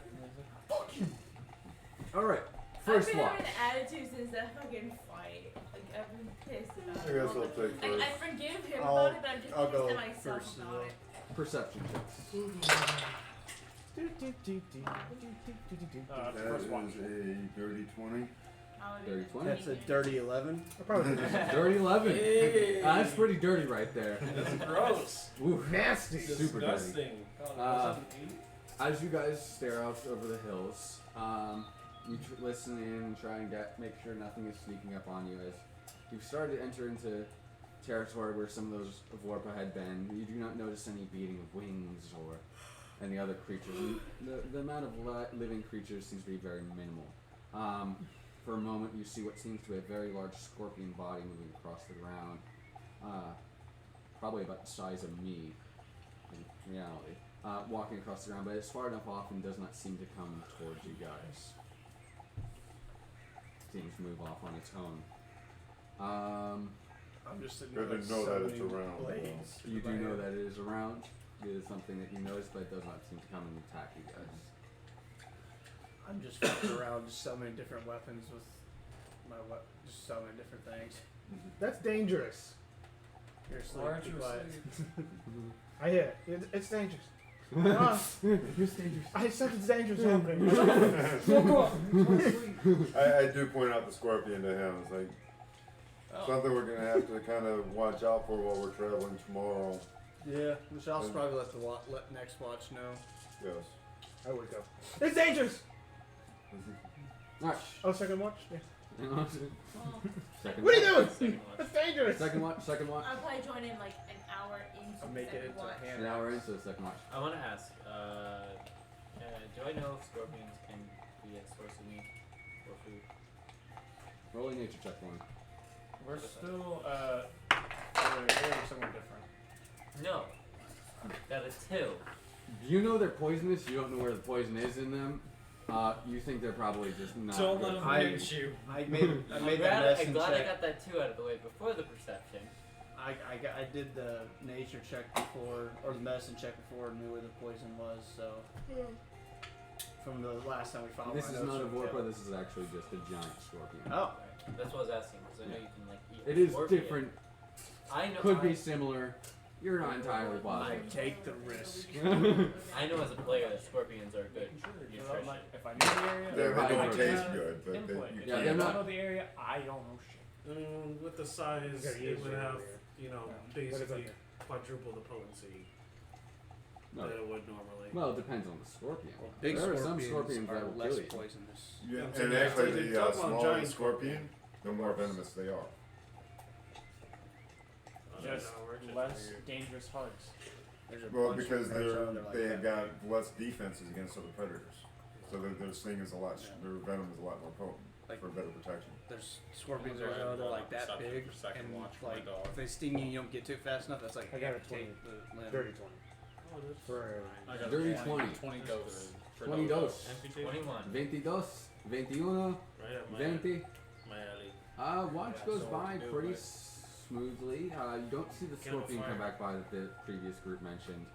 All right. I've First been watch. having an attitude since that fucking fight. Like, I've been pissed about I it. guess I'll take Like, first. I forgive him I'll- about it, but I'm just I'll pissed go at myself first as about well. it. Perception checks. That First watch. is a dirty 20. I'll do Dirty it. 20. That's a dirty 11. I probably did. Dirty 11. That's pretty dirty right there. That's gross. Ooh, Nasty. super dirty. Disgusting. As you guys stare out over the hills, you listen in and try and make sure nothing is sneaking up on you. As you've started to enter into territory where some of those Vorpa had been, you do not notice any beating of wings or any other creatures. The amount of living creatures seems to be very minimal. For a moment, you see what seems to be a very large scorpion body moving across the ground, probably about the size of me in reality. Walking across the ground, but it's far enough off and does not seem to come towards you guys. Seems to move off on its own. I'm just sitting Good there to with know so that it's many around, blades. You do know that it is around. It is something that you notice, but it does not seem to come and attack you guys. I'm just fucking around just so many different weapons with my just so many different things. That's dangerous. You're asleep. Why aren't be you quiet. I hear it. It's dangerous. It's dangerous. I said it's dangerous happening. I do point out the scorpion to him. It's like Oh. something we're going to have to kind of watch out for while we're traveling tomorrow. Yeah, which I'll probably let the next watch know. Yes. I would go. It's dangerous. Alright. Oh, second watch. Yeah. Second What are you watch. doing? It's dangerous. Second watch. Second watch. I'll probably join in like an hour into I'll make the it into watch. a hand. An hour into the second watch. I want to ask, do I know if scorpions can be a source of meat or food? Roll a nature check one. We're still, we're somewhere different. No. That is two. You know they're poisonous. You don't know where the poison is in them. You think they're probably just not. Don't good let him for I- you. pinch you. I made that I'm medicine glad I check. got that two out of the way before the perception. I did the nature check before, or the medicine check before, and knew where the poison was. So from the last time we found This is not a Vorpa. This is actually just a giant scorpion. Oh, That's what I was asking, because I know you can like eat It a is scorpion. different. I know. Could be similar. You're not entirely I positive. take the risk. I know as a player that scorpions are good nutrition. Like, if I know the area, They Right. don't Right. taste good, but input. you If Yeah, I they're don't not- know the area, I don't know shit. With the size, Okay, it would yeah. have, you know, Yeah. basically What is quadruple the potency. No. that it would normally. Well, it depends on the scorpion. Well, big there are some scorpions scorpions are that will less kill you. poisonous. Yeah, I'm and saying, actually, if the you talk about smaller giant the scorpion, the more venomous they are. Just No, we're just less weird. dangerous hugs. There's a Well, bunch of because them that are they like have that. got less defenses against other predators, so their sting is a lot, their venom is a lot more potent Like- for better protection. There's scorpions I'm gonna go ahead that are and like that perception big, for second and watch for my like dog. if they sting you, and you don't get to it fast enough. That's like I got a amputate 20. the limb. Dirty 20. Oh, that's For I got Dirty 20 20. dose. For 20 dog. dose. amputation. 21. 22, 21, Right up my 20. my alley. Watch Yeah, goes so by do pretty it. smoothly. You don't see the Kill scorpion fire. come back by that the previous group mentioned.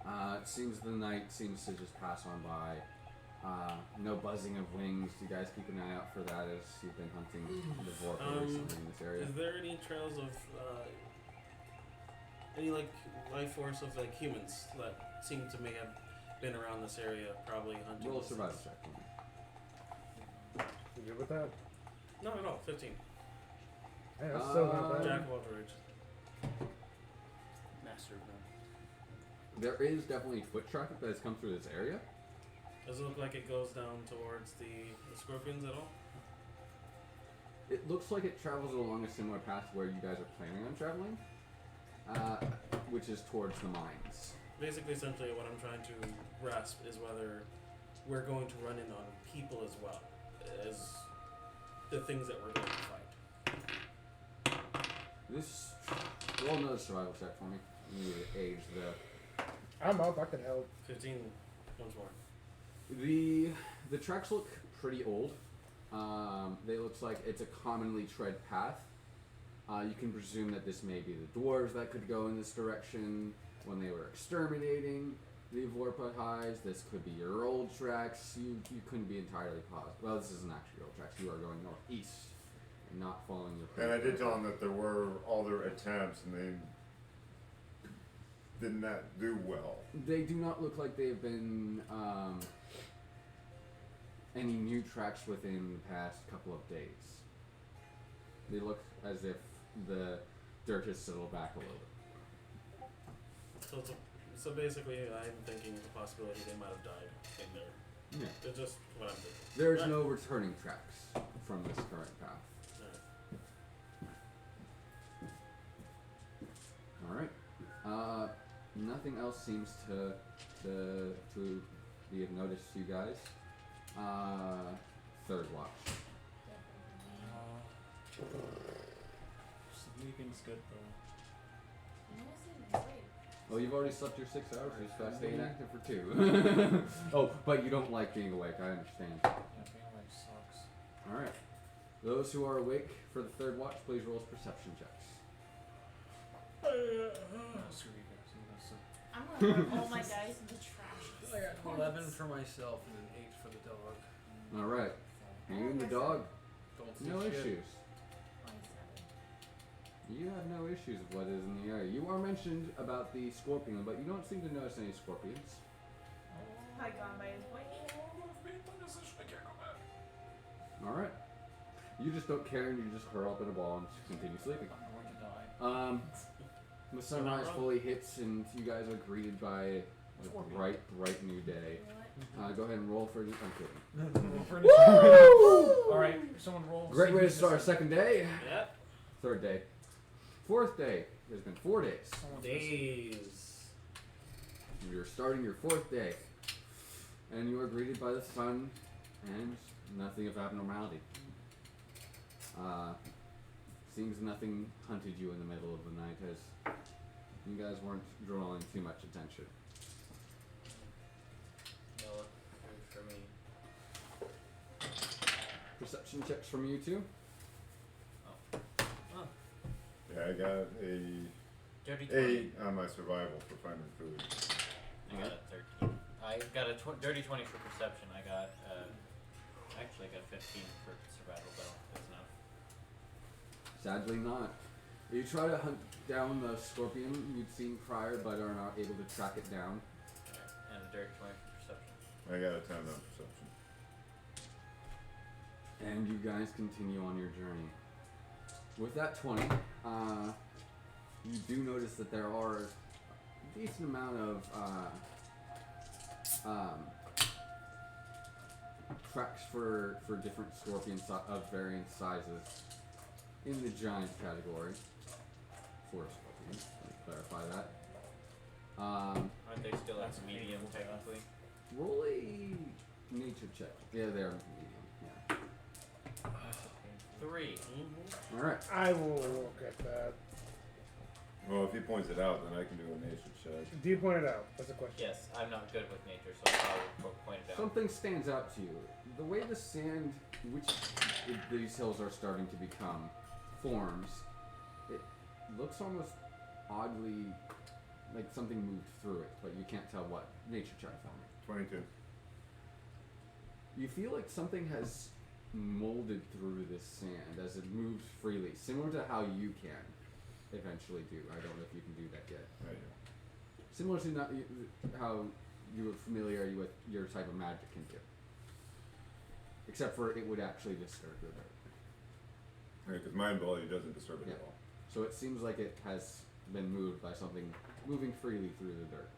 It seems the night seems to just pass on by. No buzzing of wings. You guys keep an eye out for that as you've been hunting the Vorpal recently in this area. Is there any trails of any like life force of like humans that seem to may have been around this area, probably hunting? Roll a this- survival check for me. You good with that? No, 15. Yeah, that's still not bad. Jack of all trades. Master of none. There is definitely foot traffic that has come through this area. Does it look like it goes down towards the scorpions at all? It looks like it travels along a similar path where you guys are planning on traveling, which is towards the mines. Basically, essentially, what I'm trying to grasp is whether we're going to run in on people as well as the things that we're going to fight. This roll another survival check for me. You need to age the I'm up. I can help. 15 once more. The tracks look pretty old. They looks like it's a commonly tread path. You can presume that this may be the dwarves that could go in this direction when they were exterminating the Vorpal. This could be your old tracks. You couldn't be entirely positive. Well, this isn't actually your old tracks. You are going northeast and not following your. And I did tell them that there were other attempts, and they did not do well. They do not look like they have been any new tracks within the past couple of days. They look as if the dirt has settled back a little bit. So basically, I'm thinking the possibility they might have died in there. Yeah. It's just what I'm thinking. There's Right. no returning tracks from this current path. Alright. Alright. Nothing else seems to be of notice to you guys. Third watch. Sleeping's good though. Oh, you've already slept your 6 hours. You just gotta stay inactive for 2. Oh, but you don't like being awake. I understand. Yeah, being awake sucks. Alright. Those who are awake for the third watch, please roll perception checks. Screw you guys. I'm gonna I'm gonna throw all my dice in the trash. I got 11 for myself and an 8 for the dog. Alright. You and the dog, Don't see no shit. issues. You have no issues with what is in the area. You are mentioned about the scorpion, but you don't seem to notice any scorpions. I gone by his way. Alright. You just don't care and you just curl up in a ball and just continue sleeping. going to die. The sunrise fully hits and you guys are greeted by a bright, bright new day. Go ahead and roll for. I'm kidding. Alright, someone roll. Great way to start our second day. Yep. Third day. Fourth day. It's been 4 days. Days. You're starting your 4th day. And you are greeted by the sun and nothing of abnormality. Seems nothing hunted you in the middle of the night as you guys weren't drawing too much attention. No food for me. Perception checks from you two. Yeah, I got a Dirty 20. 8 on my survival for finding food. I got a 13. I got a dirty 20 for perception. I got actually I got 15 for survival, but that's enough. Sadly not. You try to hunt down the scorpion you'd seen prior but are not able to track it down. Alright, and a dirty 20 for perception. I got a 10 on perception. And you guys continue on your journey. With that 20, you do notice that there are a decent amount of tracks for different scorpions of varying sizes in the giant category. For scorpions, let me clarify that. Aren't they still at That's medium painful to technically? Roll a nature check. Yeah, they're medium. Yeah. 3. All right. I will look at that. Well, if he points it out, then I can do a nature check. Do you point it out? That's a question. Yes, I'm not good with nature, so I'll probably point it out. Something stands out to you. The way the sand, which these hills are starting to become, forms, it looks almost oddly like something moved through it, but you can't tell what. Nature check for me. 22. You feel like something has molded through this sand as it moves freely, similar to how you can eventually do. I don't know if you can do that yet. Right. Similar to how you were familiar with your type of magic can do. Except for it would actually disturb the dirt. Because my ability doesn't disturb it Yeah. at all. So it seems like it has been moved by something moving freely through the dirt.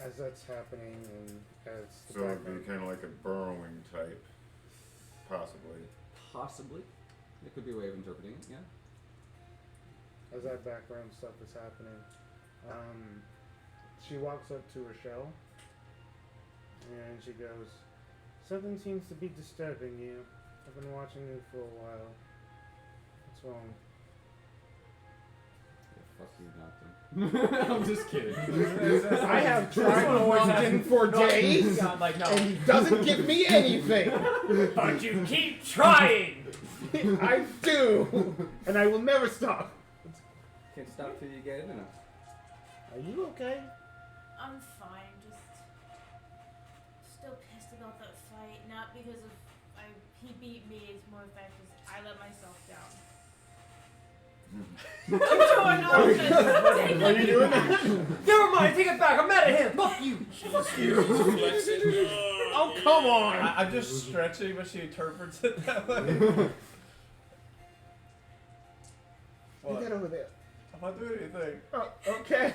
As that's happening and as the So it'd background- be kind of like a burrowing type, possibly. Possibly. It could be a way of interpreting it, yeah. as that background stuff is happening, she walks up to her shell and she goes, "Something seems to be disturbing you. I've been watching you for a while. What's wrong?" Yeah, fuck you, Jonathan. I'm just kidding. I have tried Moisten for days, God, like, no. and he doesn't give me anything. But you keep trying! I do, and I will never stop. Can't stop till you get it enough. Are you okay? I'm fine, just still pissed about that fight. Not because of he beat me, it's more the fact that I let myself down. Are you doing that? Never mind, take it back, I'm mad at him! Fuck you! Fuck you. Oh, come on! I'm just stretching, but she interprets it that way. Get that over there. I'm not doing anything. Oh, okay.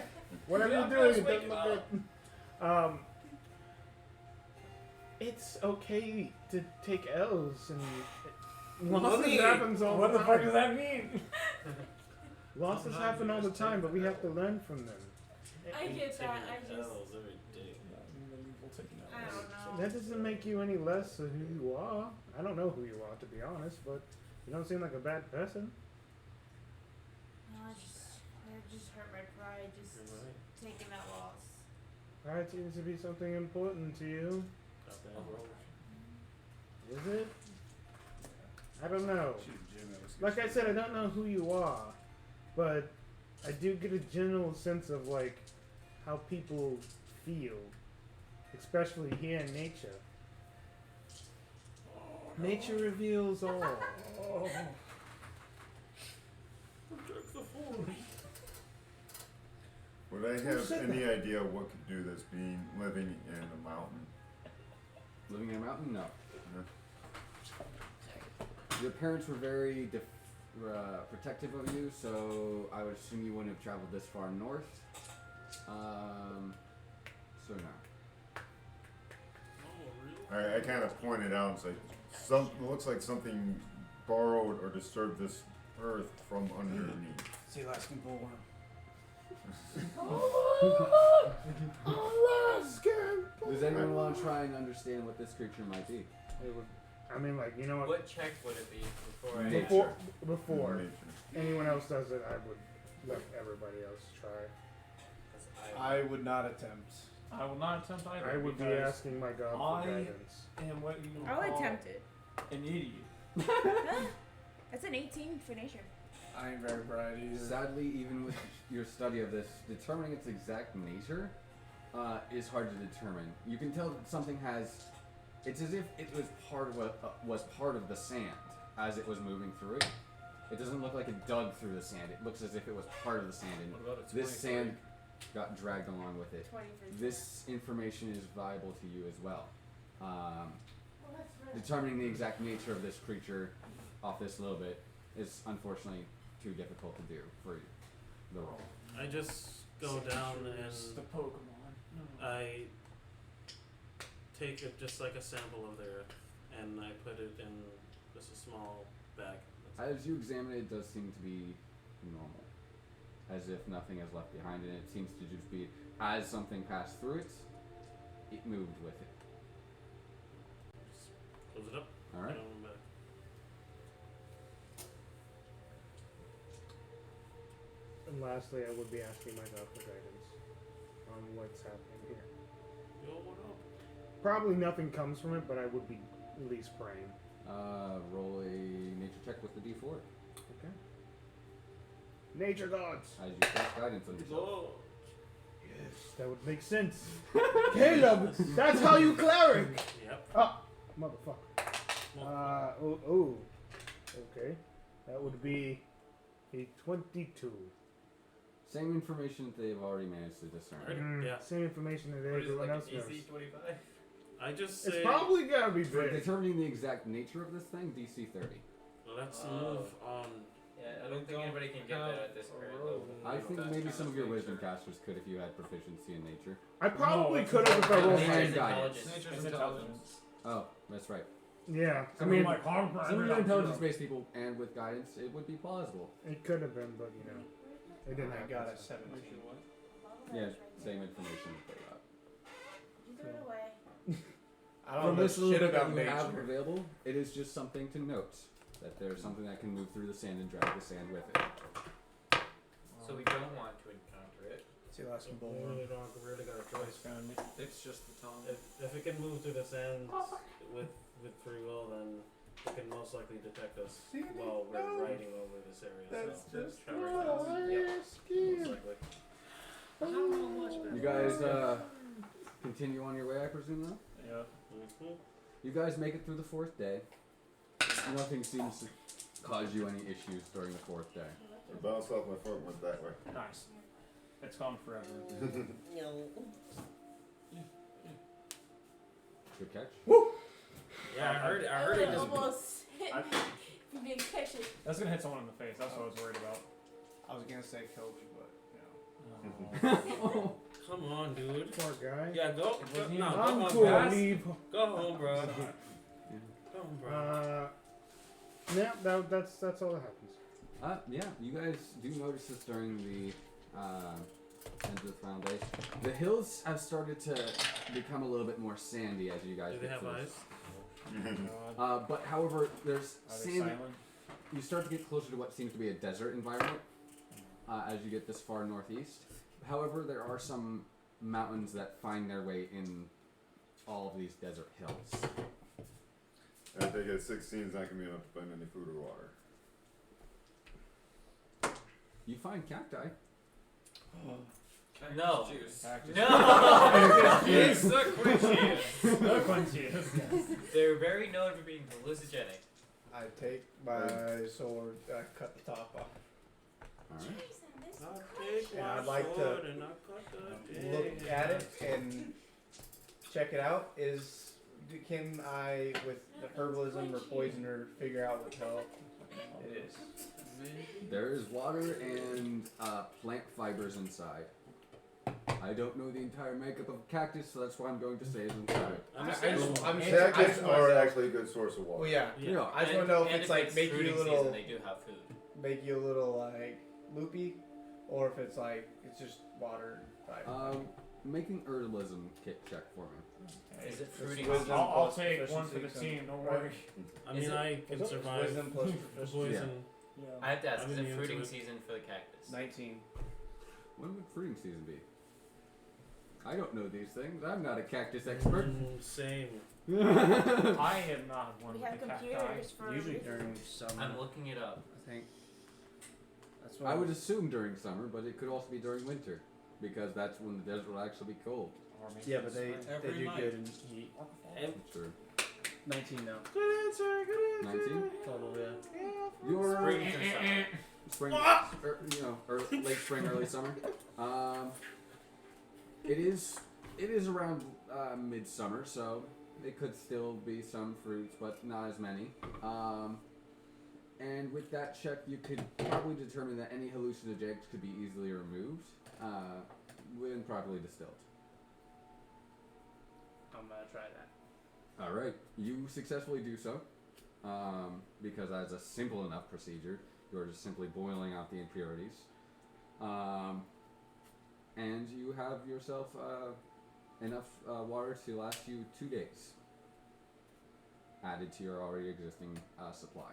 Whatever Yeah, you're doing, let's it wake doesn't him look good. It's okay to take L's and losses Mommy, happens all What the the time. fuck does that mean? Losses Sometimes happen you all the just time, take but we have to learn from them. I get that. I just L's every day. I don't know. That doesn't make you any less of who you are. I don't know who you are, to be honest, but you don't seem like a bad person. No, it just hurt my pride. Just You're right. taking that loss. Pride seems to be something important to you. Got that wrong. Is it? I don't know. Like I said, I don't know who you are, but I do get a general sense of like how people feel, especially here in nature. Nature reveals all. Protect the forest. Would I have said any idea what could do this, being living in a mountain? Living in a mountain? No. No. Your parents were very protective of you, so I would assume you wouldn't have traveled this far north. So no. I kind of pointed out and said, it looks like something borrowed or disturbed this earth from underneath. See, Alaskan bullworm. Does anyone want to try and understand what this creature might be? It would, I mean, like, you know what? What check would it be before I... Nature. Before Nature. anyone else does it, I would let everybody else try. 'Cause I would not attempt. I will not attempt either. I would be because asking my god I- for guidance. am what you I'll call attempt it. an idiot. That's an 18 for nature. I ain't very bright either. Sadly, even with your study of this, determining its exact nature is hard to determine. You can tell that something has. It's as if it was part of the sand as it was moving through it. It doesn't look like it dug through the sand. It looks as if it was part of the sand, and What about its this 20? sand got dragged along with it. 20 for This information is valuable to you as well. Well, that's right. Determining the exact nature of this creature off this little bit is unfortunately too difficult to do for you. the roll. I just go down Choose the and Pokemon. I take just like a sample of their, and I put it in just a small bag. As you examine it, it does seem to be normal. As if nothing is left behind, and it seems to just be, as something passed through it, it moved with it. Just close it up. Alright? Put it on the back. And lastly, I would be asking my dog for guidance on what's happening here. Yo, what up? Probably nothing comes from it, but I would be at least praying. Roll a nature check with the D4. Okay. Nature gods. As you cast guidance on yourself. Go. Yes, that would make sense. Caleb, that's how you cleric. Yep. Oh, motherfucker. Okay. That would be a 22. Same information that they've already managed to discern. Alright. Yeah. Same information that What is it, everyone like else an knows. easy 25? I just say, It's probably gotta be For big. determining the exact nature of this thing, DC 30. let's move on. Yeah, I don't think anybody can get that at this current level. I think That's maybe kind some of of your nature. wisdom casters could if you had proficiency in nature. I probably it's could have if I rolled Nature's high. Nature's guidance. intelligence. Nature's It's intelligence. Oh, that's right. Yeah, I Some mean, of your intelligence-based people, and with guidance, it would be plausible. it could have been, but you know, it didn't I happen. got a so. 17. Yeah, same information that they got. You threw it away. I don't From know this little shit bit about that you have nature. available, it is just something to note that there's something that can move through the sand and drag the sand with it. So we don't want to encounter it. See, last So one. we really got a choice. It's just the tongue. If it can move through the sands with free will, then it can most likely detect us while we're riding over this area. That's so just that works out. Yep, most likely. You guys continue on your way, I presume, now? Yeah. Mm-hmm. You guys make it through the fourth day. Nothing seems to cause you any issues during the fourth day. I bounced off my foot and went that way. Nice. It's gone forever. Good catch. Yeah, I heard it It just. almost hit I- me. You didn't catch it. That's gonna hit someone in the face. That's what I was worried about. I was gonna say Kobe, but Come on, dude. Poor guy. Yeah, go. wasn't No, even- go I'm home, cool. guys. Leave. Go home, bro. Go home, bro. Yeah, that's all that happens. Yeah, you guys do notice this during the end of the round day. The hills have started to become a little bit more sandy as you guys Do they get have through. eyes? But however, there's Are they sand. silent? You start to get closer to what seems to be a desert environment as you get this far northeast. However, there are some mountains that find their way in all of these desert hills. I think at 16 is not going to be enough to find any food or water. You find cacti. No. Juice. Cactus. No! Yes, the quenches. No quenches. They're very known for being hallucinogenic. I take my sword, I cut the top off. Alright. Jason, this I'll is take And my I'd like to sword and I'll cut the Look tail. at it and check it out. Can I, with the herbalism or poisoner, figure out what the hell it is? There is water and plant fibers inside. I don't know the entire makeup of a cactus, so that's why I'm going to say it's inside. I'm I just just- I'm just- I Cactus just are wanna- actually a good source of water. Well, yeah. Yeah. Yeah. I just want to know if And it's like make you fruiting a little, season, they do have food. make you a little like loopy, or if it's like it's just water. Fiber. Making herbalism kit check for me. Is it It's fruiting wisdom. season? I'll plus take one for the proficiency, team. Don't right? worry. I Is mean, it- I can It's survive wisdom plus the proficiency. poison. Yeah. I have to ask, I'm is it immune to fruiting it. season for the cactus? 19. When would fruiting season be? I don't know these things. I'm not a cactus expert. Same. I am not one We with have the cacti. computers for Usually a reason. during summer. I'm looking it up. I think. That's what I would assume during summer, but it could also be during winter, because that's when the desert will actually be cold. Or maybe Yeah, but they Every do night. good in heat. True. 19 now. Good answer. Good answer. 19? Total, yeah. Your Spring into summer. spring, late spring, early summer. It is around midsummer, so it could still be some fruits, but not as many. And with that check, you could probably determine that any hallucinogenics could be easily removed when properly distilled. I'm gonna try that. All right, you successfully do so, because as a simple enough procedure, you're just simply boiling out the impurities, and you have yourself enough water to last you 2 days, added to your already existing supply.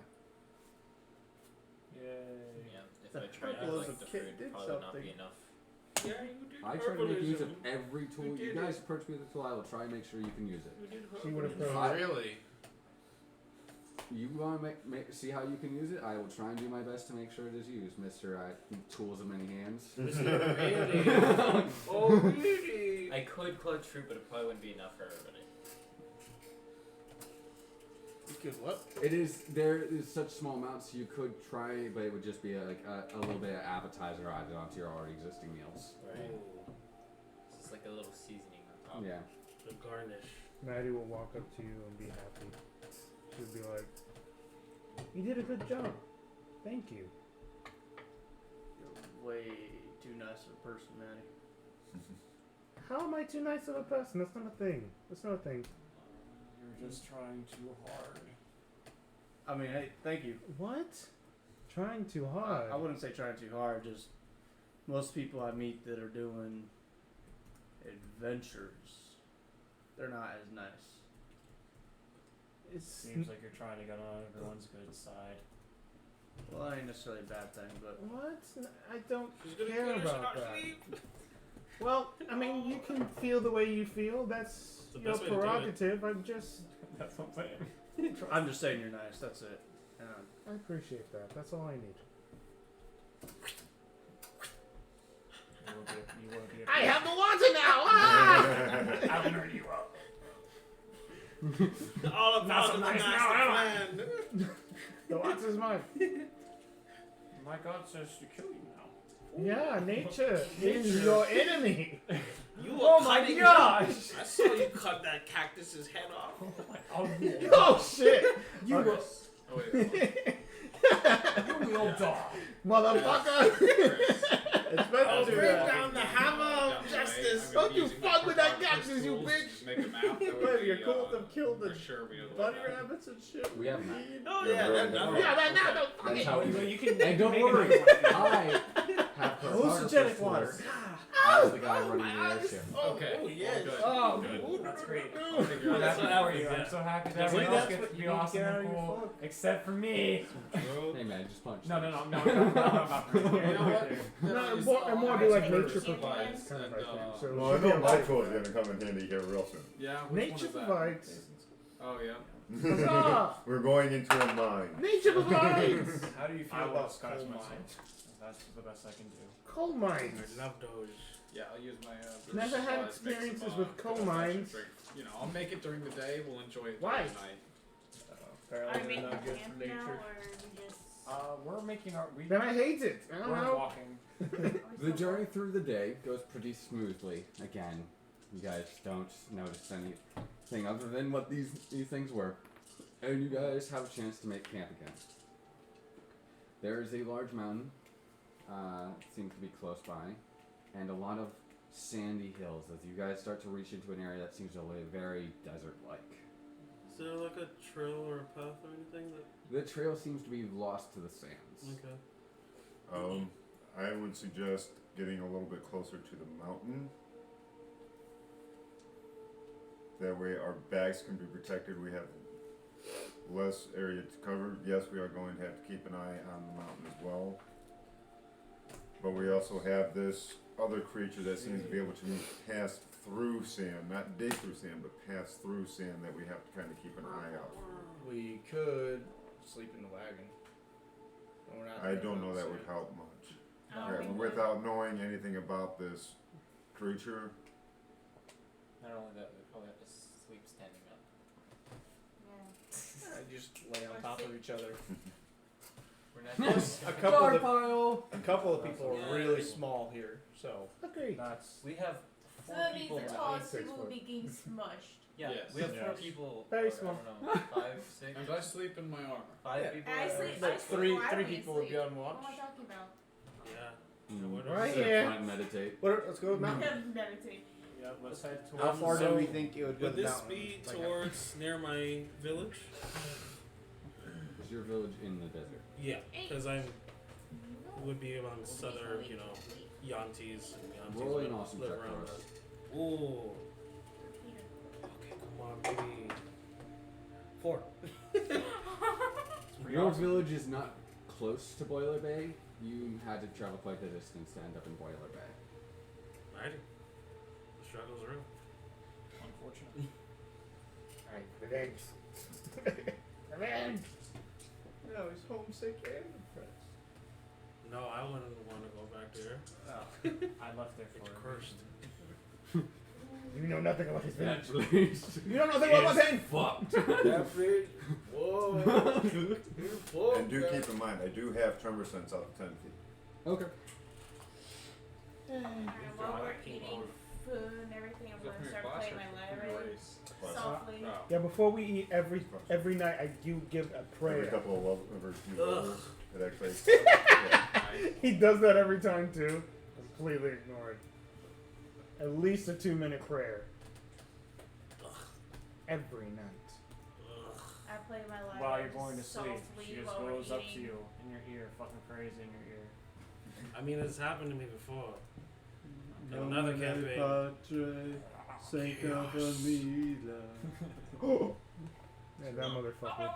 Yay. Yeah, if The I tried to purple like as a the kid food, did probably would not something. be enough. Yeah, you did. I try to make use of herbalism. every tool. You You did guys it. approach me with a tool, I will try and make sure you can use it. You did She would have herbalism. thrown Really? You want to see how you can use it? I will try and do my best to make sure it is used, Mr. Tools of Many Hands. Really? Oh, really? I could clothe true, but it probably wouldn't be enough for everybody. You could what? There is such small amounts you could try, but it would just be like a little bit of appetizer added onto your already existing meals. Right. It's just like a little seasoning on top. Yeah. The garnish. Maddie will walk up to you and be happy. She'll be like, "You did a good job. Thank you." You're way too nice of a person, Maddie. How am I too nice of a person? That's not a thing. That's not a thing. You're just trying too hard. I mean, hey, thank you. What? Trying too hard. I wouldn't say trying too hard. Just most people I meet that are doing adventures, they're not as nice. It's Seems like you're trying to get on everyone's good side. Well, that ain't necessarily a bad thing, but what? I don't She's gonna care kill her, about she's that. not sleep. Well, I mean, you can feel the way you feel. That's the your best way to do it. prerogative. I'm just. That's what I'm saying. I'm just saying you're nice. That's it. I appreciate that. That's all I need. You will be a I have the water now! Ah! I'll nerd you up. All about Not so the nice master now, am I? plan. The water's mine. My God says to kill you now. Yeah, nature is your enemy. You were Oh my cutting gosh! I saw you cut that cactus's head off. Oh shit! You Okay. were. Oh, wait. You will die. Motherfucker! It's meant I'll to do bring that. down the hammer of justice. Don't you fuck with that cactus, you bitch. Just make a map. That Wait, would you're be, cool with them kill the for sure we know the bunny map. rabbits and shit. We have a map. Oh Yeah, yeah, really that, good. Yeah, that now don't fuck That's it. how we You can And don't make it worry, if you want to. I have Hallucinogenic water. as the guy running the airship. Okay. Oh yes. Good. Oh, Good. That's great. I'll figure I'm out happy that. for you. I'm so happy that See, everyone else that's gets what to you be need to awesome get out and of your cool, phone. except for me. Hey man, just punch. No, them. I'm not for You know what? No, Is, more, and more do like I nature think provides it's kind of, I and, think. So Well, I she'll be know my okay. tool's gonna come in handy here real soon. Yeah. Which Nature one is that? provides. Oh yeah. Huzzah! We're going into a mine. Nature provides. How do you feel I about love Sky's coal myself? mines. That's the best I can do. Coal mines. I love Doge. Yeah, I'll use my. Never had supplies, make some, experiences with coal good old-fashioned mines. drink. You know, I'll make it during the day. We'll enjoy it Why? during the night. Are we Apparently making they're not good camp for now, nature. or we just? We're making our. Then I hate it. I don't We're know. walking. The journey through the day goes pretty smoothly. Again, you guys don't notice anything other than what these things were. And you guys have a chance to make camp again. There is a large mountain, seems to be close by, and a lot of sandy hills as you guys start to reach into an area that seems to be very desert-like. Is there like a trail or a path or anything that? The trail seems to be lost to the sands. Okay. I would suggest getting a little bit closer to the mountain. That way our bags can be protected. We have less area to cover. Yes, we are going to have to keep an eye on the mountain as well. But we also have this other creature that seems to be able to move past through sand, not dig through sand, but pass through sand that we have to kind of keep an eye out for. We could sleep in the wagon. But we're not I doing don't know that so. would help much. Oh, Yeah, we without knowing anything about this creature, Not only that, we probably have to sleep standing up. Yeah. I just lay on top of each other. We're not just. A couple of pile! a couple of people Yeah. are really small here, so Agreed. That's. We have So 4 that means people the now. tallest 6 people will foot. be getting smushed. Yeah, Yes. we have 4 Yes. people. Very or, small. I don't know, 5, 6. And I sleep in my armor. 5 people. I are- sleep. Like I sleep. three Well, I don't people even would be sleep. on watch. What am I talking about? Yeah. Mm. Right Sit up here. front and meditate. Let's go to the I mountain. can meditate. Yeah, let's head How towards. far So, do we think it would go Would to the this mountain? be Like, towards near my village? Is your village in the desert? Yeah, because I would be among southern, you know, Yuan-tis and Yuan-tis Roll would an awesome live check for around us. that. Ooh. Okay, come on, maybe 4. Your village is not close to Boiler Bay. You had to travel quite the distance to end up in Boiler Bay. Alrighty. The struggle's real. Unfortunately. Alright, revenge. Revenge! No, he's homesick and depressed. No, I wouldn't want to go back there. I left there It's for a cursed. You know nothing about his village. Naturally. You don't know nothing about what's in. Fucked. That bridge. Whoa. Whoa. And do keep in mind, I do have tremor sense out to 10 feet. Okay. Alright, while we're eating food and everything, I'm gonna start playing my lyre softly. Yeah, before we eat every night, I do give a Every prayer. couple of levels, it actually. He does that every time too. Completely ignored. At least a 2-minute prayer. Every night. I play my lyre while you're going to sleep. softly She just while we're goes up to eating. you in your ear, fucking prays in your ear. I mean, it's happened to me before. No Another me campaign. patre, Seca Famila. Yeah, that motherfucker.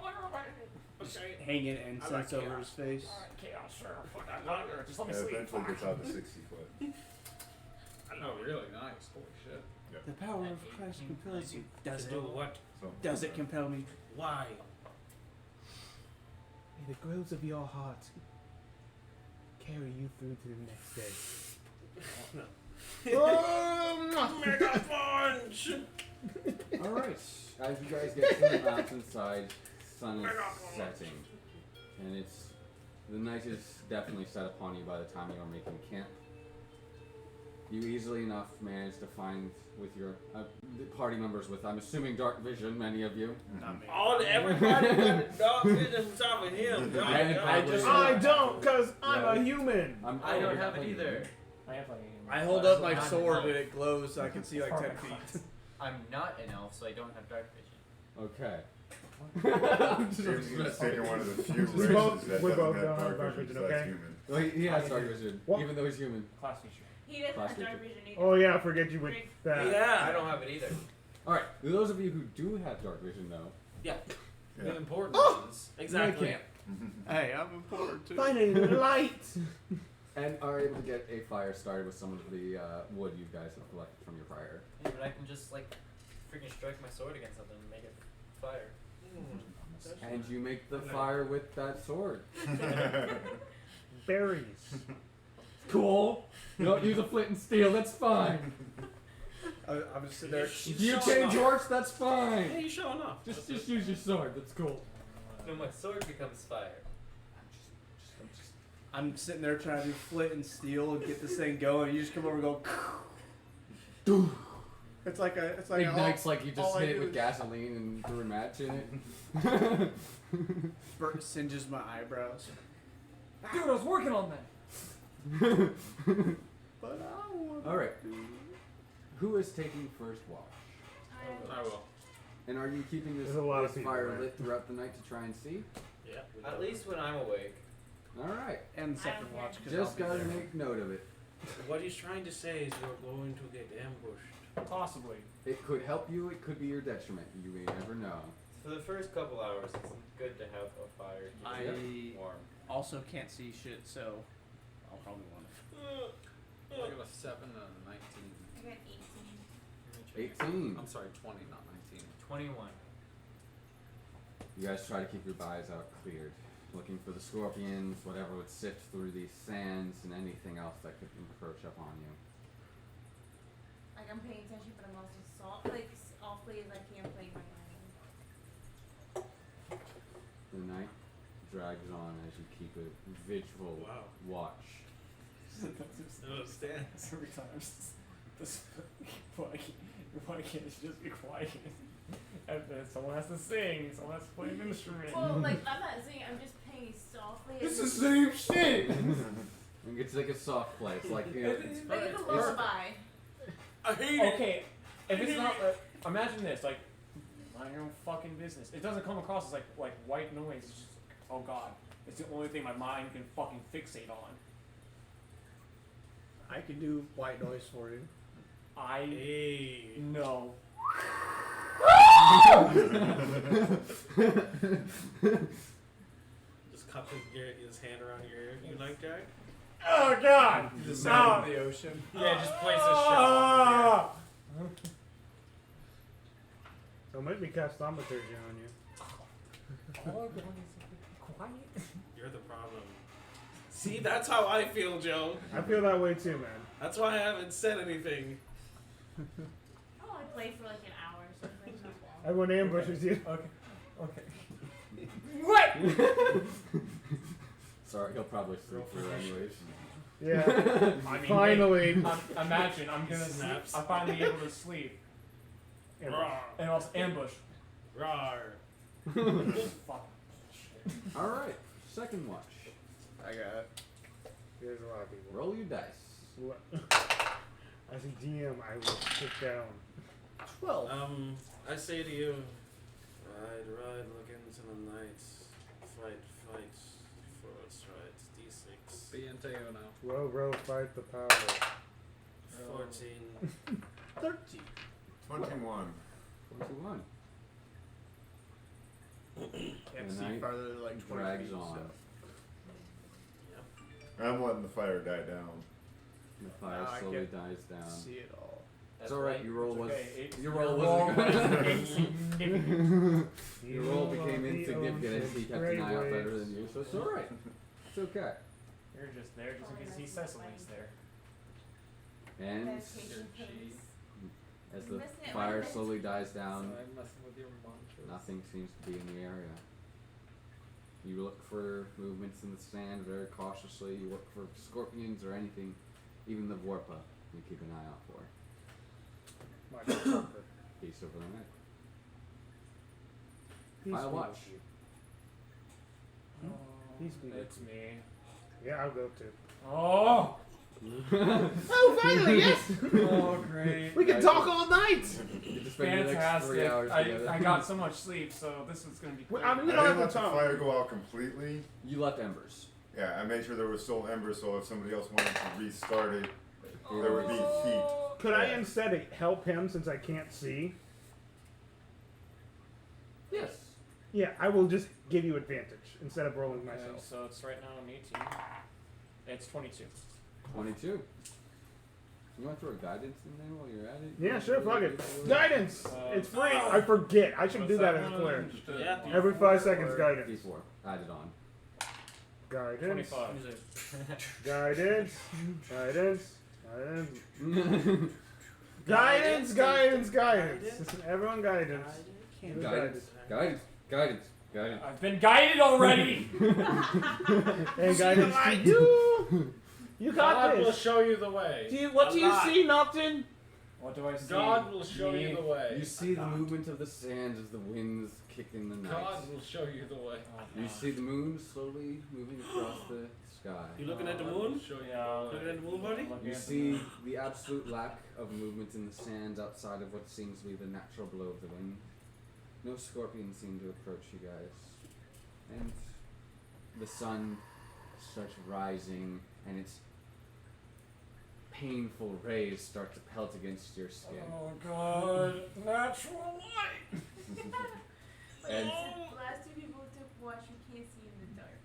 Just hanging incense over his face. Chaos, sure. Fuck that hunger. Just let me It sleep. eventually gets out to 60 foot. Oh, really nice. Holy shit. The power of Christ compels you. Does To do it? what? So, Does it compel me? Why? May the grails of your heart carry you through to the next day. Mega punch! Alright. As you guys get to the mountainside, sun is setting. And the night is definitely set upon you by the time you are making camp. You easily enough manage to find with your the party members with, I'm assuming, dark vision, many of you. Not me. Everybody got a dog vision from top of him. dog. I don't, cause I'm a human. I don't have it either. I have like. I hold up my sword and it glows so I can see like 10 feet. I'm not an elf, so I don't have dark vision. Okay. He's taking one of the few We races both- that we doesn't both have don't have dark dark vision vision, besides okay? human. Well, he has dark vision, What? even though he's human. Class feature. He doesn't Class have dark feature. vision either. Oh yeah, I forget you with that. Yeah. I don't have it either. Alright, those of you who do have dark vision, though, Yeah. Yeah. The important ones. Exactly. you camp Hey, I'm important too. Finally, light. and are able to get a fire started with some of the wood you guys have collected from your fire. Yeah, but I can just like freaking strike my sword against something and make it fire. And you make the fire with that sword. Berries. Cool. You don't use a flint and steel, that's fine. I'm just sitting there. If you change orcs, that's fine. Hey, you showing off. Just use your sword, that's cool. No, my sword becomes fire. I'm sitting there trying to do flint and steel and get this thing going. You just come over and go. It's like a. It's like Ignites like you just all I hit it do with is- gasoline and threw a match in it. singes my eyebrows. Dude, I was working on that. But I want. Alright. Who is taking first watch? I will. And are you keeping this, There's a lot of this people fire there. lit throughout the night to try and see? Yeah. At least when I'm awake. Alright. And the second I don't watch. care. 'cause Just I'll be gotta there. make note of it. What he's trying to say is you're going to get ambushed. Possibly. It could help you, it could be your detriment. You may never know. For the first couple hours, it's good to have a fire. Keep it I warm. also can't see shit, so I'll probably want it. I got a 7 and a 19. I got 18. 18. I'm sorry, 20, not 19. 21. You guys try to keep your eyes out cleared. Looking for the scorpions, whatever would sift through these sands, and anything else that could encroach upon you. Like I'm paying attention, but I'm also softly as I can playing my mind. The night drags on as you keep a vigil Wow. watch. No, it stands. Every time. This like Why can't it just be quiet? And then someone has to sing, someone has to play an instrument. Well, like, I'm not singing, I'm just playing softly. It's the same shit. It's like a soft play. It's like, you know, It's like a lullaby. I hate it. Okay, if it's not, imagine this, like, mind your own fucking business. It doesn't come across as like white noise. It's just like, oh god, it's the only thing my mind can fucking fixate on. I can do white noise for you. Hey. No. Just cup his hand around your ear. You like Jack? Oh god! The sound of the ocean. Yeah, just place a shell. Don't make me cast thaumaturgy on you. All I want is quiet. You're the problem. See, that's how I feel, Joe. I feel that way too, man. That's why I haven't said anything. I'll only play for like an hour or something. Not long. Everyone ambushes you. Okay. What? sorry, he'll probably sleep through anyways. Yeah. I mean, Finally. imagine I'm gonna sleep. Snaps. I'm finally able to sleep. Rawr. And also ambush. Rawr. Fuck. Alright, second watch. I got There's a lot of people. Roll your dice. What? As a DM, I will sit down. 12. I say to you, ride, look into the night, fight, for what's right, D6, BNTO now. Row, fight the power. 14, 13. 21. 21. Can't The see night farther than like 20 drags feet, on. so. I'm letting the fire die down. The fire Now I slowly can dies down. See it all. It's alright, your roll was. Okay, Your roll was wasn't good. insignificant. Your roll became insignificant as he kept an eye out better than you, so it's alright. It's okay. You're just there just in case he Cecily's there. And Meditation pace. as You're the missing it, fire right? slowly dies So down, I'm messing with your mantras. nothing seems to be in the area. You look for movements in the sand very cautiously. You look for scorpions or anything, even the Vorpa. You keep an eye out for. My comfort. Peace over the night. Peace I'll be watch. with you. Oh, Peace be with it's me. Yeah, I'll go too. Oh! Oh, finally, yes! Oh, great. We can talk all night! You just spend the next 3 Fantastic. hours together. I got so much sleep, so this is gonna be Well, great. I mean, we I don't didn't have let to the fire talk. go out completely. You left embers. Yeah, I made sure there was still embers, so if somebody else wanted to restart it, there would be heat. Could I instead help him since I can't see? Yes. Yeah, I will just give you advantage instead of rolling Okay, myself. so it's right now an 18. It's 22. 22. You want to throw a guidance in there while you're at it? Yeah, sure, fuck it. Guidance! It's free! oh. I forget. I should What's do that as a one? player. Yeah. Every 5 seconds, guidance. D4. Added on. Guidance. 25. Guidance. Guidance. Guidance. Guidance. Everyone guidance. Guidance. Guidance. I've been guided already! And guidance to you. You got God will this. show you the way. What do you see, Nocton? What do I see? God will show Me? you the way. You see the movement of the sand as the winds kick in the night. God will show you the way. Oh, You God. see the moon slowly moving across the sky. You looking at the God moon? will show you Yeah. the Looking way. at the moon, buddy? Looking You at the see moon. the absolute lack of movement in the sand outside of what seems to be the natural blow of the wind. No scorpions seem to approach you guys. And the sun starts rising and its painful rays start to pelt against your skin. Oh god, natural light! And The last 2 people who took watch, you can't see in the dark.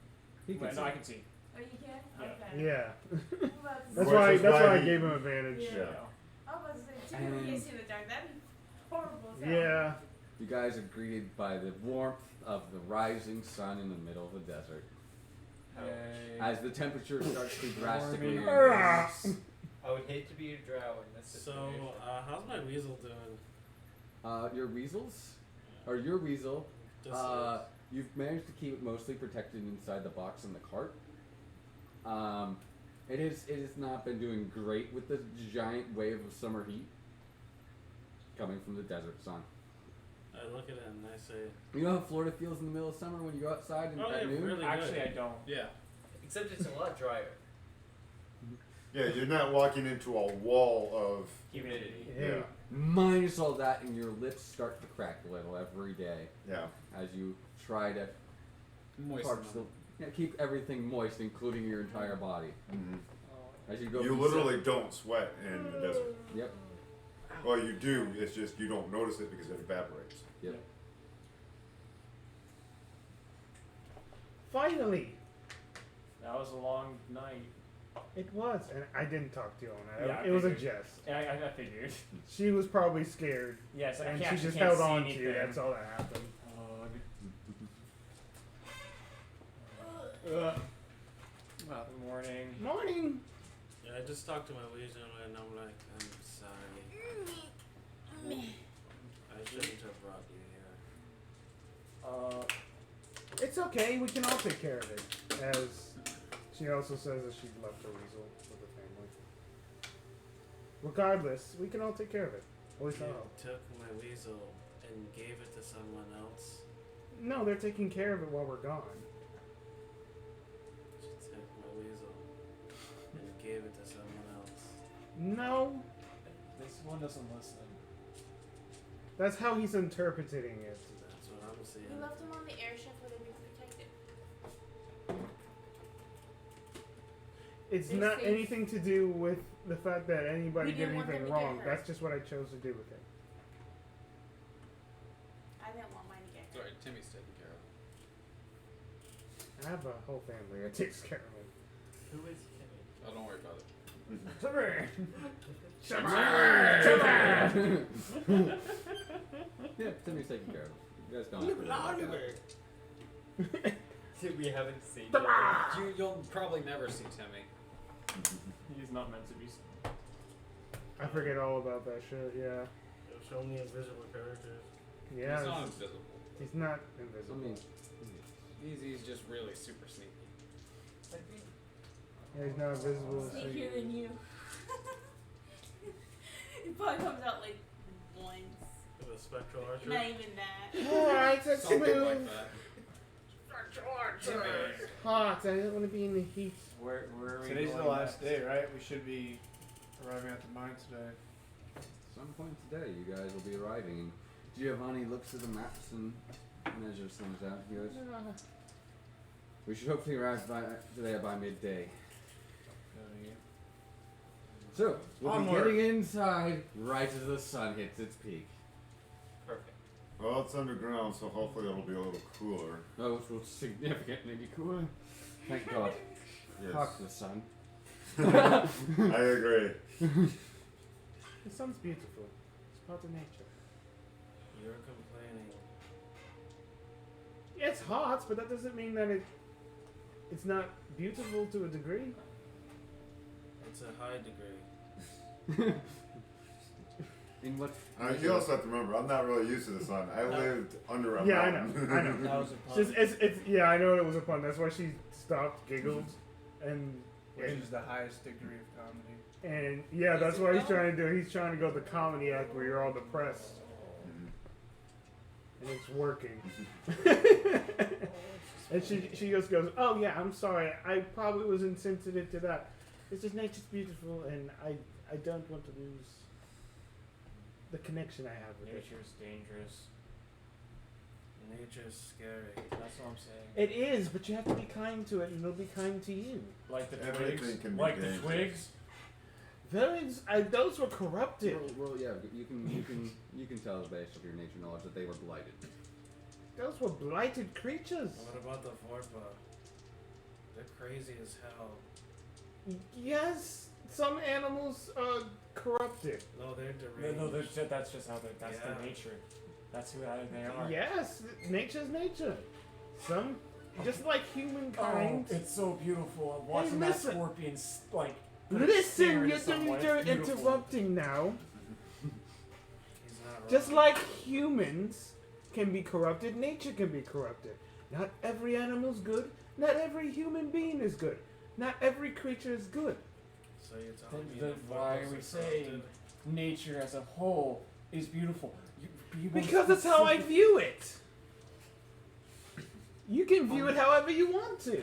he can Wait, no, see. I can see. Oh, you can? Yeah. Okay. Yeah. I'm about to That's say- why. Which is That's why why I he- gave him advantage. Yeah. I'm about to say, 2 people And- can't see in the dark. That'd be horrible. as hell. Yeah. You guys are greeted by the warmth of the rising sun in the middle of the desert. Hey. As the temperature starts to drastically Warming. increase. I would hate to be a drow in this So, situation. how's my weasel doing? Your weasels? Or your weasel, Just you've managed to keep it mostly protected inside the box in the cart. It has not been doing great with the giant wave of summer heat. coming from the desert sun. I look at it and I say, You know how Florida feels in the middle of summer when you go outside oh, at yeah, noon? really Actually, good. I don't. Yeah. Except it's a lot drier. Yeah, you're not walking into a wall of. Humidity. Hey, Yeah. Minus all that, and your lips start to crack a little every day Yeah. as you try to Moisten parch them. keep everything moist, including your entire body. hmm As you go. You from literally don't sweat in the desert. Yep. Well, you do. It's just you don't notice it because it evaporates. Yep. finally, That was a long night. it was, and I didn't talk to you on that. Yeah, It was a figured. jest. I figured. She was probably scared, Yes, I and can't, she just can't held see on to anything. you. That's all that happened. Ugh. Good morning. Morning. Yeah, I just talked to my weasel and I'm like, I'm sorry. I shouldn't have brought you here. It's okay. We can all take care of it. As she also says that she left her weasel with the family. Regardless, we can all take care of it. At least You I'll. took my weasel and gave it to someone else. No, they're taking care of it while we're gone. She took my weasel and gave it to someone else. No, This one doesn't listen. that's how he's interpreting it. That's what I'm seeing. We left them on the airship where they'd be protected. It's They're not safe. anything to do with the fact that anybody We did didn't want anything them to get wrong. hurt. That's just what I chose to do with it. I didn't want mine to get hurt. Sorry, Timmy's taken care of. I have a whole family that takes care of it. Who is Timmy? Oh, don't worry about it. Yeah, Timmy's taking care of it. You guys don't have to worry about that. We haven't seen You'll probably never see Timmy. He's not meant to be seen. I forget all about that shit. Yeah, Show me invisible characters. yeah. He's not it's- invisible. He's not I invisible. mean, He's just really super sneaky. Yeah, he's not invisible. so Sneakier you- than you. It probably comes out like once. The spectral archer. Not even that. Alright, that's Something smooth. like that. Hot. I don't want to be in the heat. Where are we Today's going the last next? day, right? We should be arriving at the mine today. some point today, you guys will be arriving. And Giovanni looks at the maps and measures things out. He goes, "We should hopefully arrive today by midday." So we'll Onward. be getting inside right as the sun hits its peak. Perfect. Well, it's underground, so hopefully it'll be a little cooler. Oh, which will significantly be cooler. Thank God. Yes. Fuck the sun. I agree. The sun's beautiful. It's part of nature. You're complaining. Yeah, it's hot, but that doesn't mean that it's not beautiful to a degree. It's a high degree. In what? You also have to remember, I'm not really used to the sun. I lived under a Yeah, I know. mountain. I know. That was a It's pun. just it's yeah, I know it was a pun. That's why she stopped, giggled, and Which is the highest degree of comedy. and yeah, that's what he's trying to do. He's trying to go the comedy act where you're all depressed, and it's working. And she just goes, "Oh yeah, I'm sorry. I probably was insensitive to that. It's just nature's beautiful, and I don't want to lose the connection I have with it. Nature's dangerous. Nature's scary. That's what I'm saying. It is, but you have to be kind to it, and it'll be kind to you. Like the Everything twigs. can be Like the dangerous. twigs. Those were corrupted. Well, yeah, you can tell based off your nature knowledge that they were blighted. Those were blighted creatures. What about the Vorpa? They're crazy as hell. Yes, some animals are corrupted. No, they're deranged. No, that's just how that's Yeah. their nature. That's who they are. Yes, nature's nature. Some, just like Oh, humankind. it's so beautiful. I'm watching that listen. scorpion put a stinger Listen, into you're someone. It's beautiful. interrupting now. He's not wrong. Just like humans can be corrupted, nature can be corrupted. Not every animal's good. Not every human being is good. Not every creature is good. So you're telling me Then the why are Vorpas we are saying corrupted? nature as a whole is beautiful. Because it's how I view it. You can view it however you want to.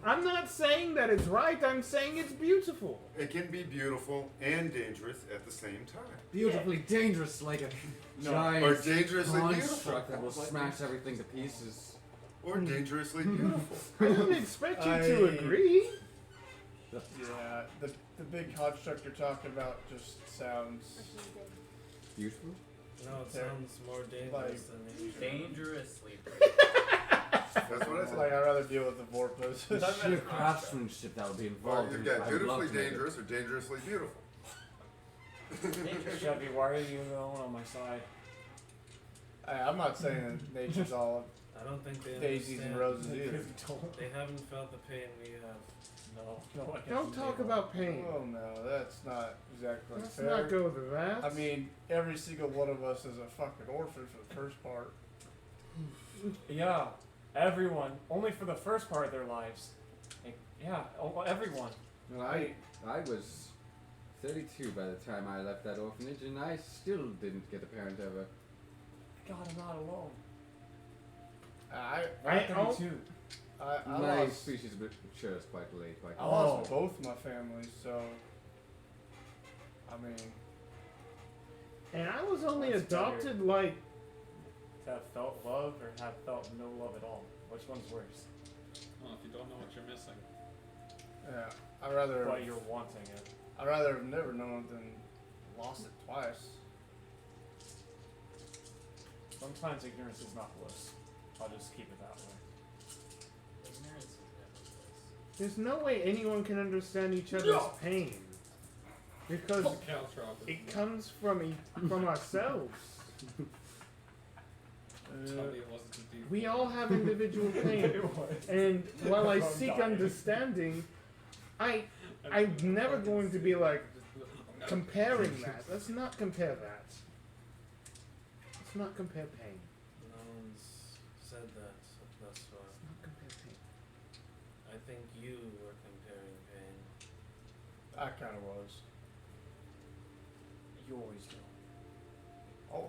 I'm not saying that it's right, I'm saying it's beautiful. It can be beautiful and dangerous at the same time. Beautifully dangerous, like a giant Or dangerously construct beautiful. that will smash everything to pieces. Or dangerously beautiful. I didn't expect you to agree. Yeah, the big construct you're talking about just sounds. Beautiful? No, it sounds more dangerous than dangerous. Dangerously. That's what I It's said. like I'd rather deal with the vorpals. The sheer craftsmanship that would be Well, involved you've in got I'd love beautifully to make it. dangerous or dangerously beautiful. Chevy, why are you alone on my side? I'm not saying that nature's all I don't think they daisies and understand. roses either. They haven't felt the pain we have. No, I Don't talk about pain. Oh no, that's not exactly Let's fair. not go to that. I mean, every single one of us is a fucking orphan for the first part. Yeah, everyone. Only for the first part of their lives. Yeah, everyone. Well, I was 32 by the time I left that orphanage, and I still didn't get a parent ever. God, I'm not alone. I I'm 32. My lost, species matures quite late. I lost both my families, so I mean, And I was only That's adopted like Have felt love or have felt no love at all? Which one's worse? Well, if you don't know what you're missing. yeah, I'd rather But you're wanting it. I'd rather have never known it than lost it twice. Sometimes ignorance is not bliss. I'll just keep it that way. Ignorance is never bliss. there's no way anyone can understand each other's pain. Because Caltrops. it comes from ourselves. Tell me it wasn't too deep. We all have individual pain. And while I seek understanding, I'm never going to be like comparing that. Let's not compare that. Let's not compare pain. No one's said that thus far. Let's not compare pain. I think you were comparing pain. I kind of was. You always do. Oh,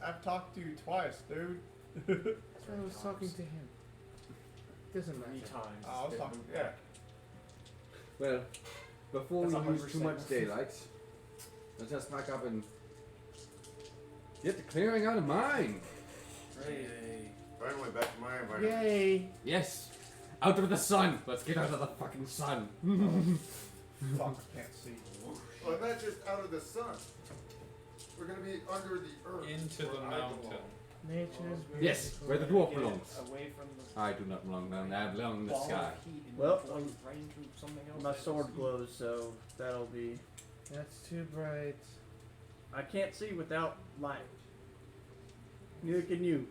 I've talked to you twice, dude. That's why I was talking to him. Doesn't 3 matter. times. I was They talking. moved Yeah. back. Well, before That's we lose too 100%. much daylight, let's just pack up and get the clearing out of mine. Yay. Finally back to my environment. Yay! Yes, out of the sun. Let's get out of the fucking sun. Fox can't see. Well, not just out of the sun. We're gonna be under the earth. Into where the I mountain. belong. Nature's Yes, beautiful. where the dwarf Get belongs. away from the I do not belong down there. I belong in the ball sky. of heat and Well, blows right into something else. My that sword is- glows, so that'll be. That's too bright. I can't see without light. Neither can you.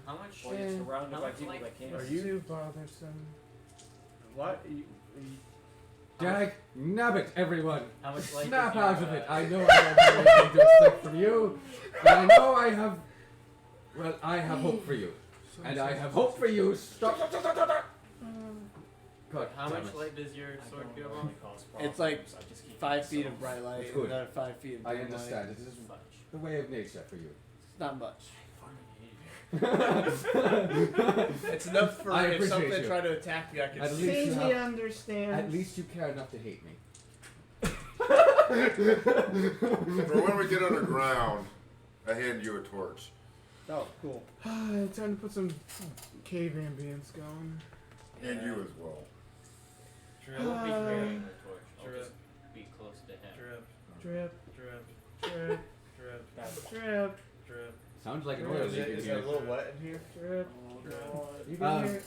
How much? Well, you're Yeah. surrounded How by much people light that can't It's Are you- too bothersome. What? Dag, nabbit, everyone. How much light Snap does out your, of it. uh, I know I don't have anything to expect from you, but I know I have. Well, I have hope for you, and I have hope for you. Stop. God How damn much it. light does your I sword don't give really off? cause It's like problems, I just keep 5 it feet to of bright light It's and good. another 5 feet of I dim understand. light. It is Much. the way of nature for you. It's not much. At It's enough for I if appreciate something you. tried to attack me, I can At see. least See, you he have- understands. least you care enough to hate me. For when we get underground, I hand you a torch. Oh, cool. Time to put some cave ambience going. And you as well. Drip, I won't be Uh, carrying the torch. I'll drip. just be close to him. drip, Drip, drip, drip, drip, That's drip, drip. Sounds like an Is oil it- leak in Is it here. a little wet in here? drip. Oh, You can Um, hear.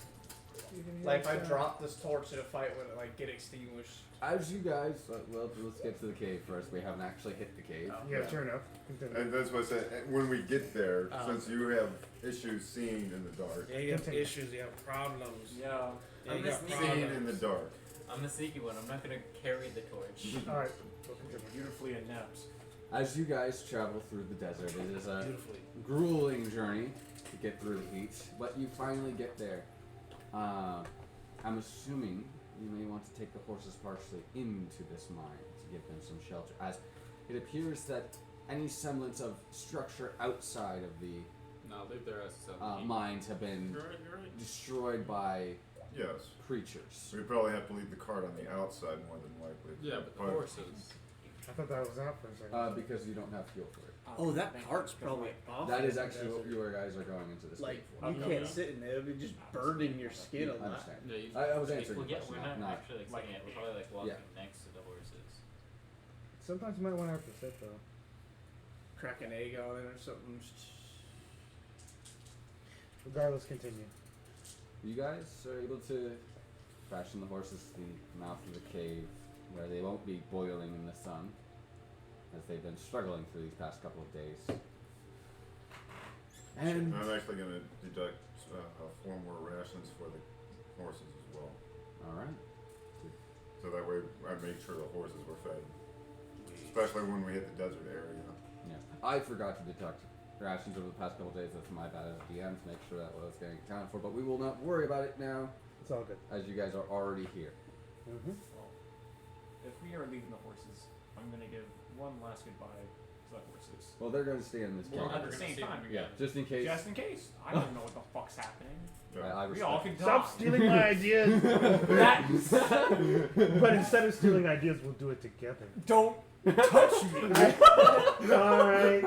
You can hear Like if I the sound. drop this torch in a fight, would it like get extinguished? As you guys, well, let's get to the cave first. We haven't actually hit the cave. Yeah, turn up. Continue. And that's what I said. and When we get there, Oh. since you have issues seeing in the dark. Yeah, you have Continue. issues, you have problems. Yeah. Yeah, I'm you got just Seeing in problems. the dark. I'm the sneaky one. I'm not gonna carry the torch. Alright. You're beautifully inept. As you guys travel through the desert, it is a Beautifully. grueling journey to get through the heat, but you finally get there. I'm assuming you may want to take the horses partially into this mine to give them some shelter, as it appears that any semblance of structure outside of the No, leave their asses mines have been You're right. destroyed by Yes. creatures. We probably have to leave the cart on the outside more than likely. Yeah, but the horses. I thought that was out for a second. Because you don't have fuel for it. Oh, that cart's probably off. That in is the actually what desert. you guys are going into this Like, cave you for. can't sit in there. It'll be just burning your skin I alive. understand. Yeah, you, I was answering Well, your yeah, question, we're not not actually like sitting it. We're probably like walking next to the horses. Sometimes you might want to have to sit though. Crack an egg on it or something. Regardless, continue. You guys are able to fashion the horses to the mouth of the cave where they won't be boiling in the sun as they've been struggling through these past couple of days. And I'm actually going to deduct 4 more rations for the horses as well. alright. So that way I made sure the horses were fed. Especially when we hit the desert area. Yeah. I forgot to deduct rations over the past couple of days. That's my bad as a DM to make sure that was getting accounted for, but we will not worry about it now It's all good. as you guys are already here. Mm-hmm. Well, if we are leaving the horses, I'm gonna give one last goodbye to the horses. Well, they're going to stay in this cave. Well, at never the gonna same see them time, Yeah, just in case. just in case. I don't know what the fuck's happening. Yeah. I We all respect. can Stop die. stealing my ideas. But instead of stealing ideas, we'll do it together. Don't touch me. Alright.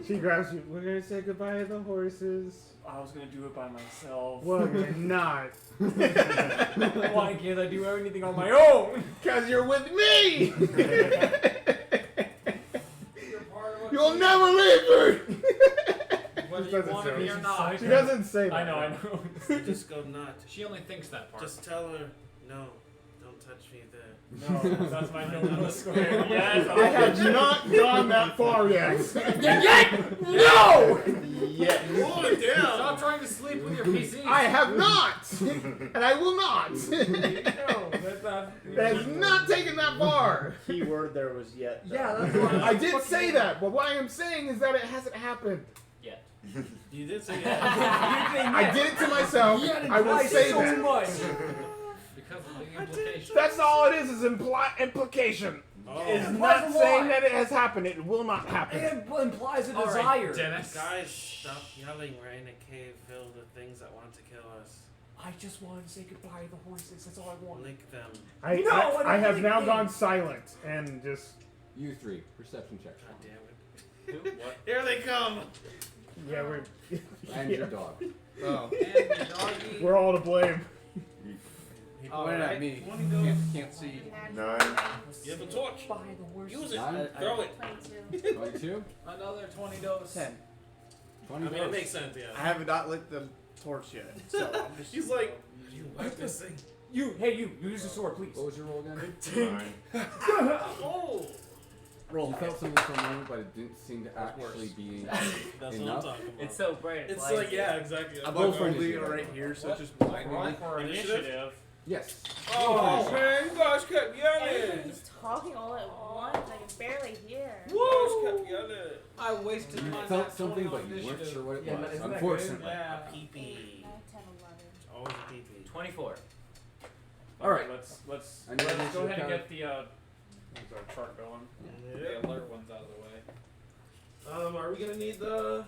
She grabs you. We're gonna say goodbye to the horses. I was gonna do it by myself. Well, you're not. Why can't I do anything on my own? Because you're with me! You'll never leave her! whether She you doesn't want say to be it. or not. She doesn't say that. I know. Just go not. She only thinks that part. Just tell her, no, don't touch me there. No, that's my no square. Yes, I have not gone that far yet. No! Yes. Hold it down! Stop trying to sleep with your PC. I have not! And I will not! No, that's not. That has not taken that far! Key word there was yet. though. Yeah, that's why. I did say that, but what I am saying is that it hasn't happened. Yeah. You did say I did it to myself. I will say so that. much. Because of the implication. That's all it is implication. Oh. It's Yeah. not Why? saying that it has happened. It will not happen. It implies a All right, desire. Dennis. Guys, stop yelling. We're in a cave filled with things that want to kill us. I just wanted to say goodbye to the horses. That's all I want. Lick them. I don't have think now they- gone silent and just You three, perception check. God damn it. What? Here they come! yeah, we're And your dog. Oh. And the doggy. we're all to blame. Point at me. Can't see. 9. You have a torch. Buy the horses. Use it. Nine. Throw it. 22. 22? Another 20 dose. 10. 20 I mean, it makes sense, yeah. I have not lit the torch yet, so I'm just. He's like, you wipe this thing. You, use the sword, please. What was your roll again? 9. Oh! roll. You felt something for a moment, but it didn't seem to actually be That's what I'm enough. talking about. It's so bright. It's lights like, yeah, exactly. I'm Roll like for holding it initiative. right here, so What? it's just blinding Roll me. for Initiative? initiative. Yes. Oh, man, you guys kept yelling! Everybody's talking all at once. I can barely hear. You guys kept yelling. I wasted You my felt nat something, 20 but on you weren't initiative. sure what it Yeah, was. isn't that Unfortunately. Yeah. A pee-pee. 9, 10, 11. Always a pee-pee. 24. All right. Let's I need go to ahead and count. get the what's our chart going. The alert one's out of the way. Are we gonna need the...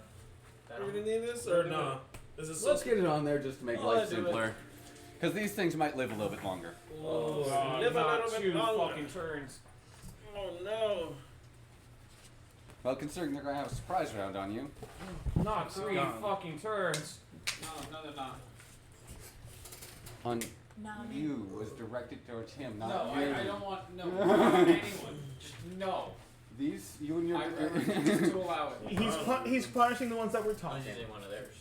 Are we gonna need this, or no? Is this Let's get it on there just to make Oh, life I do it. simpler. Because these things might live a little bit longer. Oh, live a not little bit 2 longer. fucking turns. Oh, no. Well, considering they're going to have a surprise round on you. Not 3 Gone. fucking turns. No, they're not. On No, you was directed towards him, No, not you. I don't want. No, not anyone. Just no. These, you and your... I refuse to allow it. He's punishing the ones that we're I was talking. using one of theirs.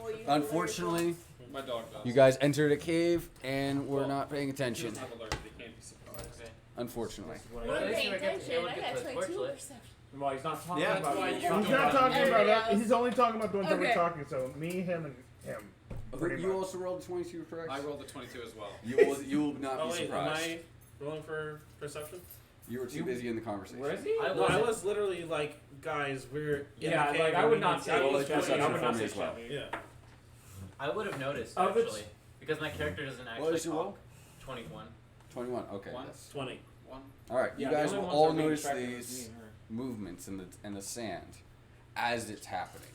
Well, you Unfortunately, My dog does. you guys entered a cave and were Well, not paying He attention. doesn't have alert. They can't be surprised. Okay. Unfortunately. we're Well, at least paying it would get to- it attention. would I get got to the torch 22 lit. perception. Well, he's not talking Yeah, about that's why you. you He's talking not talking about Everybody that. else. He's only talking about the ones that we're Okay. talking. So me, him, and him. Pretty You much. also rolled a 22, correct? I rolled a 22 as well. You will not Oh, be wait, am surprised. I rolling for perception? You were too busy in the conversation. Where is he? I No, I wasn't. was literally like, guys, we're in Yeah, the cave like I and would we not need say Roll a he's checking. perception I would for not me say as well. checking. Yeah. I would have noticed Of its- actually, because my character doesn't What actually is your roll? talk. 21. 21, okay. One. Yes. 20. One. All right, you Yeah, the guys only will ones all that are being notice distracted was me these and her. movements in the sand as it's happening.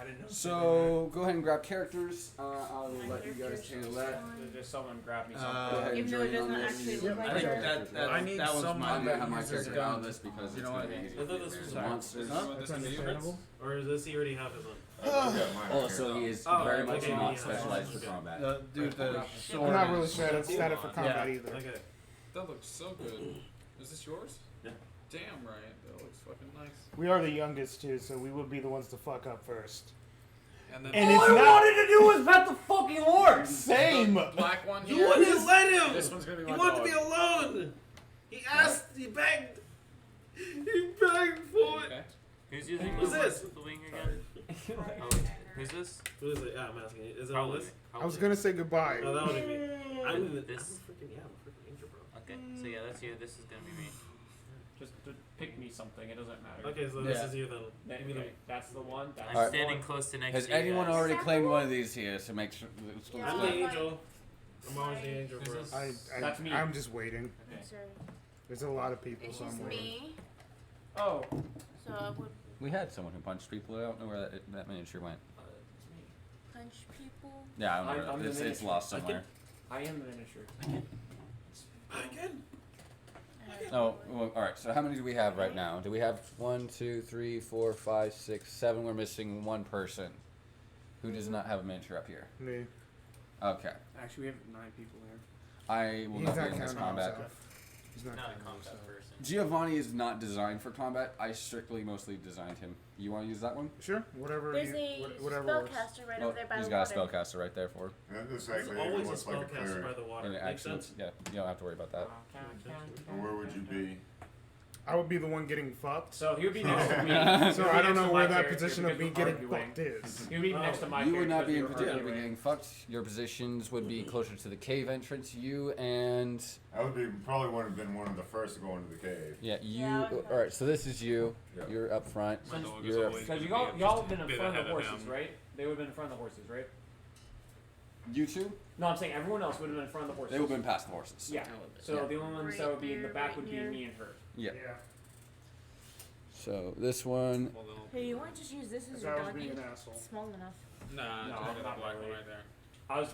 I didn't know. So go ahead and grab characters. I'll let you guys handle that. Just someone grab me Go something. ahead and Even though it join on doesn't this. actually look like I think her. that I need that was someone my I'm gonna have my uses his character out of gun. this because You it's know gonna what? be easy. I thought this was The monsters. Huh? That's That's understandable. Or does he already have his own? Oh, so he is Oh, very much okay, not yeah. specialized for Okay. combat. Dude, the sword. I'm not really is- sure that's static for combat either. Okay. That looks so good. Is this yours? Yeah. Damn right. That looks fucking nice. We are the youngest too, so we would be the ones to fuck up first. And then And All it's I not wanted to do was pet the fucking horse! same. the black one You here. wouldn't let him. This one's gonna be He my wanted dog. to be alone. He asked. He begged. He begged for it. Okay. Who's using Who's the this? the wing again? Oh, who's this? Who is it? Yeah, I'm asking you. Is it on Probably. this? I was gonna say goodbye. Oh, that would be me. I'm in the, This? I'm freaking, yeah, I'm a freaking angel, bro. Okay, so yeah, that's you. This is gonna be me. Just to pick me something, it doesn't matter. Okay, so Yeah. this is you then. Then, Give me okay, that's the one. That's I'm Alright. standing the close to next Has to you anyone guys. already claimed one of these here to make sure? the, Yeah. I'm the angel. I'm always the angel, bro. This is- That's me. I'm just waiting. I'm sorry. There's a lot of people, It's so just I'm waiting. me. Oh, So I would We had someone who punched people. I don't know where that miniature went. punch people. Yeah, I don't know. I'm the It's miniature. lost somewhere. I am the miniature. Again? Oh, well, all right. So how many do we have right now? Do we have 1, 2, 3, 4, 5, 6, 7? We're missing one person who does not have a miniature up here. Me. Okay, Actually, we have 9 people here. I will He's not not be in this counting combat. himself. He's not Not a counting combat himself. person. Giovanni is not designed for combat. I strictly mostly designed him. You want to use that one? Sure, whatever. There's you, a whatever works. spellcaster right Oh, over there by he's the got water. a spellcaster right there for him. And this There's actually always a looks like a spellcaster by clear. the water. And it Makes actually, sense? yeah, you don't have to worry about that. And where would you be? I would be the one getting fucked. So he would be next to me. So He would be I don't next know to where my that character position of because me we're getting arguing. fucked is. He would be next to my You character. would not be in because we were particular arguing. getting fucked. Your positions would be closer to the cave entrance. You and I would be probably would have been one of the first to go into the cave. yeah, you. Yeah, I would All right, so this is you. Yeah. You're up front. My dog is You're always Because gonna y'all be y'all just have been a in bit front of the ahead horses, him. right? They would have been in front of the horses, right? you two. No, I'm saying everyone else would have been in front of the horses. They would have been past the horses. Yeah. So Yeah. the only ones that Right would be in the there, back right would be here. me and her. Yeah. Yeah. So this one. Well, then I'll- Hey, you want to just use this as So your I was being doggy? an asshole. It's small enough. Nah, No, just look at not the black one really. right there. I was.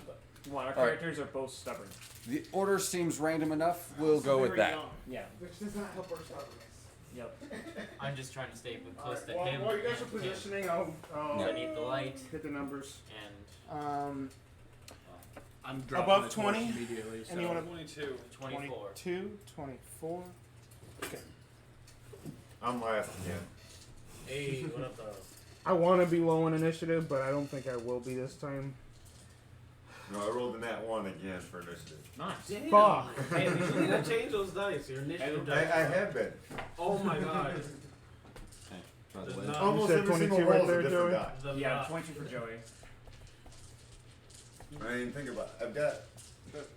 One, our All right. characters are both stubborn. The order seems random enough. We'll go with that. Yeah. Which does not help our stubbornness. Yep. I'm just trying to stay close to Alright, him. while you guys are and him. positioning, I'll I need the light hit the numbers. and I'm dropping Above the torch 20? immediately. So. Anyone ab- 22. 24. 22, 24. I'm last again. Hey, what up, though? I want to be low in initiative, but I don't think I will be this time. No, I rolled a nat 1 again for initiative. Nice. Damn. Fuck. Hey, you need to change those dice. Your initiative I dice. have been. Oh my god. Hey, by the Does way. not- Almost said every single 22 right roll is there, a different Joey? die. The Yeah, lot. 22 for Joey. I didn't even think about it. I've got.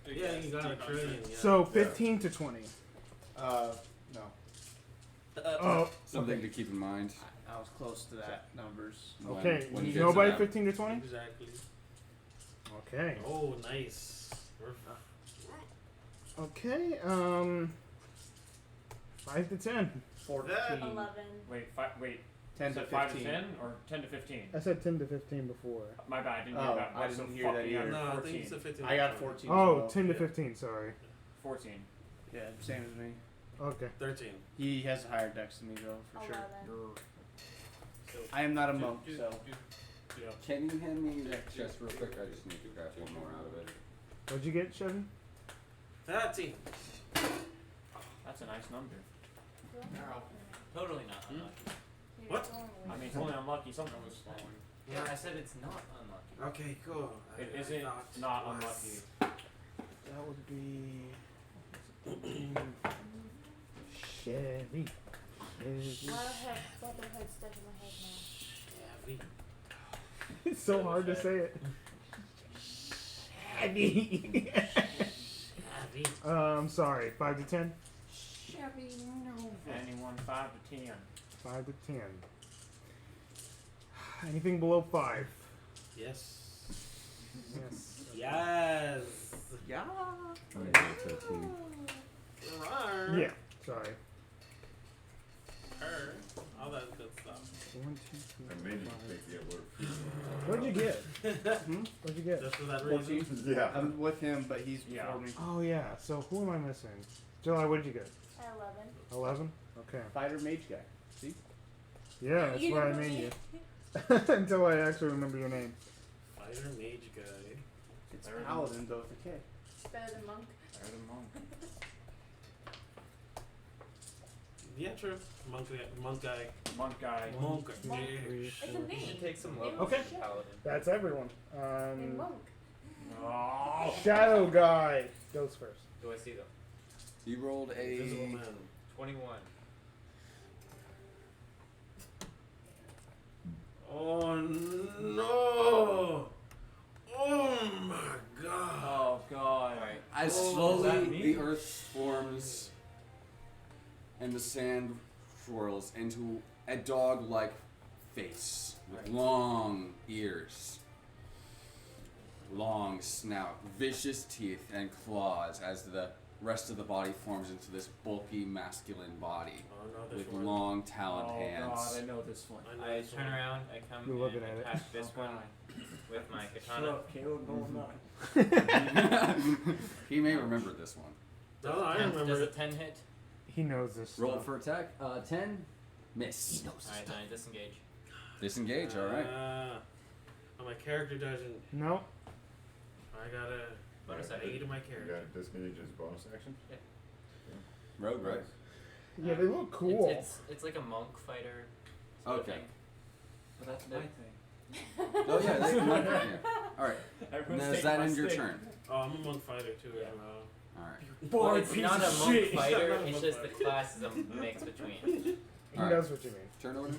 Yeah, you got a trillion. Yeah. So 15 to 20. No. Oh, Something to keep in mind. I was close to that numbers. when- okay. when you get to Nobody that. 15 to 20? Exactly. Okay. Oh, nice. Okay. 5 to 10. 14. 11. Wait. 10 to Is it 5 to 15. 10 or 10 to 15? I said 10 to 15 before. My bad. I didn't hear Oh, that. I So didn't hear that fucking either. No, I 14. think it's a 15. I got 14. Oh, as well. 10 to Yeah. 15, sorry. 14. Yeah, same as me. Okay. 13. He has a higher dex than me, though, for sure. 11. I am not a monk, so. Can you hand me that chest real quick? I just need to grab one more out of it. What'd you get, Chevy? 13. That's a nice number. totally not unlucky. What? I mean, it's only unlucky sometimes. Yeah, I said it's not unlucky. Okay, cool. It I isn't thought not it was. unlucky. That would be. Chevy. Chevy. Why the heck? Why the head stuck in my head now? Chevy. It's so hard to say it. Chevy. Chevy. I'm sorry. 5 to 10? Anyone 5 to 10. 5 to 10. Anything below 5? Yes. Yes. Yes. Yeah. 13. Rawr. Yeah. Sorry. Her. All that good stuff. 1, 2, I 3, made you 4, 5. take the word. What'd you get? What'd you get? Just for that reason. Yeah. I'm with him, but he's Yeah. before me. Oh yeah. So who am I missing? July, what'd you get? 11. 11. Okay. Fighter mage guy. See? Yeah, that's You why I know named me. you. Until I actually remember your name. Fighter mage guy. It's Better than- paladin, though, with a K. It's better than monk. Better than monk. Yeah, true. Monk guy. Monk guy. Monk guy. Monk. Yeah. It's a You name. should take some Name level. Okay. of the show. Paladin. That's everyone. And monk. Oh. Shadow guy goes first. Do I see them? He rolled Invisible a. man. 21. Oh no! Oh my god! Oh god. Alright. As Oh, slowly is that me? the earth forms and the sand swirls into a dog-like face with long ears, long snout, vicious teeth, and claws as the rest of the body forms into this bulky masculine body Oh no, this with one. long taloned Oh hands. god, I know this one. I know I this turn one. around, I come You're and looking at it. attack this Oh, one God. with my Shut katana. up, Caleb. No, not. He may remember this one. No, I remember Does a it. 10 hit? He knows this. Roll stuff. for attack. 10. Miss. Alright, then I disengage. Disengage. All right. Oh, my character doesn't. No. I gotta. Bonus I action. aid my You character. got to disengage as bonus action? Rogue, right? Yeah, they look cool. It's like a monk fighter. Sort Okay. Of thing. But that's my thing. Oh yeah. Yeah. All right. Everyone's Now, does taking that my end your stick. turn? Oh, I'm a monk fighter too. Yeah. As well. All right. Well, Bored it's piece not a of monk shit. fighter, Not a it's monk just the fighter. class is a mix between. He Alright. knows what you mean. Turn order.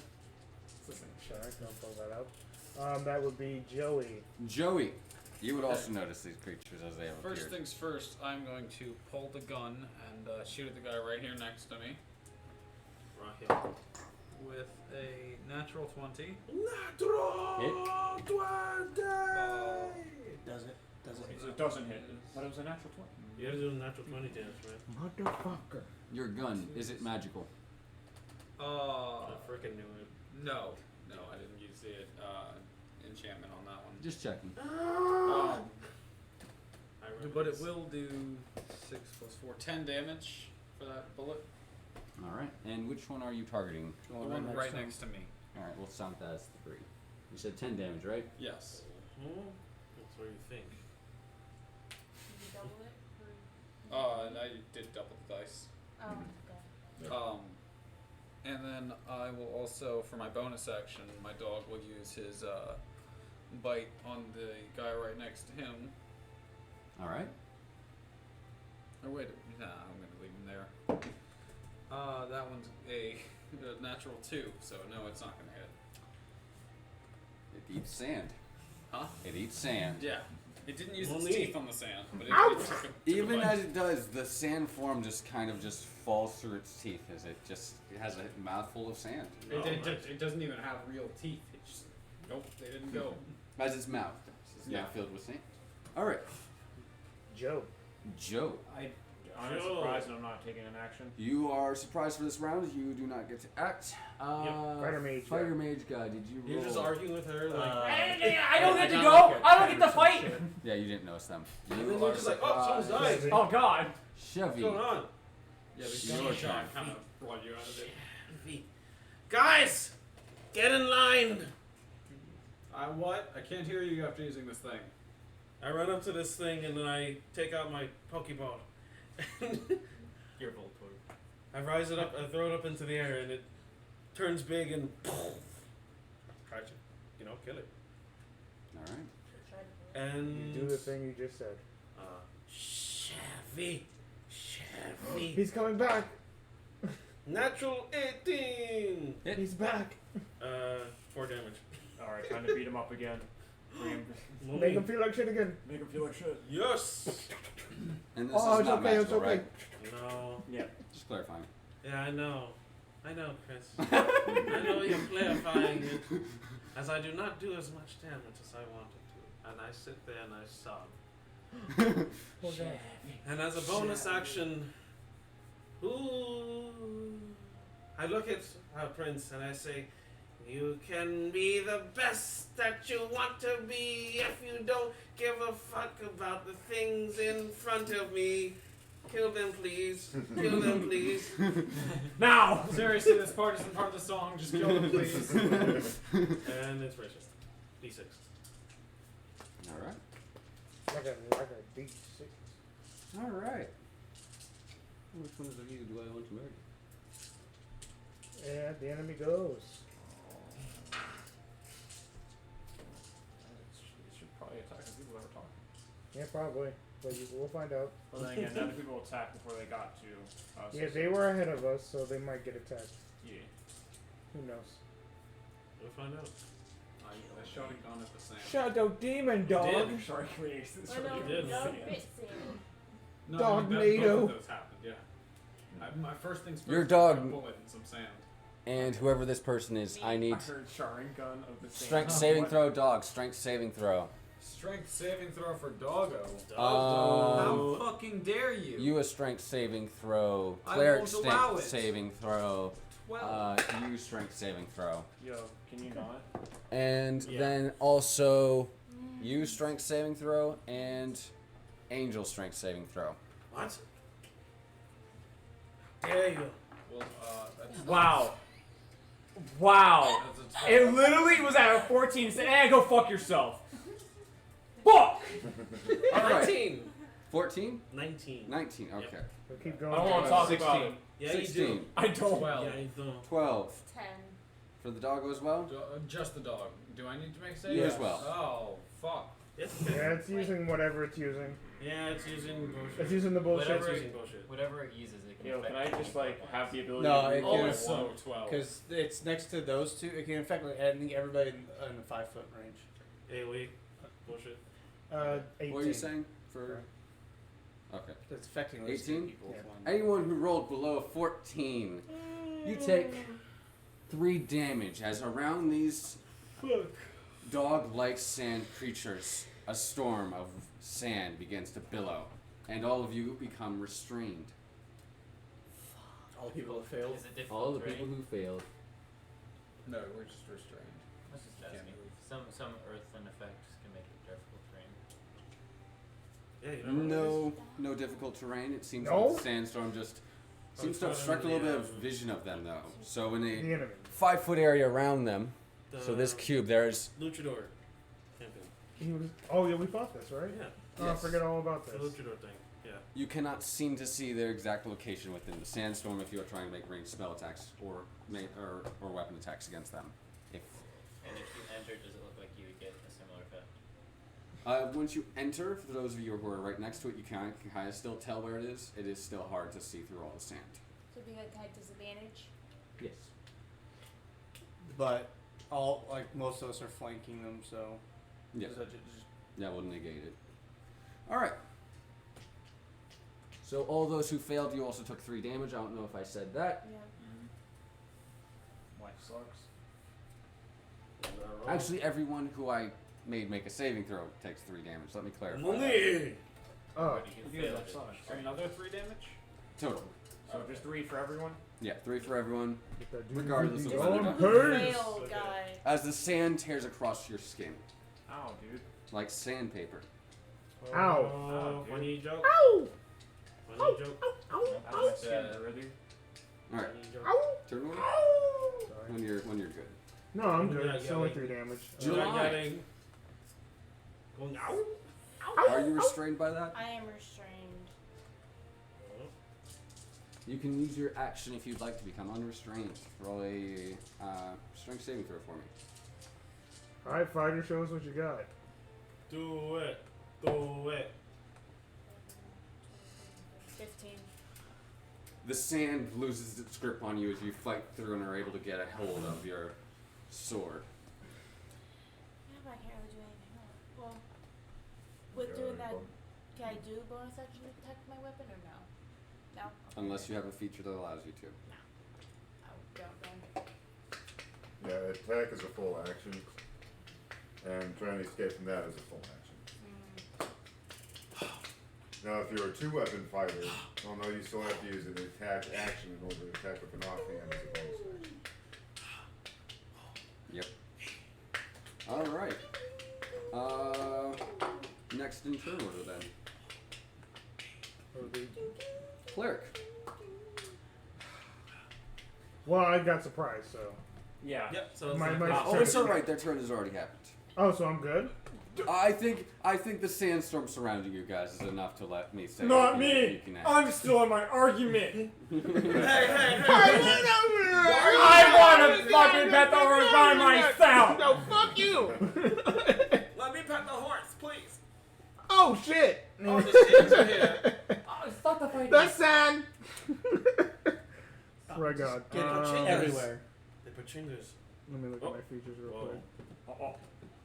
Listen, sure, I can pull that out. That would be Joey. Joey. You would also notice these creatures as they have First appeared. things first, I'm going to pull the gun and shoot at the guy right here next to me Right here. with a natural 20. Natural 20! Does it? Does It doesn't hit. But it was a natural 20. You gotta do a natural 20 damage, man. Motherfucker. Your gun, is it magical? I freaking knew it. No, I didn't use the enchantment on that one. Just checking. Um, I but it realize. will do 6 plus 4, 10 damage for that bullet. All right. And which one are you targeting? The one right next to me. All right. We'll count that as 3. You said 10 damage, right? Yes. That's what you think. Did you double it? Or... And I did double the dice. Oh, okay. And then I will also, for my bonus action, my dog will use his bite on the guy right next to him. All right. Or wait, nah, I'm gonna leave him there. That one's a natural 2, so no, it's not gonna hit. It eats sand. Huh? It eats sand. Yeah. It didn't use Well, its neat. teeth on the sand, but it Ouch! took a Even bite. as it does, the sand form just kind of just falls through its teeth as it has a mouthful of sand. Oh, nice. It doesn't even have real teeth. It just, nope, they didn't go. As its mouth does. It's now Yeah. filled with sand. All right. Joe. Joe. I'm Joe. surprised and I'm not taking an action. You are surprised for this round. You do not get to act. Fighter mage guy. Fighter mage guy. Did you roll? You're just arguing with her, like. I don't get to I go! don't I don't get to fight! Yeah, you didn't notice them. And You then you're are just like, oh, someone's surprised. died. Oh god! Chevy. What's going on? Yeah, Your the gunshot turn. kind of brought you out of it. Guys! Get in line! What? I can't hear you after using this thing. I run up to this thing and then I take out my Pokeball. Your Voltorb. I rise it up, I throw it up into the air, and it turns big and try to, kill it. All right. Try to And You do the thing you just said. Chevy. He's coming back. Natural 18. He's back. 4 damage. Alright, time to beat him up again. Make him feel like shit again. Make him feel like shit. Yes. And this Oh, is it's not okay, it's magical, okay. right? No. Yeah. Just clarifying. Yeah, I know, Chris. I know you're clarifying it, as I do not do as much damage as I wanted to. and I sit there and I sob. Poor guy. And as a bonus action, ooh, I look at our prince and I say, you can be the best that you want to be if you don't give a fuck about the things in front of me. Kill them, please. Kill them, please. Now! Seriously, this part isn't part of the song. Just kill them, please. And inspiration. D6. Alright. Like a D6. Alright. Which ones of you do I want to murder? Yeah, the enemy goes. It should probably attack the people that were talking. Yeah, probably. But we'll find out. Well, then again, other people attacked before they got to us. Yeah, they were ahead of us, so they might get attacked. Yeah. Who knows? We'll find out. I shot a gun at the sand. Shadow Demon Dog. did. Sorry, creates this. Or no, did. no, Yeah. bit Sam. No, Dog both NATO. of those happened, yeah. My first things first. Your I dog- got a bullet and some sand. And whoever this person is, I need I heard Sharingan of the same. strength saving throw, dog. Strength saving throw. Strength saving throw for doggo. Um, How fucking dare you? You a strength saving throw. I Cleric won't allow strength it. saving throw. 12. You strength saving throw. Yo, can you not? And Yeah. then also you strength saving throw and angel strength saving throw. What? Dare you? Well, that's Wow. Wow. that's a It literally was at a 14 and said, go fuck yourself. Fuck! Alright. 19. 14? 19. 19, okay. We'll keep I going. don't want to talk about it. Yeah, 16. you do. I don't. 12. Yeah, you do. 12. 10. For the doggo as well? Just the dog. Do I need to make saves? You as well. Oh, fuck. Yes. Yeah, it's using whatever it's using. Yeah, it's using bullshit. It's using the bullshit. It's Whatever using bullshit. Whatever it uses, it can Yo, can I affect just like have the ability No, to it move can- all Oh, at once? so 12. Because it's next to those two. It can affect like everybody in the 5 foot range. AoE. Bullshit. 18. What are you saying? For. Okay. It's affecting those 18? two people. Yeah. Anyone who rolled below 14, you take 3 damage as around these dog-like sand creatures, a storm of sand begins to billow, and all of you become restrained. All the people that failed. Is it difficult All the terrain? people who failed. No, we're just restrained. Let's just Can't asking. move. Some earthen effects can make it difficult terrain. Yeah, you know what it No difficult terrain. It seems No? like the sandstorm just seems to obstruct a little bit of vision of them, though. So in The a enemy. 5-foot area around them, is. so this cube, there's Luchador champion. He was. Oh yeah, we fought this, right? Yeah, Oh, I Yes. forget all about the this. Luchador thing. Yeah. you cannot seem to see their exact location within the sandstorm if you are trying to make ranged spell attacks or weapon attacks against them. If And if you enter, does it look like you would get a similar effect? once you enter, for those of you who are right next to it, you can kind of still tell where it is. It is still hard to see through all the sand. So be like at disadvantage. Yes. But all like most of us are flanking them, so Yes. does that just That will negate it. All right. So all those who failed, you also took 3 damage. I don't know if I said that. Yeah. Life sucks. Actually, everyone who I made make a saving throw takes 3 damage. Let me clarify. that. Money. Oh. Everybody who Yeah, failed that is sucks. restrained. Another 3 damage? Total. So just 3 for everyone? Yeah, 3 for everyone. Get that dude Regardless with of the whether- own Fail purse. guy. As the sand tears across your skin, Ow, dude. like sandpaper. Ow. Oh, funny joke. Ow! Funny joke. That's my skin, really. All right, Funny joke. turn one. Sorry. When you're good. No, I'm good. Yeah, It's yeah, only like- 3 damage. July. Yelling. Going ow. Are you restrained by that? I am restrained. You can use your action if you'd like to become unrestrained. Roll a strength saving throw for me. Alright, fighter, show us what you got. Do it. Do it. 15. The sand loses its grip on you as you fight through and are able to get a hold of your sword. Yeah, but I can't really do anything else. Well, with doing that, can I do bonus action to protect my weapon or no? No? Unless you have a feature that allows you to. I don't then. Yeah, attack is a full action. And trying to escape from that is a full action. Now, if you're a 2-weapon fighter, well, no, you still have to use an attack action in order to attack with an offhand as a bonus action. Yep. Alright. Next in turn order then. Cleric. Well, I got surprised, so. Yeah. Yep. So My- it's my- like, Oh, it's alright, their turn has already happened. Oh, so I'm good? I think the sandstorm surrounding you guys is enough to let me say Not you me! can act. I'm still in my argument. hey. I want to fucking bet the horse by myself. No, fuck you! Let me pet the horse, please. Oh, shit! Oh, the shits are here. Oh, fuck the fight. The sand! Oh my god. Get it Everywhere. The Pachingers. Let me look at my features real Whoa. quick.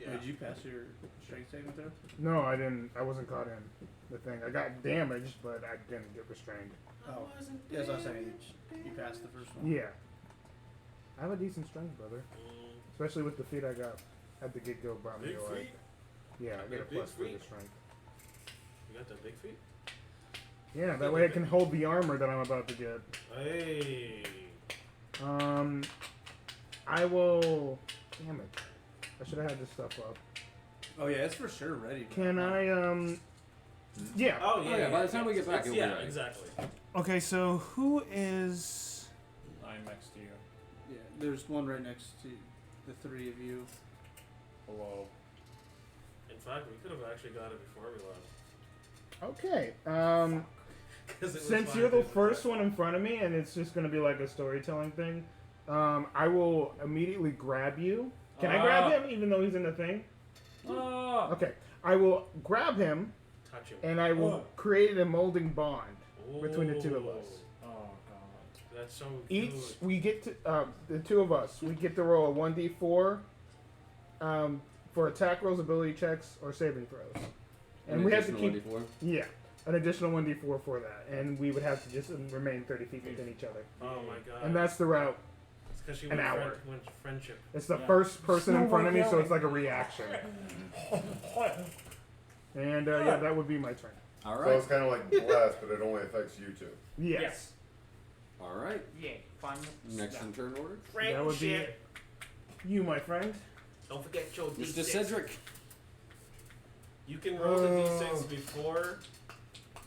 Yeah. Did you pass your strength saving throw? No, I didn't. I wasn't caught in the thing. I got damaged, but I didn't get restrained. Oh, yes, I was saying you passed the first one. Yeah. I have a decent strength, brother. Especially with the feet I got at the get-go brought me Big like. feet? Yeah, I get a Big plus for the feet? strength. You got the big feet? Yeah, that way I can hold the armor that I'm about to get. Hey. I will. Damn it! I should have had this stuff up. Oh yeah, it's for sure ready. Can I? Yeah. Oh yeah, by the time we get back, it'll be yeah, ready. exactly. Okay, so who is? I'm next to you. Yeah, there's one right next to the three of you. Hello. In fact, we could have actually got it before we left. Okay. 'Cause it was Since fine you're the to- first one in front of me, and it's just gonna be like a storytelling thing, I will immediately grab you. Can I grab him even though he's in the thing? Oh. Okay. I will grab him, Touch him. and I will create a molding bond between the two of us. Oh god. That's so Each good. we get to the two of us. We get to roll a 1d4 for attack rolls, ability checks, or saving throws, and we have to keep 1d4? an additional 1d4 for that, and we would have to just remain 30 feet within each other, Oh my god. and that's throughout. It's because you an went hour. friendship. It's the Yeah. first person in front of me, so it's like a reaction. And yeah, that would be my turn. So Alright. it's kind of like blast, but it only affects you two. Yes. Alright. Yeah. Fun. Next in turn order. That would be you, my friend. Don't forget your D6. Mr. Cedric. You can roll the D6 before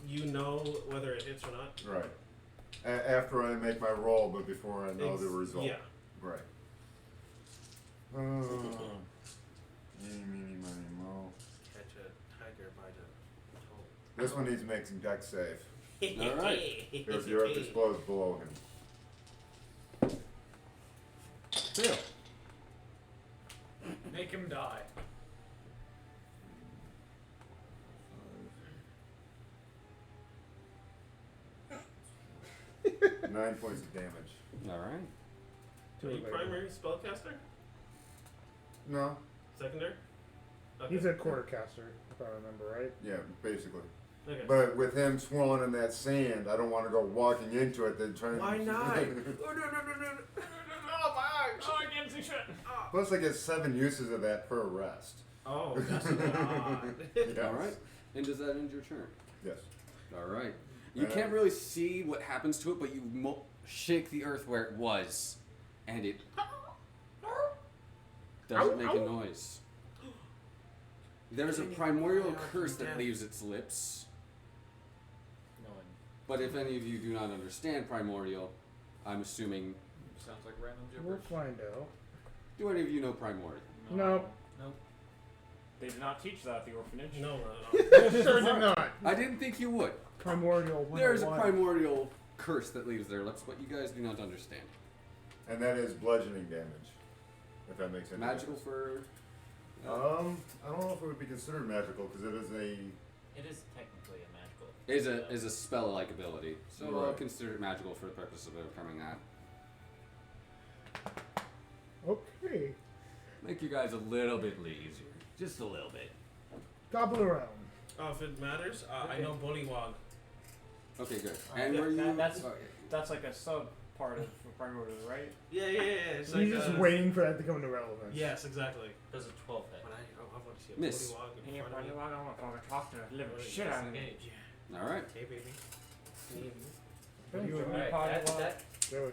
you know whether it hits or not. Right. After I make my roll, but before I know the result. Yeah. Right. Eeny, meeny, miny, mo. Catch a tiger by the toe. This one needs to make some deck save. Alright. Because the earth explodes below him. Phil. Make him die. 9 points of damage. Alright. Are you primary spellcaster? No. Secondary? Okay. He's a quartercaster, if I remember right. Yeah, basically. Okay. But with him swirling in that sand, I don't want to go walking into it then trying Why to... not? Oh, no. Oh, my arms. Oh, I can't see shit. Plus I get 7 uses of that per rest. Oh, that's odd. Yes. Alright. And does that end your turn? Yes. Alright. You can't really see what happens to it, but you shake the earth where it was, and it doesn't make a noise. There's a primordial curse that leaves its lips, No one. but if any of you do not understand primordial, I'm assuming... Sounds like random We'll gibberish. find out. Do any of you know primordial? No. They did not teach that at the orphanage. No. Sure did not. I didn't think you would. Primordial 101. There is a primordial curse that leaves their lips, but you guys do not understand. And that is bludgeoning damage. If that makes any Magical difference. for... I don't know if it would be considered magical because it is a... It is technically a magical. is a spell-like ability, so I'll Right. consider it magical for the purpose of overcoming that. Okay. Make you guys a little bit easier. Just a little bit. Gobble around. Oh, if it matters, I know Bullywog. Okay, good. And were you... That's okay. that's like a sub part of primordial, right? Yeah. It's He's like just waiting for that to come into relevance. Yes, exactly. Does a 12 hit? When I see a Miss. bullywog in Hey, front of buddy, me. I don't want to talk to the living Really shit out of me. disengage. Alright. Hey, baby. You and me, Alright, potty that's walk. that. Oh,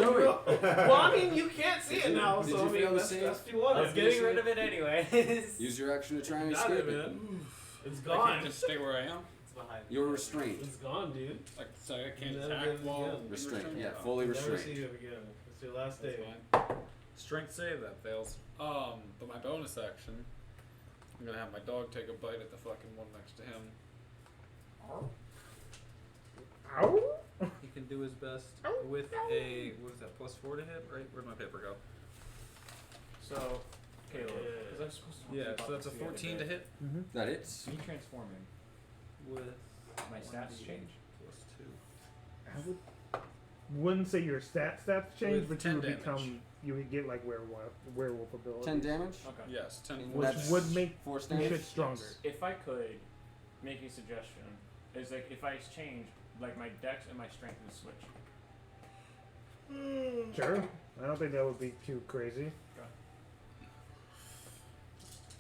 Joey. no. Well, I mean, you can't see Did it you- now, did so you I mean, feel the that's same? if you want I was getting rid of it anyways. Use your action to try and Got escape it, it. man. It's I gone. can't just stay where I am. It's behind me. You're restrained. It's gone, dude. Like, so I can't Never attack get it while again. Restrained. restrained? Yeah, Oh, fully Never see restrained. you again. It's your last that's day. fine. Strength save, that fails. But my bonus action, I'm gonna have my dog take a bite at the fucking one next to him. Ow! He can do his best with a, what is that, +4 to hit, right? Where'd my paper go? So, Caleb, because I'm supposed to. Yeah, talk so about that's a this the other 14 to day. hit That hits. Me transforming. with My stats change. +2. Wouldn't say your stats change, With but 10 you would damage. become, you would get like werewolf ability. 10 damage. Okay. Yes, 10 And Which that's would make force your damage. shit stronger. If I could make a suggestion, is like if I change like my dex and my strength would switch. Sure. I don't think that would be too crazy.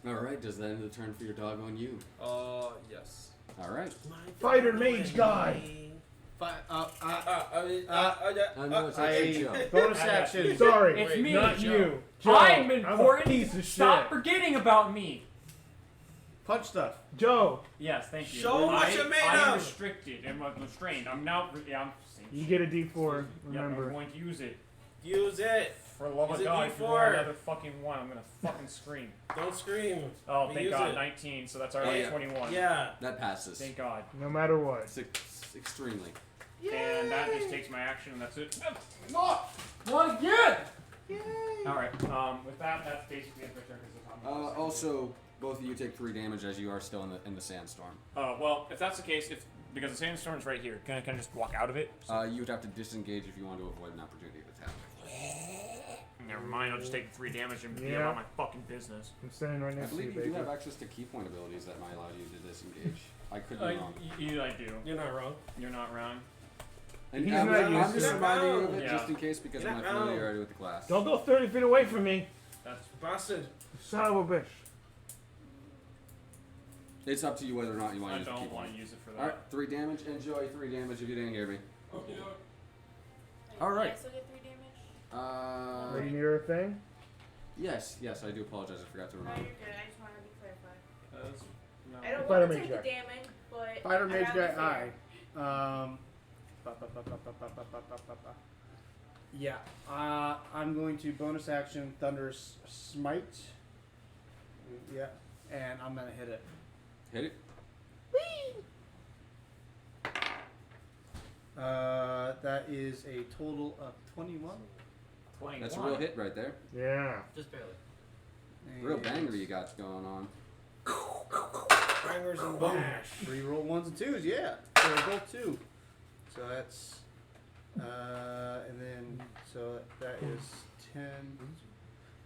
Alright, does that end the turn for your dog on you? Yes. Alright. Fighter mage guy! I know it's okay, Joe. Bonus I got action. Sorry, It's me, not Joe. you. Joe, I'm a important. piece of Stop shit. forgetting about me. Punch stuff. Joe, Yes, thank you. Show 'em what you're made I'm of. restricted and I'm restrained. I'm now. Yeah, I'm. you get a D4. Yep, I'm Remember. going to use it. Use it. For the love Use of a God, if you roll D4. another fucking one, I'm gonna fucking scream. Don't scream. Oh, But thank use God, it. 19. So that's already yeah. 21. Yeah. That passes. Thank God. No matter what. Extremely. And that just takes my action, and that's it. Not again! Alright, with that, that's basically it for turn. Also, both of you take 3 damage as you are still in the sandstorm. Well, if that's the case, because the sandstorm's right here, can I just walk out of it? You would have to disengage if you want to avoid an opportunity attack. Never mind, I'll just take 3 damage and be Yeah. about my fucking business. I'm standing right I next to you, believe you baby. do have access to key point abilities that might allow you to disengage. I could be wrong. I do. You're not wrong. You're not wrong. And He's I'm, not I'm used just to it. reminding you of it Yeah. just in case because of You're my not wrong. familiarity with the class. Don't go 30 feet away from me. That's Busted. Son of a bitch. It's up to you whether or not you want I to use the key don't want point. to use it for that. Alright, 3 damage. Enjoy 3 damage if you didn't hear me. Like, Alright. do I still get 3 damage? Reading your thing? Yes, I do apologize. I forgot to No, remind you're you. good. I just wanted to be clarified. No. I don't Fighter want to mage take guy. the damage, but Fighter I mage gotta guy. be fair. Yeah. I'm going to bonus action Thunderous Smite. Yeah. And I'm gonna hit it. Hit it. That is a total of 21. 21. That's a real hit right there. Yeah. Just barely. Real And banger you got going on. Bangers and bash. 3 roll 1s and 2s, yeah. So both 2. So that's, and then, so that is 10.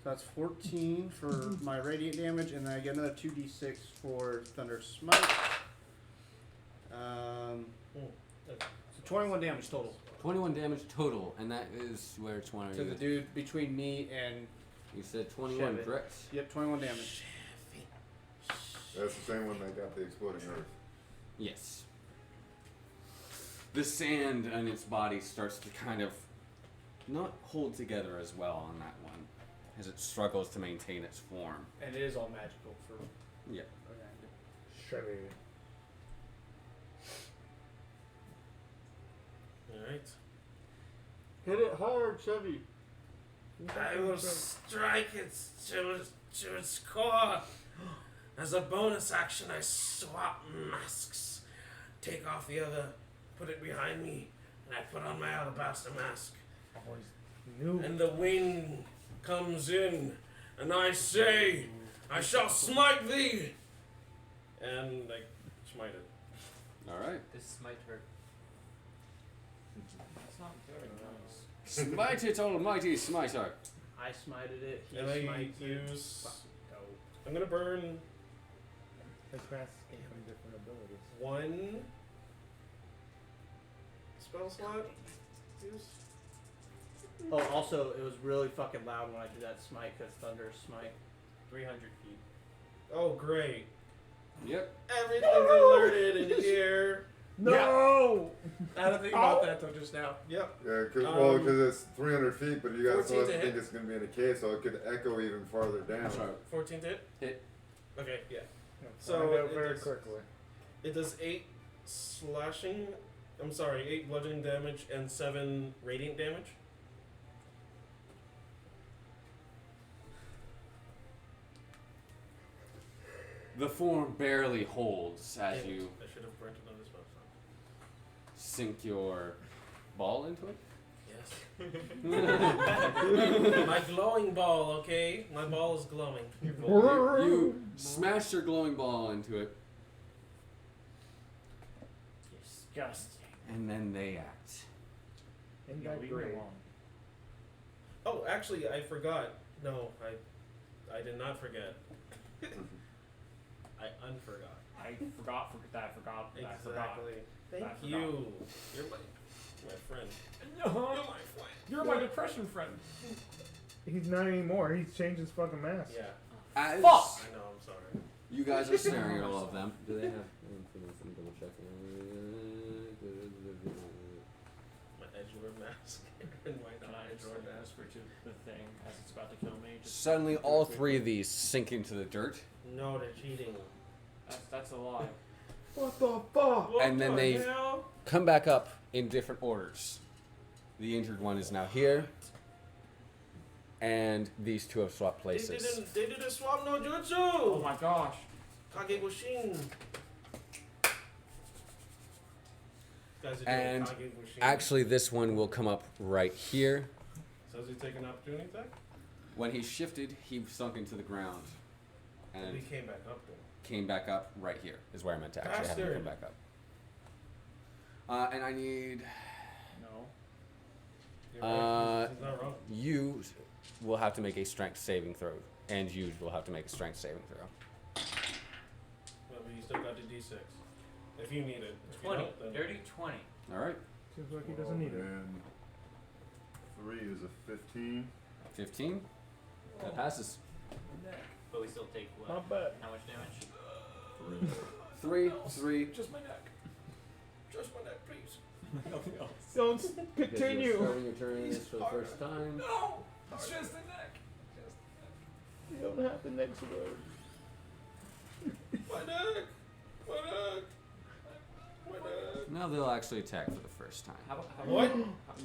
So that's 14 for my radiant damage, and then I get another 2d6 for Thunder Smite. So 21 damage total 21 damage total, and that is where it's one of to you. the dude between me and, You said 21, Chevy. correct? yep, 21 damage. That's the same one that got the exploding earth. Yes. The sand on its body starts to kind of not hold together as well on that one, as it struggles to maintain its form. And it is all magical for. Yeah. Chevy. Alright. Hit it hard, Chevy. I will strike it to its core. As a bonus action, I swap masks. Take off the other, put it behind me, and I put on my alabaster mask. Always knew. And the wind comes in, and I say, I shall smite thee! And I smite it. Alright. This might hurt. That's not very nice. Smite it, almighty smiter. I smited it. He And I smites it. use. Fucking dope. I'm gonna burn His masks came from different abilities. 1 spell slot. Use. Oh, also, it was really fucking loud when I did that smite because Thunder Smite. 300 feet. Oh, great. Yep. Everything's alerted in here. No! I don't think about that till just now. Yep. Yeah, Um, because it's 300 feet, but you guys 14 still have to to think hit. it's going to be in a cave, so it could echo even farther down. Sorry. 14 to hit? Hit. Okay, yeah. So So find out it very does- quickly. It does 8 slashing. I'm sorry, 8 bludgeoning damage and 7 radiant damage. The form barely holds as Damn it, you I should have printed on this website. sink your ball into it. Yes. My glowing ball, okay? My ball is glowing. You smash your glowing ball into it, Disgusting. and then they act. Isn't Yeah, that leave me great? alone. Oh, actually, I forgot. No, I did not forget. I unforgot. I forgot that I forgot that I forgot. Exactly. Thank I forgot. you. You're my friend. You're No, my friend. you're my depression friend. He's not anymore. He's changed his fucking mask. Yeah. As Fuck! I know. I'm sorry. you guys are staring at all of them. Do they have? Let me double check. My edgelord mask and my Can I just non-edgelord mask. whisper to the thing as it's about to kill me? Just Suddenly, all three of these sink into the dirt, No, they're cheating. That's a lie. What the fuck? What And then the they- hell? come back up in different orders. The injured one is now here, and these two have swapped places. They did a swap no jutsu. Oh my gosh. Kage Bushin. Guys are doing And Kage Bushin. actually, this one will come up right here. So has he taken an opportunity attack? When he shifted, he sunk into the ground, We and came back up though. came back up right here. Is where I meant to actually have him come Bastard. back up. And I need No. You're right. He's not wrong. you will have to make a strength saving throw, and you will have to make a strength saving throw. But you still got the D6. If you need it. If you 20. don't, then Dirty 20. All right, Seems like he doesn't need it. And 3 is a 15. 15. That passes. But we still take what? Not bad. How much damage? 3, 3. Just my neck. just my neck, please. Nothing else. Don't Because you're continue. starting your turn this for the first time. No! It's just the neck. You don't have the next word. My neck. My neck. My neck. Now they'll actually attack for the first time. How about What?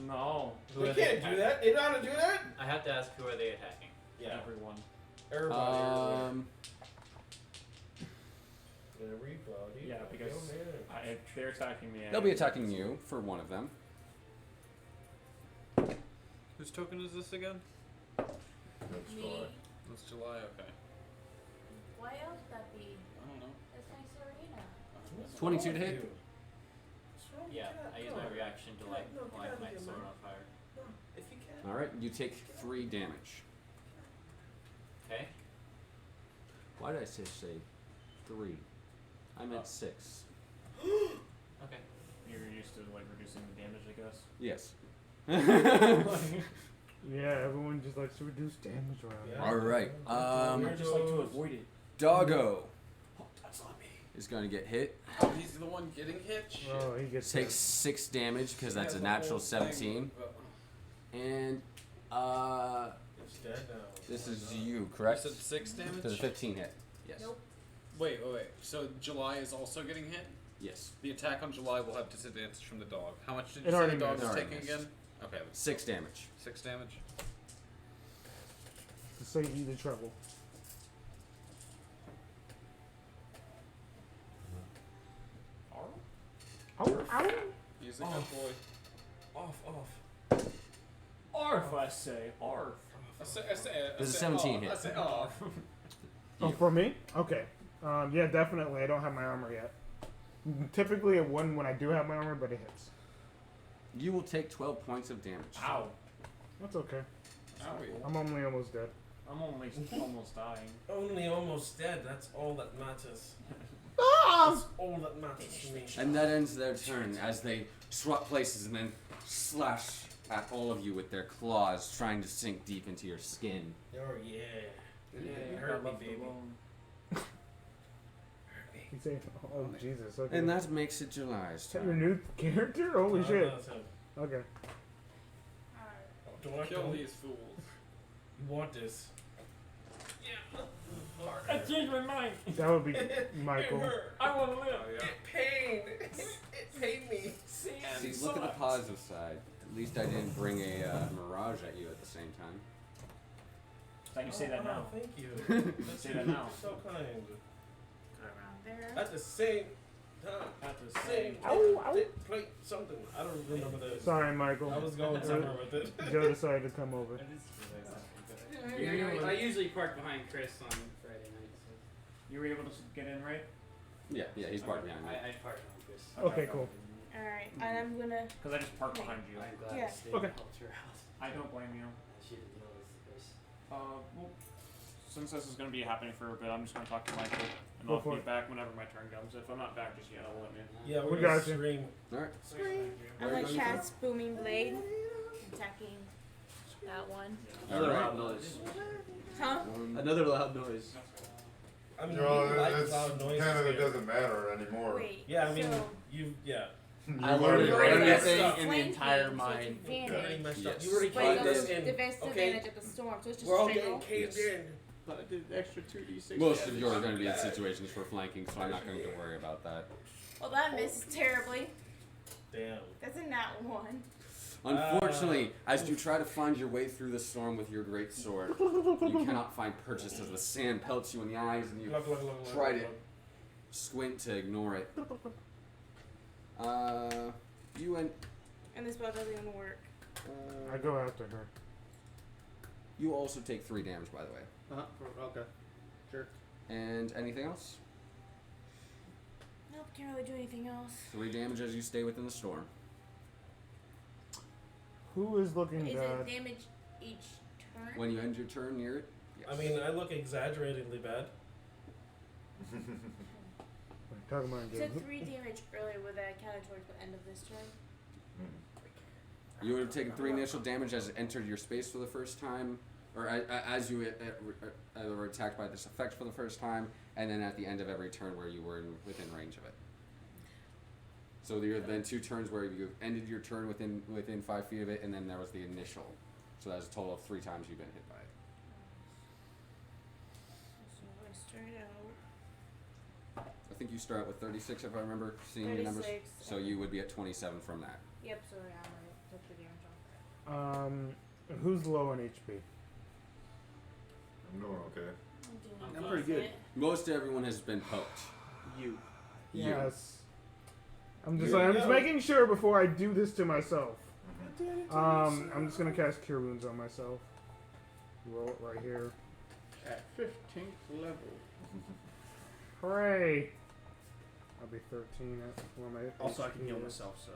No. Who They are they can't do attacking? that. They know how to do that. I have to ask, who are they attacking? Yeah. Everyone. Everybody. Everybody. Yeah, because if they're attacking me. They'll be attacking you for one of them. Whose token is this again? That's Me. fine. It's July, okay. Why else that be? I don't know. That's my Serena. 22 to hit. Yeah, I use my reaction to light No, get my out of here, sword man. on fire. If you can. All right, you take 3 damage. Okay? Why did I say 3? I meant 6. Okay. You're used to like reducing the damage, I guess. Yes. Yeah, everyone just likes to reduce damage around. Yeah. All right. I just like to avoid it. Doggo Oh, that's not me. is going to get hit. Oh, he's the one getting hit? Shit. Oh, he gets Takes 6 damage because that's a Yeah, the natural whole thing, 17. but- And It's dead now. this is you, You correct? said 6 damage? Does a 15 hit? Yes. Nope. Wait. So July is also getting hit? Yes. The attack on July will have disadvantage from the dog. How much did It you say already the dog missed. was Already taking missed. again? Okay, 6 damage. 6 damage. to save you the trouble. Oh, ow. He's a good boy. Off. Arf, I say. Arf. Does a 17 hit? I say off. Oh, for me? Okay. Yeah, definitely. I don't have my armor yet. Typically a 1 when I do have my armor, but it hits. You will take 12 points of damage. Ow. That's okay. Owie. I'm only almost dead. I'm only almost dying. Only almost dead. That's all that matters. Ah! That's all that matters to me. And that ends their turn as they swap places and then slash at all of you with their claws, trying to sink deep into your skin. Oh yeah. Yeah, You I hurt me, left baby. alone. say, oh Jesus, okay. And that makes it July's Is that your turn. new character? Holy shit. No, that's him. Okay. Do I Kill kill these fools. You want this? I changed my mind. That would be Michael. I want to live. Oh, yeah. Pain. It paid me. See, look at the positive side. At least I didn't bring a mirage at you at the same time. Like you say that now. Thank you. Say that now. So kind. Go around there. At the same time. At the same time. Ow, ow. Play something. I don't remember this. Sorry, Michael. I was going somewhere with it. Joe decided to come over. I usually park behind Chris on Friday night. So. You were able to get in, right? Yeah, he's parked behind me. I park behind Chris. Okay, cool. Alright, and I'm gonna. Because I just parked behind you. I'm glad Yeah. to stay Okay. and help her out. I don't blame you. She had to deal with Chris. Well, since this is going to be happening for a bit, I'm just going to talk to Michael, and Go I'll for be it. back whenever my turn comes. If I'm not back just yet, I'll let me. Yeah, We we're got gonna you. scream. Alright. I'm gonna cast Booming Blade, attacking that one. Another loud noise. Huh? Another loud noise. I mean, You know, we like it's loud noises Canada here. doesn't matter anymore. Wait. Yeah, I mean, so yeah. I You learned learned everything stuff. in the flanking, entire so it's mind. You already advantage. messed up. Yes. You already But caved it this goes in. defense Okay? advantage at the storm, so it's just We're all straight getting roll. caved Yes. in. But I did extra 2d6. Most of yours are going to be in situations for flanking, so I'm not going to worry about that. Well, that misses terribly. Damn. That's a nat 1. Unfortunately, as you try to find your way through the storm with your great sword, you cannot find purchase as the sand pelts you in the eyes and you Look, look, look, look, try look, to look. squint to ignore it. You and And this spell doesn't even work. I go after her. you also take 3 damage, by the way. Okay. Sure. And anything else? Nope, can't really do anything else. 3 damage as you stay within the storm. Who is looking Is bad? it damage each turn? When you end your turn near it, yes. I mean, I look exaggeratedly bad. Talk about You said 3 damage earlier, would that count towards the end of this turn? You would have taken 3 initial damage as it entered your space for the first time, or as you were attacked by this effect for the first time, and then at the end of every turn where you were within range of it. So there were then 2 turns where you ended your turn within 5 feet of it, and then there was the initial. So that's a total of 3 times you've been hit by it. So I start out. I think you start with 36 if I remember seeing your numbers. 36. So you would be at 27 from that. Yep, so yeah, I'm gonna take the damage off that. Who's low on HP? I'm doing okay. I'm doing I'm pretty good. decent. Most everyone has been poked. You. You. Yes. I'm just You. I'm just making sure before I do this to myself. I'm just gonna cast Cure Wounds on myself. Roll it right here. At 15th level. Hooray! I'll be 13 at where my Also, I HP can heal is. myself, so.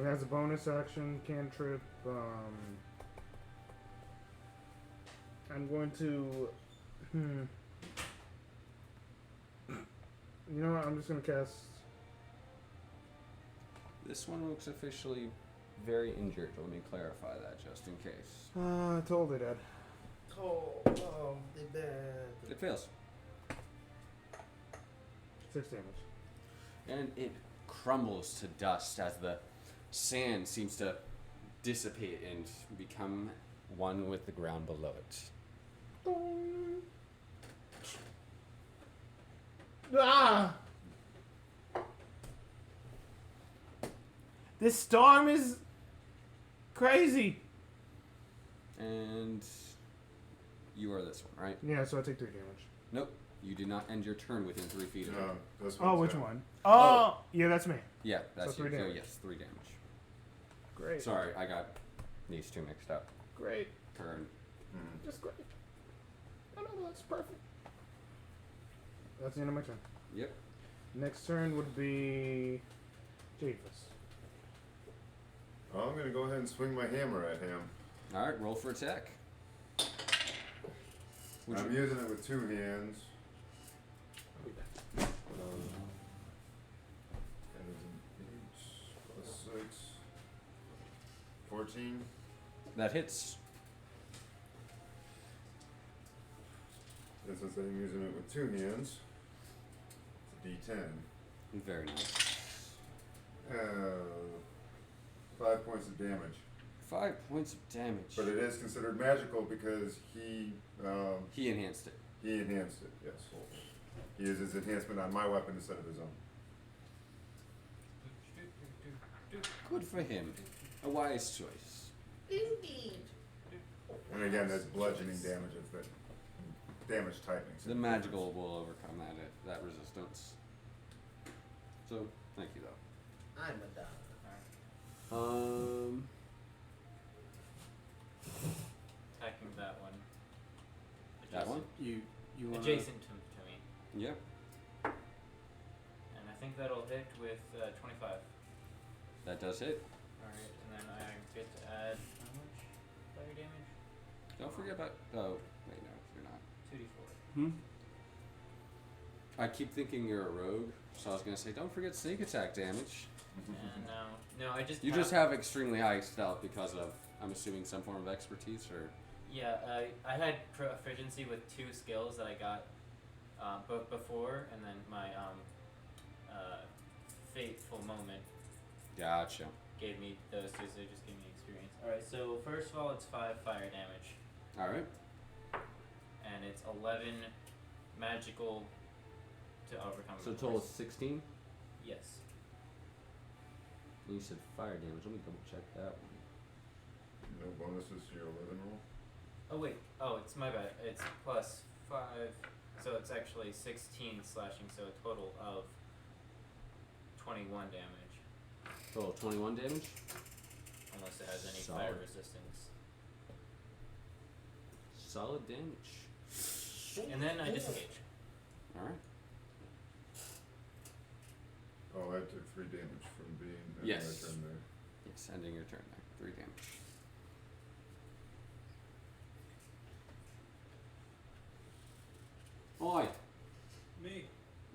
It has a bonus action, cantrip. I'm going to. You know what? I'm just gonna cast. This one looks officially very injured. Let me clarify that just in case. I told it, Ed. Oh, the bad. It fails. 6 damage. And it crumbles to dust as the sand seems to dissipate and become one with the ground below it. Ah! This storm is crazy. And you are this one, right? Yeah, so I take 3 damage. Nope. You did not end your turn within 3 feet of it. No, that's Oh, what's which that. one? Oh, yeah, that's me. Yeah, that's So you. 3 So damage. yes, 3 damage. Great. Sorry, I got these 2 mixed up. Great. Turn. Just great. Oh, no, that's perfect. That's the end of my turn. Yep. Next turn would be Japhus. Well, I'm gonna go ahead and swing my hammer at him. Alright, roll for attack. Would I'm you- using it with 2 hands. That is an 8 plus 6. 14. That hits. And since I'm using it with 2 hands, D10. Very nice. 5 points of damage. 5 points of damage. But it is considered magical because he enhanced it. He enhanced it, yes. He uses enhancement on my weapon instead of his own. Good for him. A wise choice. Indeed. And again, there's bludgeoning damage of the damage type makes The a magical will overcome that resistance. So, thank you though. I'm a dog. Attacking that one. That one? You want Adjacent to me. Yep. And I think that'll hit with 25. That does hit. Alright, and then I get to add how much fire damage? Don't forget about. Oh, wait, no, you're not. 2d4. I keep thinking you're a rogue, so I was gonna say, don't forget sneak attack damage. No, I just You just have extremely high stealth because of, I'm assuming, some form of expertise, or. Yeah, I had proficiency with 2 skills that I got before, and then my fateful moment Gotcha. gave me those 2, so it just gave me experience. Alright, so first of all, it's 5 fire damage, All right. and it's 11 magical to overcome. So total is 16. Yes. You said fire damage. Let me double check that one. No bonuses to your 11 roll? Oh wait. Oh, it's my bad. It's plus 5, so it's actually 16 slashing. So a total of 21 damage, Total 21 damage. unless it has any Solid. fire resistance. Solid damage. And then I disengage. All right. Oh, I took 3 damage from being in Yes. my turn there. Yes, ending your turn there. 3 damage. Oi! Me.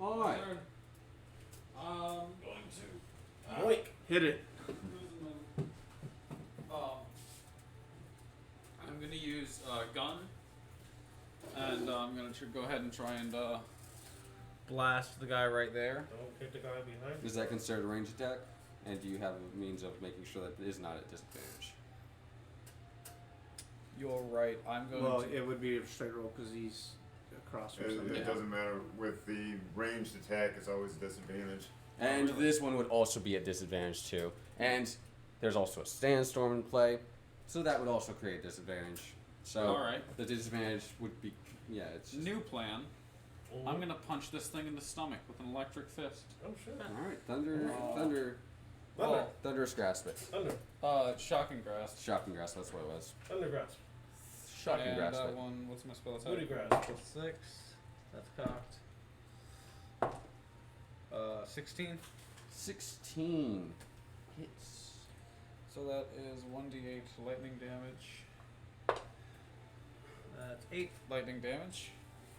Oi! Turn. Going to. Yoink. Hit it. I'm gonna use gun, and I'm gonna go ahead and try and blast the guy right there. Don't hit the guy behind. Is that considered a range attack? And do you have a means of making sure that it is not at disadvantage? You're right. I'm going Well, to. it would be a straight roll because he's across from It somebody. doesn't matter. With the ranged attack, it's always a disadvantage. And this one would also be at disadvantage too. And there's also a Sandstorm in play, so that would also create disadvantage. So Alright. the disadvantage would be, yeah, it's just, New plan. I'm gonna punch this thing in the stomach with an electric fist. Oh shit. all right. Thunder, Thunder. thunderous grasp it. Thunder. Shocking grasp. Shocking grasp. That's what it was. Thunder grasp. Shocking And grasp that it. one, what's my spell attack? Booty grasp. Plus 6. That's cocked. 16. 16 hits. So that is 1d8 lightning damage. That's 8 lightning damage.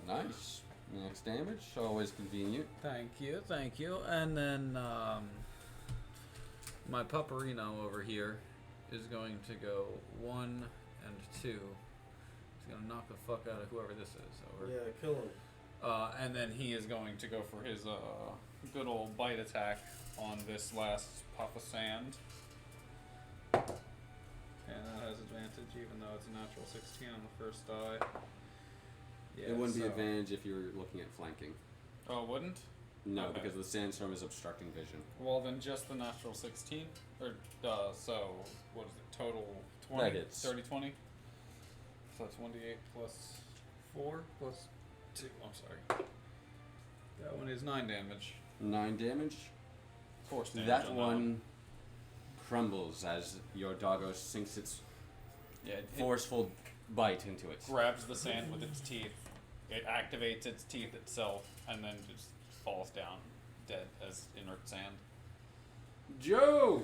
Nice. Max damage. Always convenient. Thank you. And then my pupperino over here is going to go 1 and 2. He's gonna knock the fuck out of whoever this is over. Yeah, kill him. And then he is going to go for his good old bite attack on this last puff of sand. And that has advantage even though it's a natural 16 on the first die. Yeah, It wouldn't be so- advantage if you were looking at flanking. Oh, it wouldn't? No, Okay. because the sandstorm is obstructing vision. Well, then just the natural 16? Or, so, what is it, total 20? That hits. 30, 20? So that's 1d8 plus 4 plus 2, I'm sorry. That one is 9 damage. 9 damage. Force damage That on one crumbles as your doggo sinks its Yeah, it forceful bite into it. grabs the sand with its teeth. It activates its teeth itself, and then just falls down dead as inert sand. Joe!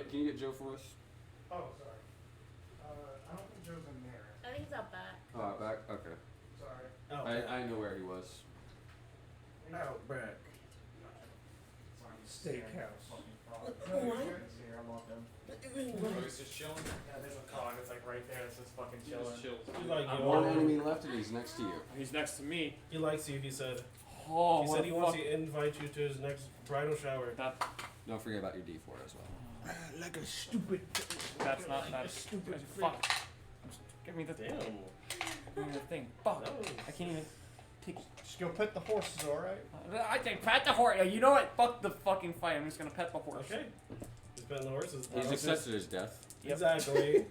Can you get Joe for us? Oh, sorry. I don't think Joe's in there. I think it's out back. Oh, back? Okay. Sorry. I know where he was. Out back. Sorry. Steakhouse. Here, I'm welcome. He's just chilling. Yeah, there's a cog. It's like right there. It's just fucking He chilling. just chills. You like One enemy left and he's next to you. He's next to me. He likes you. He said. Oh, He what said he the wants fuck? to invite you to his next bridal shower. Don't forget about your D4 as well. Like a stupid. That's not that stupid. Fuck. Give me the Damn. Give me the thing. Fuck. That was- I can't even take. Just go pet the horses, alright? I think pet the horse. You know what? Fuck the fucking fight. I'm just gonna pet the horse. Okay. He's petting the horses. He's accepted his death. Yep. Exactly.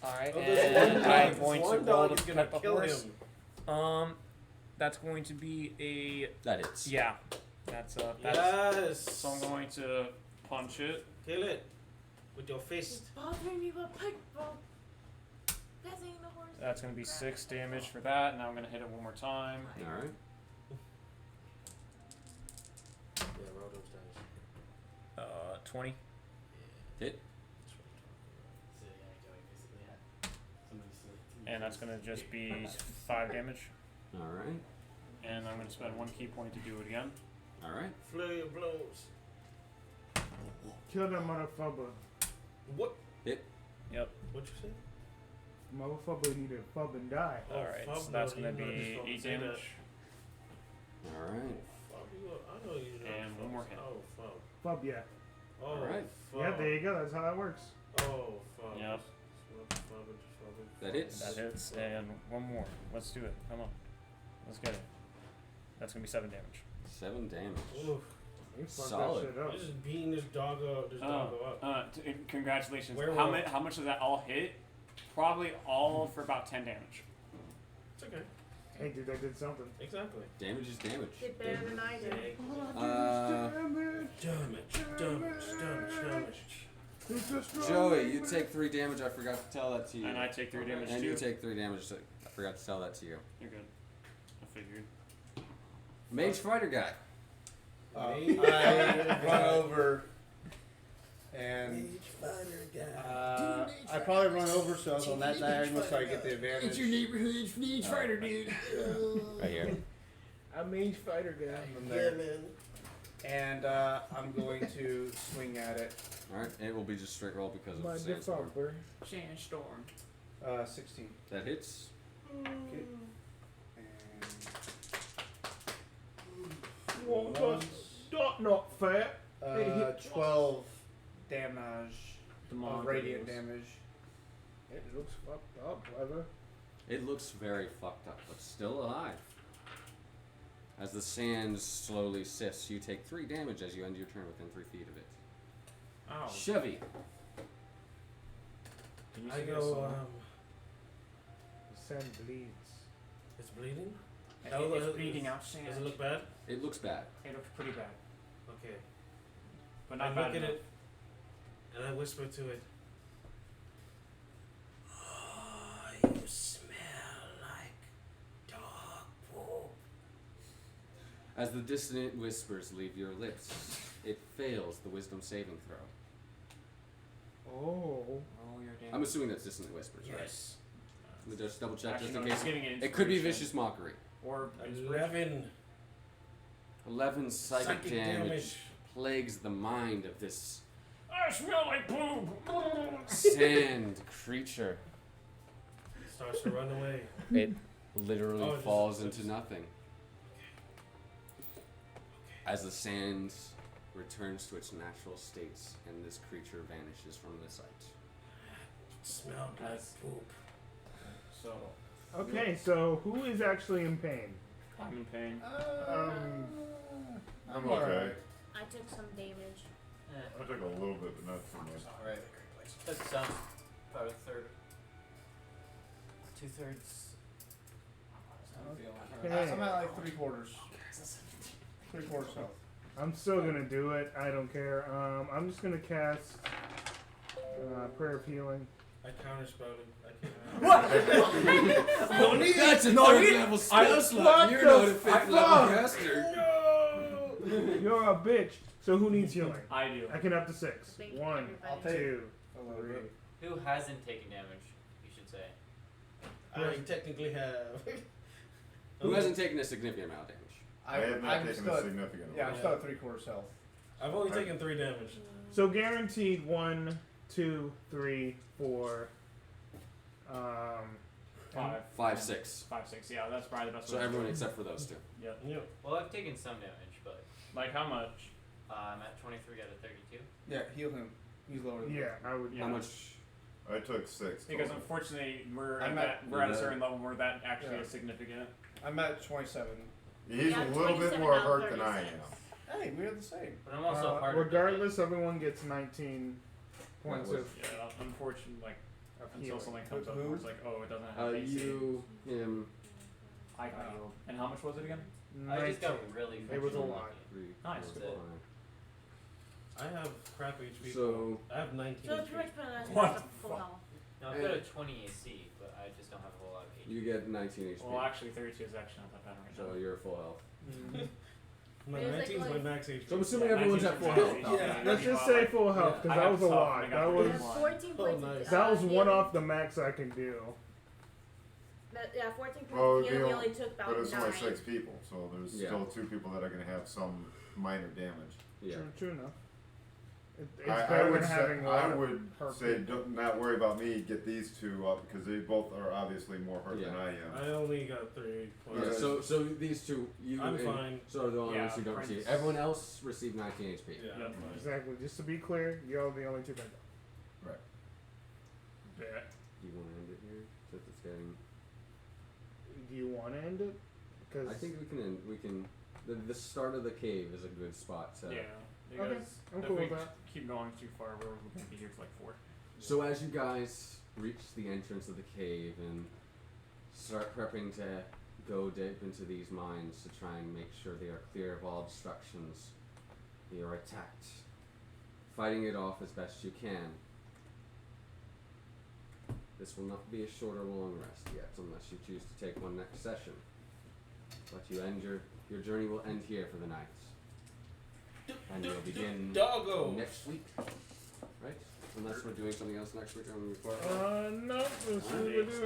Alright, Oh, this and one I'm dog- going this to one roll dog to is gonna pet the kill horse. him. That's going to be a That hits. yeah. That's Yes. so I'm going to punch it. Kill it with your fist. Bothering me with pitbull. That's ain't the horse. That's going to be 6 damage for that. Now I'm going to hit it one more time. Alright. Yeah, roll those dice. 20. Hit. So yeah, Joey basically had somebody select. And that's going to just be 5 damage. Alright. And I'm going to spend 1 key point to do it again. Alright. Flurry of blows. Kill that motherfucker. What? Hit. Yep. What you say? Motherfucker need to fub and die. Oh, Alright, so fuck that's no, going to you know be just 8 say that. damage. Alright. Fuck you. I know you know. And one more hit. Oh fuck. Fub, yeah. Oh Alright. fuck. Yeah, there you go. That's how that works. Oh fuck. Yep. That hits. That hits. And one more. Let's do it. Come on. Let's get it. That's going to be 7 damage. 7 damage. Oof. You fucked Solid. that shit up. You're just beating this doggo up. Congratulations. Where How were- much? How much does that all hit? Probably all for about 10 damage. It's okay. Hey, dude, I did something. Exactly. Damage is damage. Did better than I did. Damage. Joey, you take 3 damage. I forgot to tell that to you. And I take 3 damage And too. you take 3 damage. So I forgot to tell that to you. You're good. I figured. Mage fighter guy. I run over and I probably run over so I was on that diagonal so I get the advantage. It's your neighborhood mage fighter, dude. Right here. I'm mage fighter guy. From there. And I'm going to swing at it. Alright, and it will be just straight roll because of My Sandstorm. default, Sandstorm. 16. That hits. Okay. Well, And that's not fair. 12 damage. Demon Radiant blows. damage. It looks fucked up, brother. It looks very fucked up, but still alive. As the sand slowly sifts, you take 3 damage as you end your turn within 3 feet of it. Ow. Chevy. Can you I see this? go, The sand bleeds. it's bleeding? It's bleeding out sand. Does it look bad? It looks bad. It looks pretty bad. Okay. But I not look bad at enough. it and I whisper to it. Oh, you smell like dog poop. As the dissonant whispers leave your lips, it fails the wisdom saving throw. Oh. Oh, you're damn. I'm assuming that's dissonant whispers, Yes. right? Let me just double check Actually, just no, in he's case. giving it It could be inspiration. vicious mockery. Or 11. 11 psychic Psychic damage damage. plagues the mind of this I smell like poop. sand creature. Starts to run away. It literally Oh, just- falls just- into nothing. As the sand returns to its natural states and this creature vanishes from the sight. Smell like poop. So, Okay, so who is actually in pain? I'm in pain. I'm okay. I took some damage. I took a little bit, but not too much. Alright. That sounds about a third. 2/3. Okay. I'm at like 3/4. 3/4 health. I'm still gonna do it. I don't care. I'm just gonna cast Prayer of Healing. I counterspelled I can't. What? That's a third level spell slot. You're not a 5th level caster. You're a bitch. So who needs healing? I do. I can up to 6. Thank you, 1, everybody. I'll take 2, a little 3. bit. Who hasn't taken damage, you should say. I technically have. Who hasn't taken a significant amount of damage? I have not I'm taken still a at- significant Yeah, I'm amount. still at 3/4 health. I've only taken 3 damage. So guaranteed 1, 2, 3, 4. 5, 6. 5, 6. Yeah, that's probably the best. So way to everyone do it. except for those two. Yep. Yep. Well, I've taken some damage, but Like how much? I'm at 23 out of 32. Yeah, heal him. He's lower than Yeah, I would. Yeah. How much? I took 6. Because total. unfortunately, we're I'm at, at- we're at a Yeah. certain level where that actually Yeah. is significant. I'm at 27. He's Yeah, a little bit 27 more out of hurt than I 36. am. Hey, we're the same. But I'm also harder. Regardless, everyone gets 19 points That of, was- Yeah, unfortunately, like of until healing. something comes up Who? where it's like, oh, it doesn't have AC. You, him, I got healed. And how much was it again? I just got 19. really. It was a freaking lot. lucky. 3, Nice. 4, That's it. 5. I have crap HP. So I have 19 So HP. pretty much put us What at the full fuck? health. No, I've got a 20 AC, but I just don't have a whole lot of HP. you get 19 HP. Well, actually, 32 is actually not that bad right So now. you're full health. My It was 19 is my like- max HP. So I'm assuming Yeah, everyone's 19 at full is health. max now. HP. Let's just say full health, I because that got was a tough lot. and I That got We was have One. 14 Oh, points. nice. that was one healing. off the max I can do. Yeah, 14 points Oh, of healing. deal. We only took about But it's 9. only 6 people, so there's Yeah. still 2 people that are going to have some minor damage. Yeah. True enough. It's I better would than having say, a lot I of would hurt say people. don't not worry about me. Get these 2 up because they both are obviously more hurt than Yeah. I am. I only got 3 Yeah, points. so these two, you I'm and fine. so are the only Yeah, ones who don't Prince- receive. Everyone else received 19 HP. Yeah, Yep. I'm fine. Exactly. Just to be clear, you're the only two that Right. go. Yeah. Do you want to end it here since it's getting? Do you want to end it? Because I think we can end. We can. The start of the cave is a good spot to. Yeah. Okay, Because I'm if cool we with that. keep going too far, we're going to be here for like 4. So as you guys reach the entrance of the cave and start prepping to go deep into these mines to try and make sure they are clear of all obstructions, you are attacked, fighting it off as best you can. This will not be a short or long rest yet, unless you choose to take one next session. But your journey will end here for the night, and you'll begin Doggo. next week, right? Unless we're doing something else next week on the report. no, this is what we're doing.